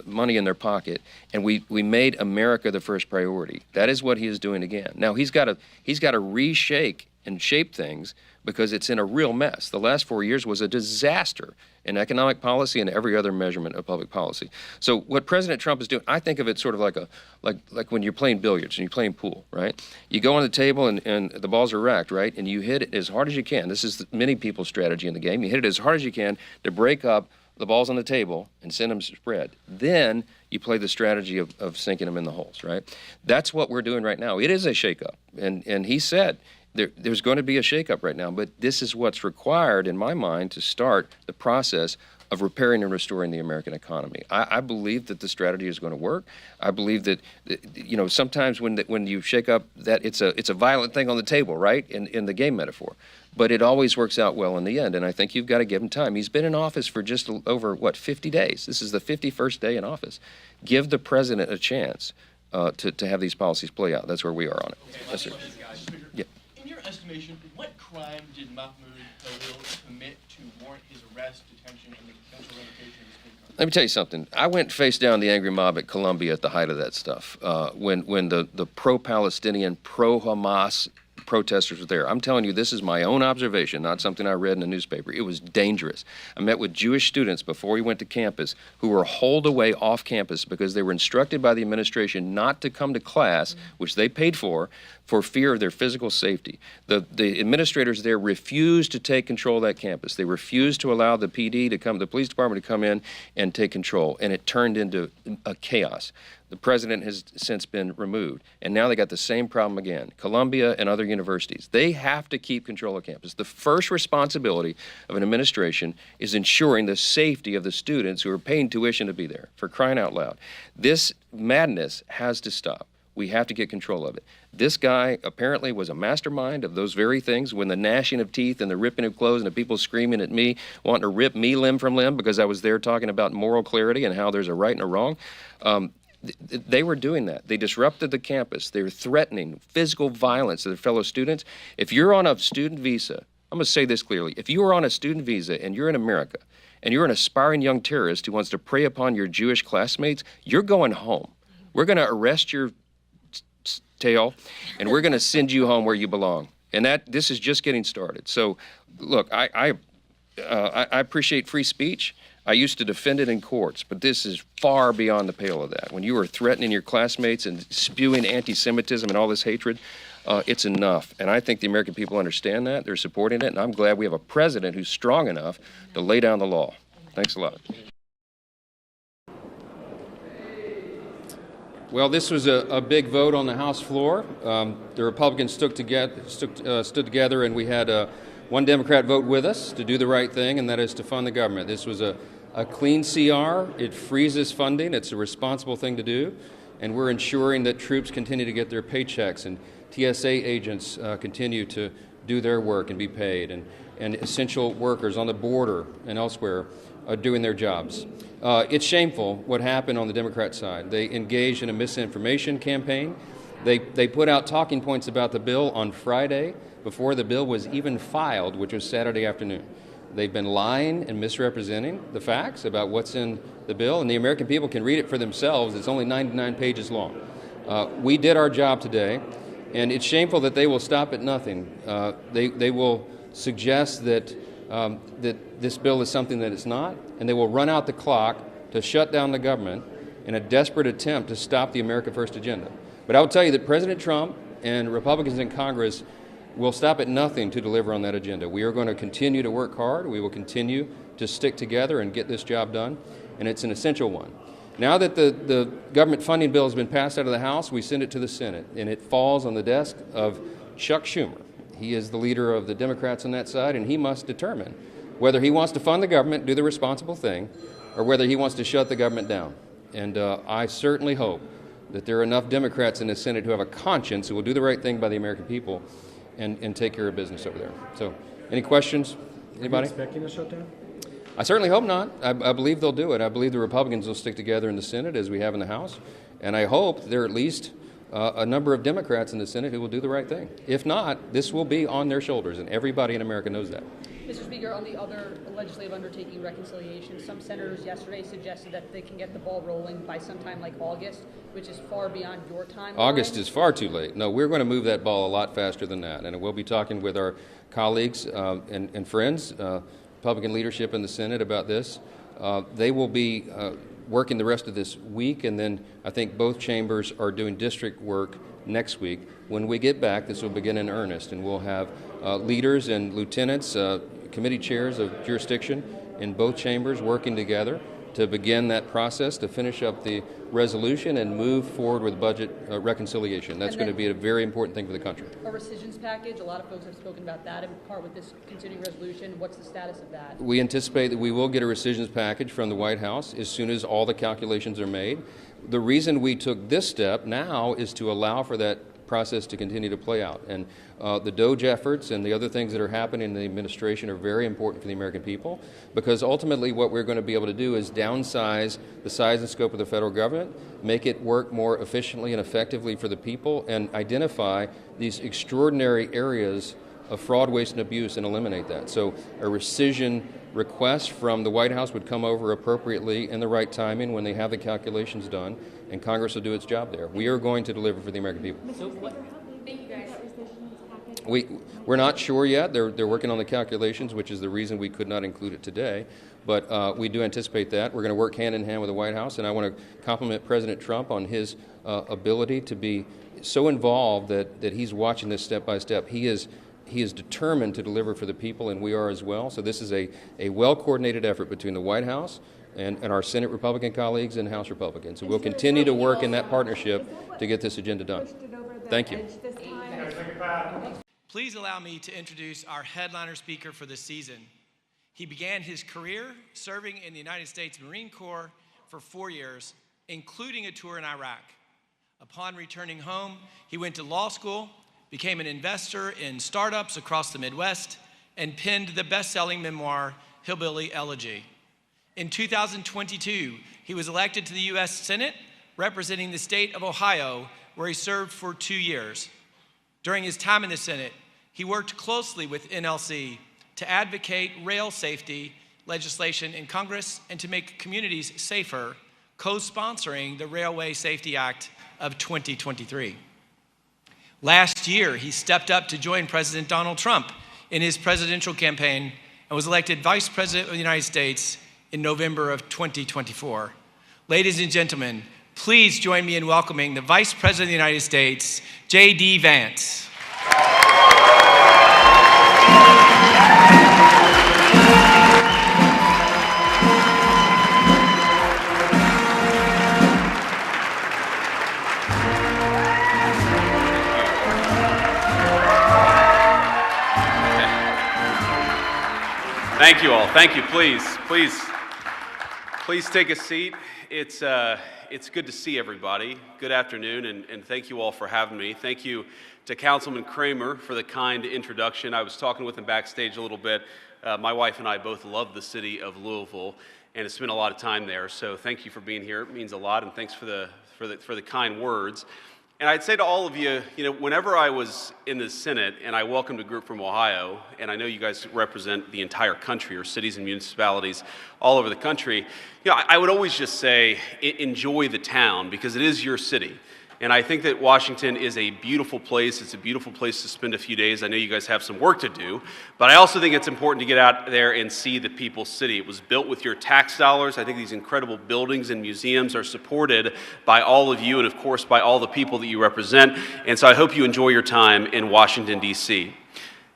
Speaker 9: money in their pocket, and we made America the first priority. That is what he is doing again. Now he's got to reshake and shape things because it's in a real mess. The last 4 years was a disaster in economic policy and every other measurement of public policy. So what President Trump is doing, I think of it sort of like when you're playing billiards and you're playing pool, right? You go on the table and the balls are racked, right? And you hit it as hard as you can. This is many people's strategy in the game. You hit it as hard as you can to break up the balls on the table and send them spread. Then you play the strategy of sinking them in the holes, right? That's what we're doing right now. It is a shakeup. And he said, there's going to be a shakeup right now, but this is what's required, in my mind, to start the process of repairing and restoring the American economy. I believe that the strategy is going to work. I believe that, you know, sometimes when you shake up, that it's a violent thing on the table, right, in the game metaphor. But it always works out well in the end, and I think you've got to give him time. He's been in office for just over, 50 days? This is the 51st day in office. Give the president a chance to have these policies play out. That's where we are on it. Yes, sir. Yeah.
Speaker 15: In your estimation, what crime did Mahmoud Khalil commit to warrant his arrest, detention, and the potential revocation of his green card?
Speaker 9: Let me tell you something. I went face down the angry mob at Columbia at the height of that stuff, when the pro-Palestinian, pro-Hamas protesters were there. I'm telling you, this is my own observation, not something I read in a newspaper. It was dangerous. I met with Jewish students before we went to campus who were holed away off campus because they were instructed by the administration not to come to class, which they paid for fear of their physical safety. The administrators there refused to take control of that campus. They refused to allow the PD to come, the police department to come in and take control, and it turned into a chaos. The president has since been removed, and now they got the same problem again. Columbia and other universities, they have to keep control of campus. The first responsibility of an administration is ensuring the safety of the students who are paying tuition to be there, for crying out loud. This madness has to stop. We have to get control of it. This guy apparently was a mastermind of those very things, when the gnashing of teeth and the ripping of clothes and the people screaming at me, wanting to rip me limb from limb because I was there talking about moral clarity and how there's a right and a wrong. They were doing that. They disrupted the campus. They were threatening physical violence to their fellow students. If you're on a student visa, I'm going to say this clearly. If you are on a student visa and you're in America and you're an aspiring young terrorist who wants to prey upon your Jewish classmates, you're going home. We're going to arrest your tail, and we're going to send you home where you belong. And this is just getting started. So, look, I appreciate free speech. I used to defend it in courts, but this is far beyond the pale of that. When you are threatening your classmates and spewing anti-Semitism and all this hatred, it's enough. And I think the American people understand that. They're supporting it, and I'm glad we have a president who's strong enough to lay down the law. Thanks a lot. Well, this was a big vote on the House floor. The Republicans stood together, and we had one Democrat vote with us to do the right thing, and that is to fund the government. This was a clean CR. It freezes funding. It's a responsible thing to do, and we're ensuring that troops continue to get their paychecks and TSA agents continue to do their work and be paid, and essential workers on the border and elsewhere are doing their jobs. It's shameful what happened on the Democrat side. They engaged in a misinformation campaign. They put out talking points about the bill on Friday before the bill was even filed, which was Saturday afternoon. They've been lying and misrepresenting the facts about what's in the bill, and the American people can read it for themselves. It's only 99 pages long. We did our job today, and it's shameful that they will stop at nothing. They will suggest that this bill is something that it's not, and they will run out the clock to shut down the government in a desperate attempt to stop the America First agenda. But I will tell you that President Trump and Republicans in Congress will stop at nothing to deliver on that agenda. We are going to continue to work hard. We will continue to stick together and get this job done, and it's an essential one. Now that the government funding bill has been passed out of the House, we send it to the Senate, and it falls on the desk of Chuck Schumer. He is the leader of the Democrats on that side, and he must determine whether he wants to fund the government, do the responsible thing, or whether he wants to shut the government down. And I certainly hope that there are enough Democrats in the Senate who have a conscience, who will do the right thing by the American people, and take care of business over there. So, any questions? Anybody?
Speaker 6: Are you expecting a shutdown?
Speaker 9: I certainly hope not. I believe they'll do it. I believe the Republicans will stick together in the Senate as we have in the House. And I hope there are at least a number of Democrats in the Senate who will do the right thing. If not, this will be on their shoulders, and everybody in America knows that.
Speaker 16: Mr. Speaker, on the other legislative undertaking, reconciliation, some senators yesterday suggested that they can get the ball rolling by sometime like August, which is far beyond your time.
Speaker 9: August is far too late. No, we're going to move that ball a lot faster than that. And we'll be talking with our colleagues and friends, Republican leadership in the Senate about this. They will be working the rest of this week, and then I think both chambers are doing district work next week. When we get back, this will begin in earnest, and we'll have leaders and lieutenants, committee chairs of jurisdiction in both chambers working together to begin that process, to finish up the resolution and move forward with budget reconciliation. That's going to be a very important thing for the country.
Speaker 16: A rescissions package, a lot of folks have spoken about that in part with this continuing resolution. What's the status of that?
Speaker 9: We anticipate that we will get a rescissions package from the White House as soon as all the calculations are made. The reason we took this step now is to allow for that process to continue to play out. And the DOGE efforts and the other things that are happening in the administration are very important for the American people, because ultimately what we're going to be able to do is downsize the size and scope of the federal government, make it work more efficiently and effectively for the people, and identify these extraordinary areas of fraud, waste, and abuse and eliminate that. So a rescission request from the White House would come over appropriately in the right timing when they have the calculations done, and Congress will do its job there. We are going to deliver for the American people.
Speaker 16: Thank you, guys.
Speaker 9: We're not sure yet. They're working on the calculations, which is the reason we could not include it today. But we do anticipate that. We're going to work hand in hand with the White House, and I want to compliment President Trump on his ability to be so involved that he's watching this step by step. He is determined to deliver for the people, and we are as well. So this is a well-coordinated effort between the White House and our Senate Republican colleagues and House Republicans. And we'll continue to work in that partnership to get this agenda done. Thank you.
Speaker 17: Please allow me to introduce our headliner speaker for this season. He began his career serving in the United States Marine Corps for 4 years, including a tour in Iraq. Upon returning home, he went to law school, became an investor in startups across the Midwest, and penned the best-selling memoir, Hillbilly Elegy. In 2022, he was elected to the U.S. Senate, representing the state of Ohio, where he served for 2 years. During his time in the Senate, he worked closely with NLC to advocate rail safety legislation in Congress and to make communities safer, co-sponsoring the Railway Safety Act of 2023. Last year, he stepped up to join President Donald Trump in his presidential campaign and was elected Vice President of the United States in November of 2024. Ladies and gentlemen, please join me in welcoming the Vice President of the United States, J.D. Vance.
Speaker 19: Thank you all. Thank you. Please take a seat. It's good to see everybody. Good afternoon, and thank you all for having me. Thank you to Councilman Kramer for the kind introduction. I was talking with him backstage a little bit. My wife and I both love the city of Louisville, and have spent a lot of time there. So thank you for being here. It means a lot, and thanks for the kind words. And I'd say to all of you, whenever I was in the Senate and I welcomed a group from Ohio, and I know you guys represent the entire country or cities and municipalities all over the country, I would always just say, enjoy the town because it is your city. And I think that Washington is a beautiful place. It's a beautiful place to spend a few days. I know you guys have some work to do, but I also think it's important to get out there and see the people's city. It was built with your tax dollars. I think these incredible buildings and museums are supported by all of you and, of course, by all the people that you represent. And so I hope you enjoy your time in Washington, D.C.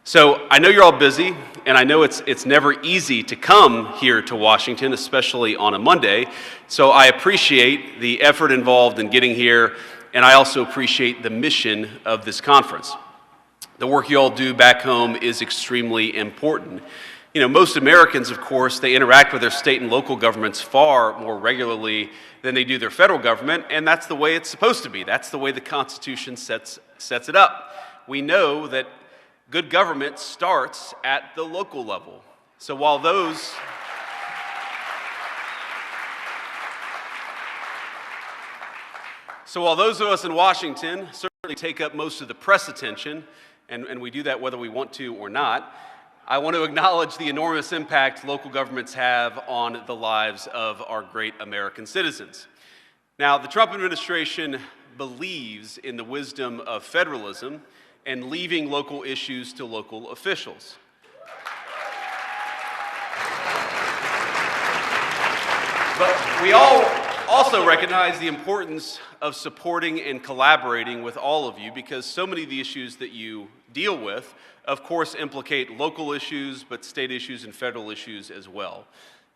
Speaker 19: So I know you're all busy, and I know it's never easy to come here to Washington, especially on a Monday. So I appreciate the effort involved in getting here, and I also appreciate the mission of this conference. The work you all do back home is extremely important. Most Americans, of course, they interact with their state and local governments far more regularly than they do their federal government, and that's the way it's supposed to be. That's the way the Constitution sets it up. We know that Good government starts at the local level. So while those of us in Washington certainly take up most of the press attention, and we do that whether we want to or not, I want to acknowledge the enormous impact local governments have on the lives of our great American citizens. Now, the Trump administration believes in the wisdom of federalism and leaving local issues to local officials. But we all also recognize the importance of supporting and collaborating with all of you, because so many of the issues that you deal with, of course, implicate local issues, but state issues and federal issues as well.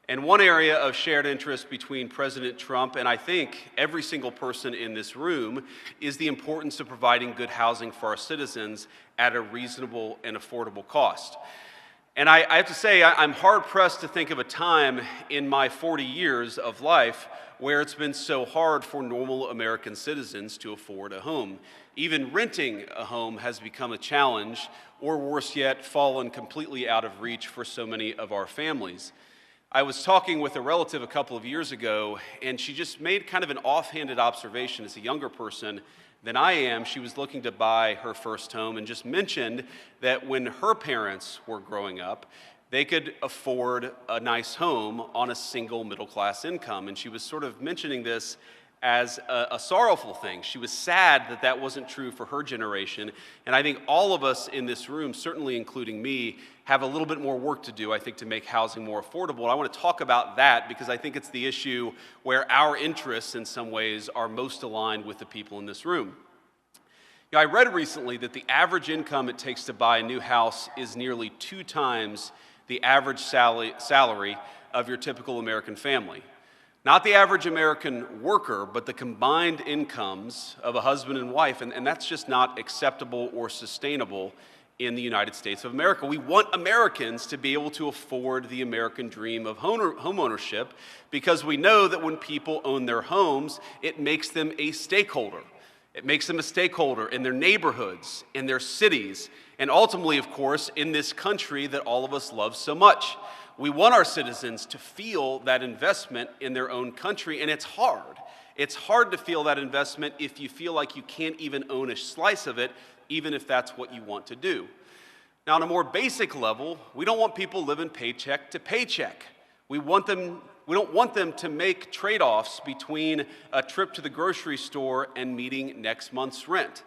Speaker 19: And one area of shared interest between President Trump and I think every single person in this room is the importance of providing good housing for our citizens at a reasonable and affordable cost. And I have to say, I'm hard-pressed to think of a time in my 40 years of life where it's been so hard for normal American citizens to afford a home. Even renting a home has become a challenge, or worse yet, fallen completely out of reach for so many of our families. I was talking with a relative a couple of years ago, and she just made kind of an offhanded observation. As a younger person than I am, she was looking to buy her first home and just mentioned that when her parents were growing up, they could afford a nice home on a single middle-class income. And she was sort of mentioning this as a sorrowful thing. She was sad that that wasn't true for her generation. And I think all of us in this room, certainly including me, have a little bit more work to do, I think, to make housing more affordable. And I want to talk about that because I think it's the issue where our interests in some ways are most aligned with the people in this room. You know, I read recently that the average income it takes to buy a new house is nearly 2 times the average salary of your typical American family. Not the average American worker, but the combined incomes of a husband and wife, and that's just not acceptable or sustainable in the United States of America. We want Americans to be able to afford the American dream of homeownership because we know that when people own their homes, it makes them a stakeholder. It makes them a stakeholder in their neighborhoods, in their cities, and ultimately, of course, in this country that all of us love so much. We want our citizens to feel that investment in their own country, and it's hard. It's hard to feel that investment if you feel like you can't even own a slice of it, even if that's what you want to do. Now, on a more basic level, we don't want people living paycheck to paycheck. We don't want them to make trade-offs between a trip to the grocery store and meeting next month's rent.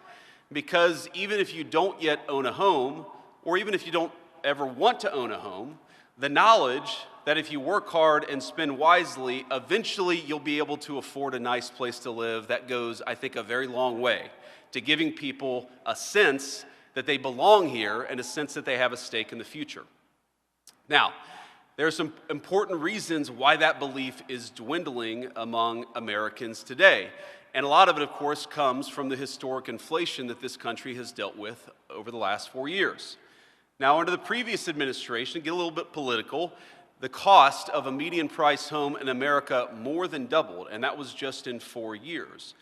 Speaker 19: Because even if you don't yet own a home, or even if you don't ever want to own a home, the knowledge that if you work hard and spend wisely, eventually you'll be able to afford a nice place to live, that goes, I think, a very long way to giving people a sense that they belong here and a sense that they have a stake in the future. Now, there are some important reasons why that belief is dwindling among Americans today. And a lot of it, of course, comes from the historic inflation that this country has dealt with over the last 4 years. Now, under the previous administration, to get a little bit political, the cost of a median price home in America more than doubled, and that was just in 4 years.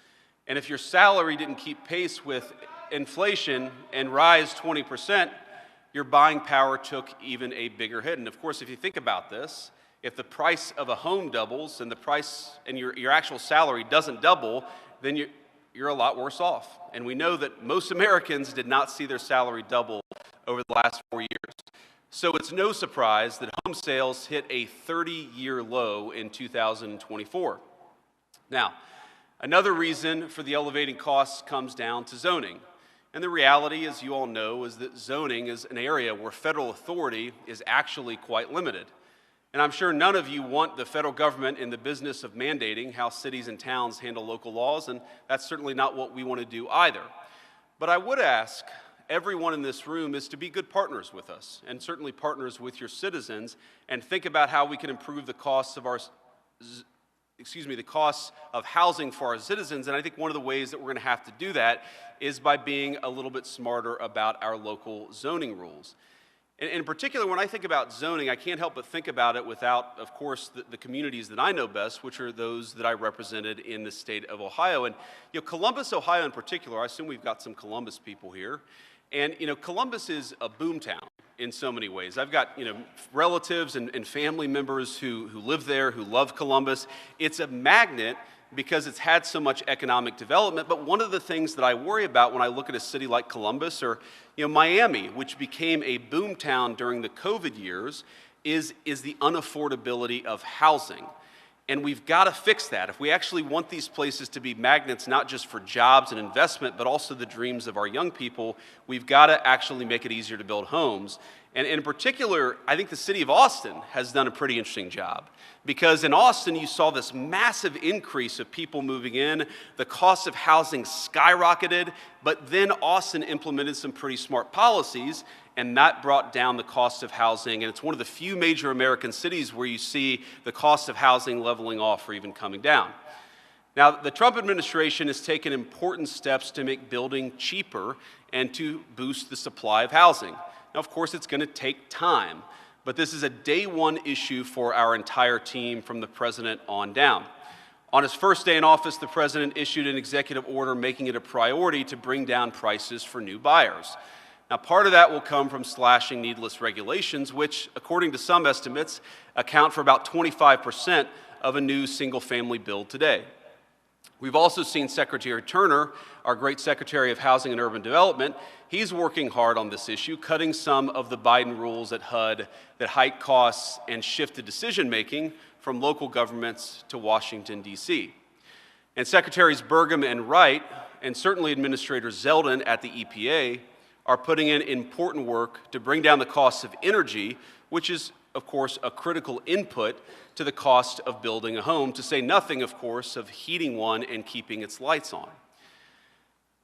Speaker 19: And if your salary didn't keep pace with inflation and rise 20%, your buying power took even a bigger hit. And of course, if you think about this, if the price of a home doubles and the price and your actual salary doesn't double, then you're a lot worse off. And we know that most Americans did not see their salary double over the last 4 years. So it's no surprise that home sales hit a 30-year low in 2024. Now, another reason for the elevating costs comes down to zoning. And the reality, as you all know, is that zoning is an area where federal authority is actually quite limited. And I'm sure none of you want the federal government in the business of mandating how cities and towns handle local laws, and that's certainly not what we want to do either. But I would ask everyone in this room is to be good partners with us, and certainly partners with your citizens, and think about how we can improve the costs of the costs of housing for our citizens. And I think one of the ways that we're going to have to do that is by being a little bit smarter about our local zoning rules. And in particular, when I think about zoning, I can't help but think about it without, of course, the communities that I know best, which are those that I represented in the state of Ohio. And Columbus, Ohio in particular, I assume we've got some Columbus people here. And, Columbus is a boomtown in so many ways. I've got, relatives and family members who live there, who love Columbus. It's a magnet because it's had so much economic development. But one of the things that I worry about when I look at a city like Columbus or, Miami, which became a boomtown during the COVID years, is the unaffordability of housing. And we've got to fix that. If we actually want these places to be magnets, not just for jobs and investment, but also the dreams of our young people, we've got to actually make it easier to build homes. And in particular, I think the city of Austin has done a pretty interesting job. Because in Austin, you saw this massive increase of people moving in. The cost of housing skyrocketed, but then Austin implemented some pretty smart policies, and that brought down the cost of housing. And it's one of the few major American cities where you see the cost of housing leveling off or even coming down. Now, the Trump administration has taken important steps to make building cheaper and to boost the supply of housing. Now, of course, it's going to take time, but this is a day one issue for our entire team from the president on down. On his first day in office, the president issued an executive order making it a priority to bring down prices for new buyers. Now, part of that will come from slashing needless regulations, which, according to some estimates, account for about 25% of a new single-family build today. We've also seen Secretary Turner, our great Secretary of Housing and Urban Development, he's working hard on this issue, cutting some of the Biden rules at HUD that hike costs and shifted decision-making from local governments to Washington, D.C. And Secretaries Burgum and Wright, and certainly Administrator Zeldin at the EPA, are putting in important work to bring down the cost of energy, which is, of course, a critical input to the cost of building a home, to say nothing, of course, of heating one and keeping its lights on.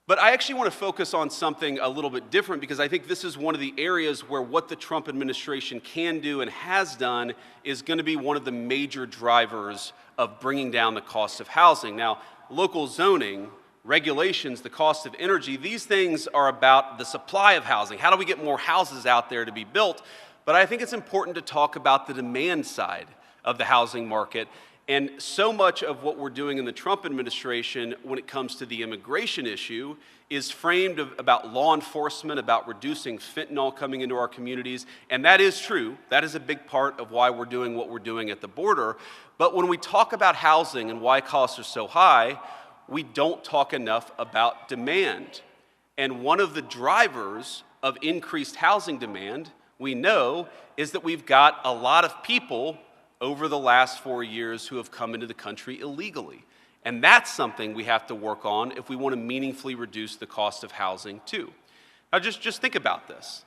Speaker 19: But I actually want to focus on something a little bit different because I think this is one of the areas where what the Trump administration can do and has done is going to be one of the major drivers of bringing down the cost of housing. Now, local zoning, regulations, the cost of energy, these things are about the supply of housing. How do we get more houses out there to be built? But I think it's important to talk about the demand side of the housing market. And so much of what we're doing in the Trump administration when it comes to the immigration issue is framed about law enforcement, about reducing fentanyl coming into our communities. And that is true. That is a big part of why we're doing what we're doing at the border. But when we talk about housing and why costs are so high, we don't talk enough about demand. And one of the drivers of increased housing demand, we know, is that we've got a lot of people over the last 4 years who have come into the country illegally. And that's something we have to work on if we want to meaningfully reduce the cost of housing too. Now just think about this.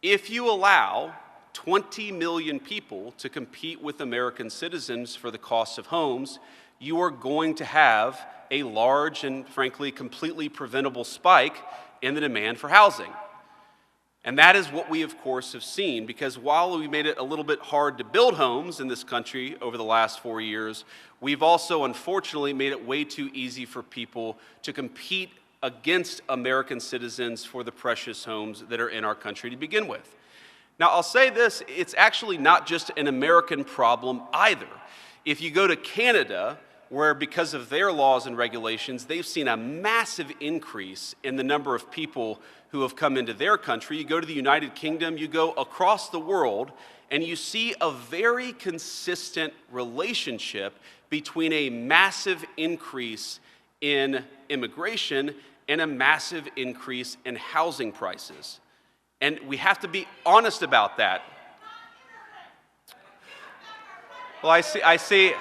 Speaker 19: If you allow 20 million people to compete with American citizens for the cost of homes, you are going to have a large and frankly completely preventable spike in the demand for housing. And that is what we, of course, have seen, because while we made it a little bit hard to build homes in this country over the last 4 years, we've also, unfortunately, made it way too easy for people to compete against American citizens for the precious homes that are in our country to begin with. Now, I'll say this, it's actually not just an American problem either. If you go to Canada, where because of their laws and regulations, they've seen a massive increase in the number of people who have come into their country. You go to the United Kingdom, you go across the world, and you see a very consistent relationship between a massive increase in immigration and a massive increase in housing prices. And we have to be honest about that. Well, I see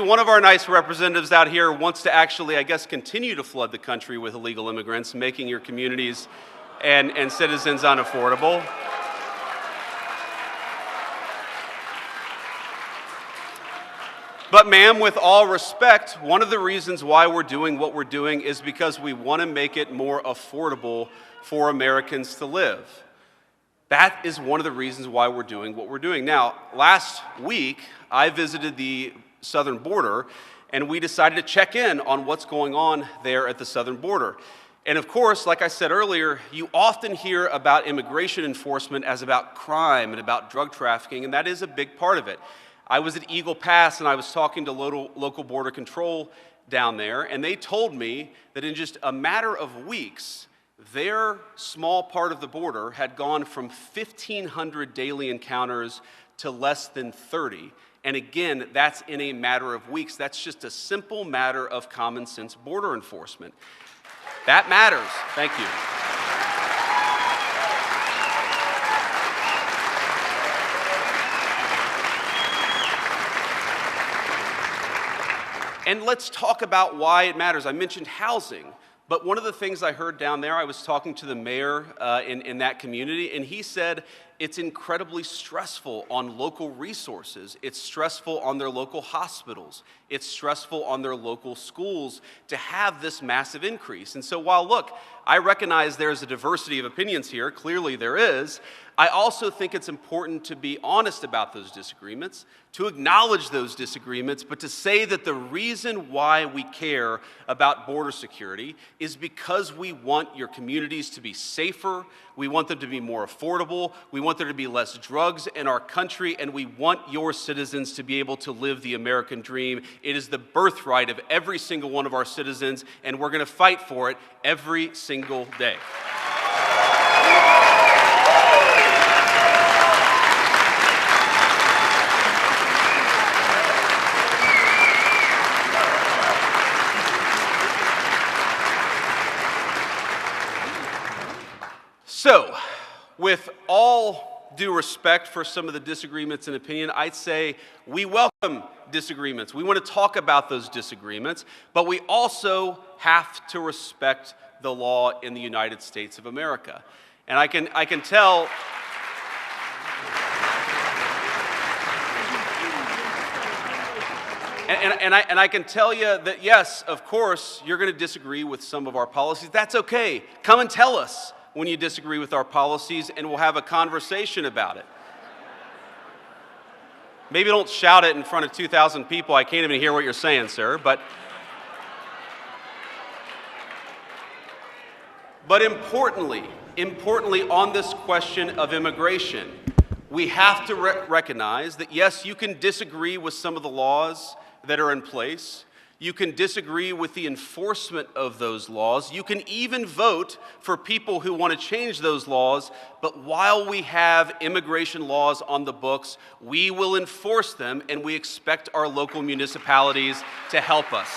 Speaker 19: one of our nice representatives out here wants to actually, I guess, continue to flood the country with illegal immigrants, making your communities and citizens unaffordable. But ma'am, with all respect, one of the reasons why we're doing what we're doing is because we want to make it more affordable for Americans to live. That is one of the reasons why we're doing what we're doing. Now, last week, I visited the southern border, and we decided to check in on what's going on there at the southern border. And of course, like I said earlier, you often hear about immigration enforcement as about crime and about drug trafficking, and that is a big part of it. I was at Eagle Pass, and I was talking to local border control, down there, and they told me that in just a matter of weeks, their small part of the border had gone from 1,500 daily encounters to less than 30. And again, that's in a matter of weeks. That's just a simple matter of common sense border enforcement. That matters. Thank you. And let's talk about why it matters. I mentioned housing, but one of the things I heard down there, I was talking to the mayor in that community, and he said it's incredibly stressful on local resources. It's stressful on their local hospitals. It's stressful on their local schools to have this massive increase. And so while, look, I recognize there's a diversity of opinions here, clearly there is, I also think it's important to be honest about those disagreements, to acknowledge those disagreements, but to say that the reason why we care about border security is because we want your communities to be safer, we want them to be more affordable, we want there to be less drugs in our country, and we want your citizens to be able to live the American dream. It is the birthright of every single one of our citizens, and we're going to fight for it every single day. So, with all due respect for some of the disagreements in opinion, I'd say we welcome disagreements. We want to talk about those disagreements, but we also have to respect the law in the United States of America. And I can tell. And I can tell you that, yes, of course, you're going to disagree with some of our policies. That's okay. Come and tell us when you disagree with our policies, and we'll have a conversation about it. Maybe don't shout it in front of 2,000 people. I can't even hear what you're saying, sir. But importantly, on this question of immigration, we have to recognize that, yes, you can disagree with some of the laws that are in place. You can disagree with the enforcement of those laws. You can even vote for people who want to change those laws. But while we have immigration laws on the books, we will enforce them, and we expect our local municipalities to help us.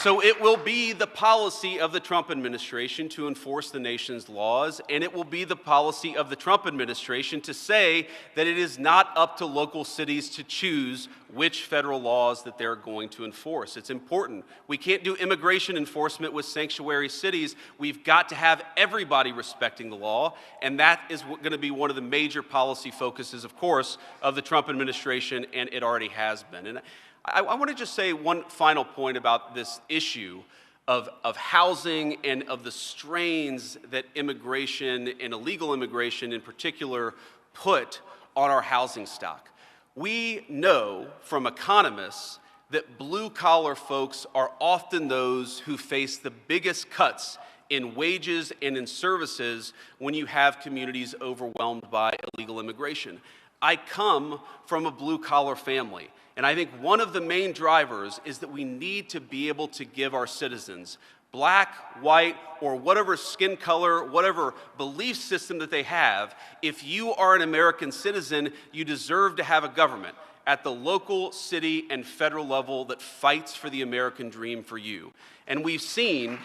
Speaker 19: So it will be the policy of the Trump administration to enforce the nation's laws, and it will be the policy of the Trump administration to say that it is not up to local cities to choose which federal laws that they're going to enforce. It's important. We can't do immigration enforcement with sanctuary cities. We've got to have everybody respecting the law, and that is going to be one of the major policy focuses, of course, of the Trump administration, and it already has been. And I want to just say one final point about this issue of housing and of the strains that immigration and illegal immigration in particular put on our housing stock. We know from economists that blue-collar folks are often those who face the biggest cuts in wages and in services when you have communities overwhelmed by illegal immigration. I come from a blue-collar family. And I think one of the main drivers is that we need to be able to give our citizens, black, white, or whatever skin color, whatever belief system that they have, if you are an American citizen, you deserve to have a government at the local, city, and federal level that fights for the American dream for you. And we've seen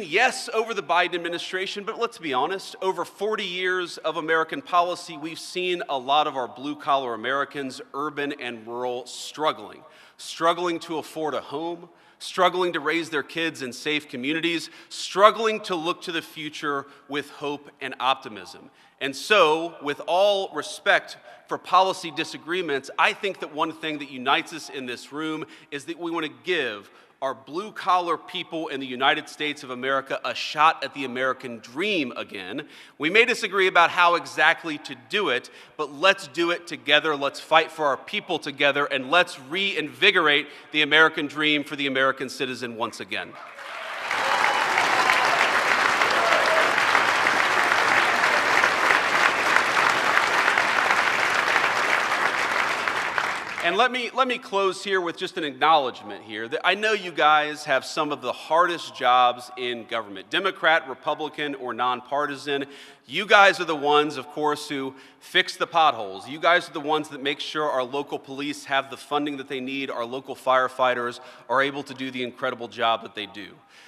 Speaker 19: yes, over the Biden administration, but let's be honest, over 40 years of American policy, we've seen a lot of our blue-collar Americans, urban and rural, struggling to afford a home, struggling to raise their kids in safe communities, struggling to look to the future with hope and optimism. And so, with all respect for policy disagreements, I think that one thing that unites us in this room is that we want to give our blue-collar people in the United States of America a shot at the American dream again. We may disagree about how exactly to do it, but let's do it together. Let's fight for our people together, and let's reinvigorate the American dream for the American citizen once again. And let me close here with just an acknowledgement here that I know you guys have some of the hardest jobs in government, Democrat, Republican, or nonpartisan. You guys are the ones, of course, who fix the potholes. You guys are the ones that make sure our local police have the funding that they need, our local firefighters are able to do the incredible job that they do.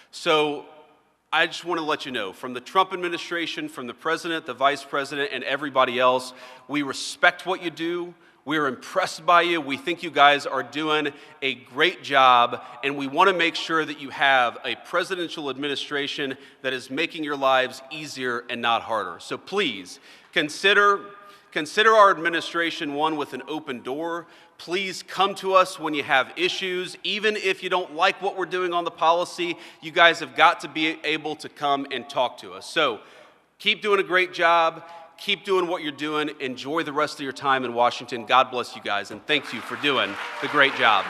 Speaker 19: So I just want to let you know, from the Trump administration, from the president, the vice president, and everybody else, we respect what you do. We're impressed by you. We think you guys are doing a great job, and we want to make sure that you have a presidential administration that is making your lives easier and not harder. So please, consider our administration one with an open door. Please come to us when you have issues. Even if you don't like what we're doing on the policy, you guys have got to be able to come and talk to us. So keep doing a great job. Keep doing what you're doing. Enjoy the rest of your time in Washington. God bless you guys, and thank you for doing the great job.